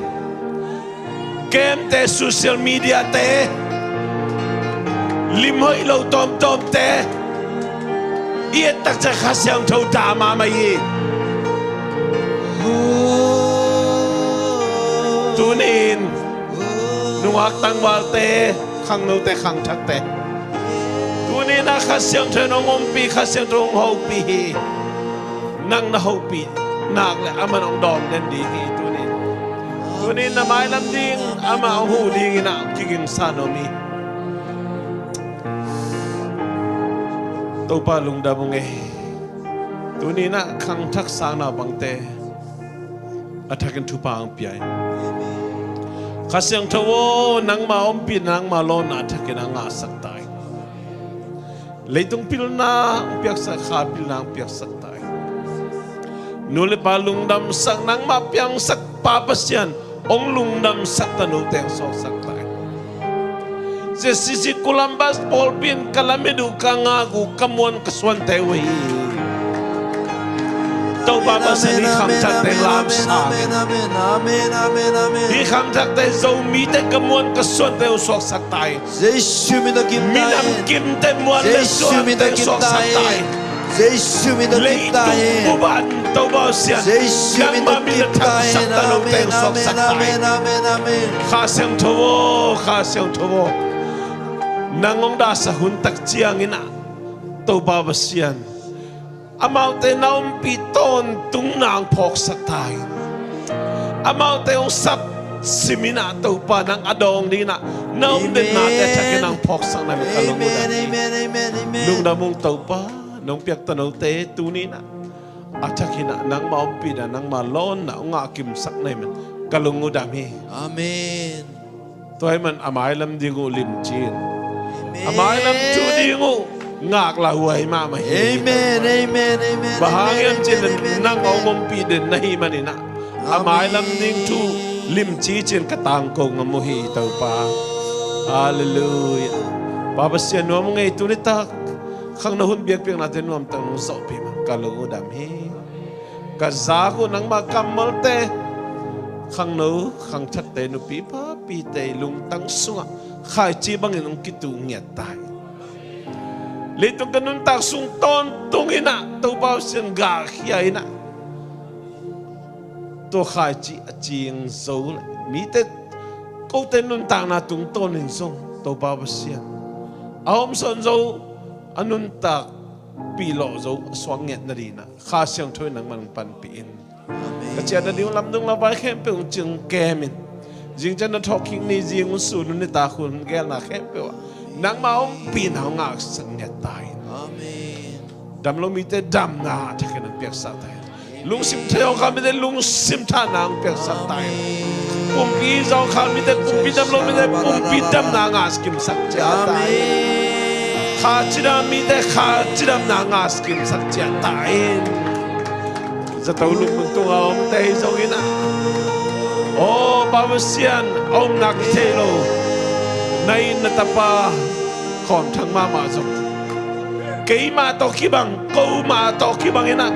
kem te social media te limoy lo tom tom te iet tak sa kasyang to dama mahi. Tunin nuwak tang walte khang no te khang thak te tunin na kasyang te nong ompi kasyang tong hopi nang na hopi nak le aman ong dom den di hi tunin tunin na mai lam ding ama ong hu ding ina kiging sanomi to pa lung da mong tu ni na khang thak sang na bangte athakin thu pang piai khasiang thawo nang ma om pi nang ma lon athakin anga sak tai leitung pil na piak sa kha pil nang piak sak tai nule pa lungdam sak nang ma piang sak pa pasian ong lungdam sak tanu teng sok sak tai zcccolumbus polpin kalamedu kangagu kamuan kaswan tewi tàu ba ba sẽ đi khám chặt tay làm sao đi khám chặt tay dâu mi tay cầm muôn cái xuân tay suốt sắc tay mi nằm kim tay muôn tay xuân tay suốt sắc tay lấy tung của bạn tàu ba sẽ ngang mà mi là thằng sắc tay lâu tay suốt sắc tay khá xem thô nang ông đã sa hun tak chiang ina tàu ba ba sẽ amau te naum piton tung nang phok sak tai amau te ong sap simina to pa nang adong di na naum de na te thake nang phok sang na kalong da lung da mung to pa nong piak tanau te tu ni na athakina nang maum pi da nang ma lon na nga kim sak nai men kalong da mi amen toy man amai lam dingu lim chin amai lam tu dingu ngạc là huay mà amen amen amen bahagyan trên nang ongom pi den nahi manina amai lam ding tu lim chi trên katang ko ngamuhi tau pa hallelujah baba sian nom ngai tu ni tak khang na hun biak piak na ten nom tang so pi ma kalung dam hi ka za ko nang ma kamal te khang no khang that te no pi pa pi te lung tang sunga khai chi bang nong kitu ngiat tai Lito ganun tak sung ton tungina to bao siang ga hiya ina to khai chi aching zo mi te ko te nun tak na tung ton in song to bao siang aom son zo anun tak pilo zo swang nget na dina kha siang thoi nang man pan pi in ka chia da diu lam dung la bai khem pe ung chung kemin jing chan na talking ni jing un su ni ta khun gel na khem pe nang maom pin hao ngak sang net tai amen dam lo mi te dam na thaken piak sa tai lung sim theo kha mi te lung sim tha nang piak sa tai pum pi zau kha mi te pum pi dam lo mi te pum pi dam na nga skim sak cha tai kha chira mi te kha chira na nga skim sak cha tai za tau lung tu om te zo ina oh ba sian om nak te lo nay na tapa kon thang ma zong kei ma to ki bang ko ma to ki bang ina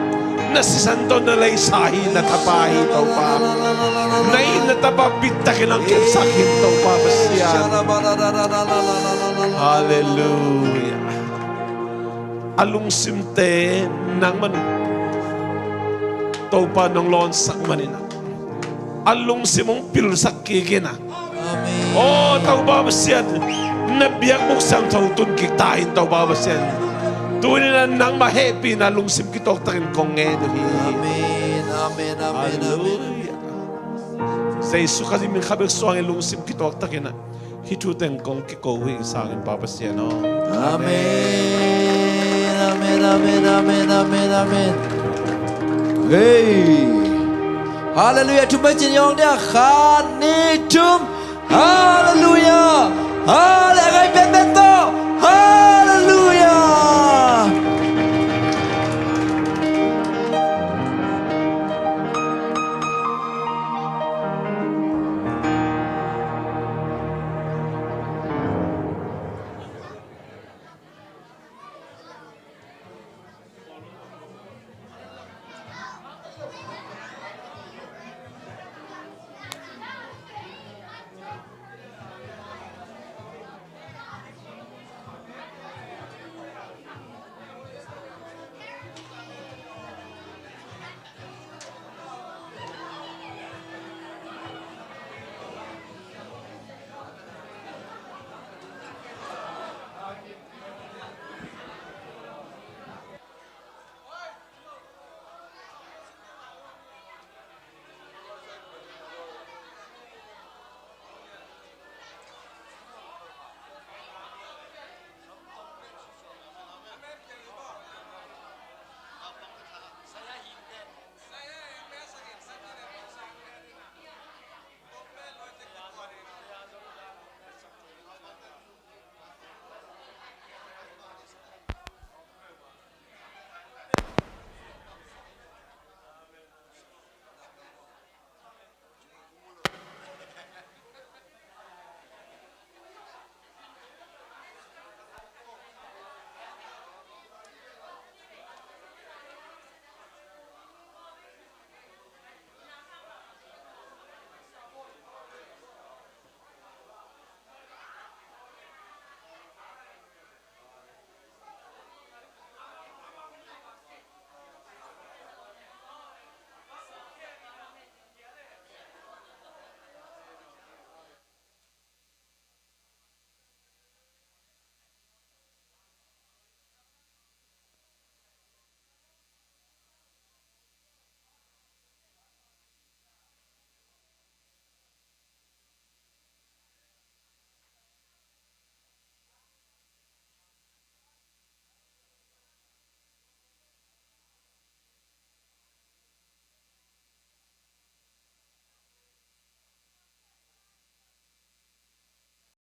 na si santo na lay sahi na tapa hi to pa nay na tapa bitta kinang ket sakit to pa basya hallelujah alung simte nang man to pa nang lon sak manina alung simong pil sakigina oh tau ba basian nabiyak mong sang tau tun kitain tau ba basian tuwin na nang ma-happy na lungsim kitok takin kong ngayon amen amen amen amen sa isu kasi min kabik suwang lungsim kitok takin na hituten kong kikowing sa akin pa basian amen amen amen amen amen amen hey hallelujah tumay chinyong dia khanitum hallelujah hallelujah bebeto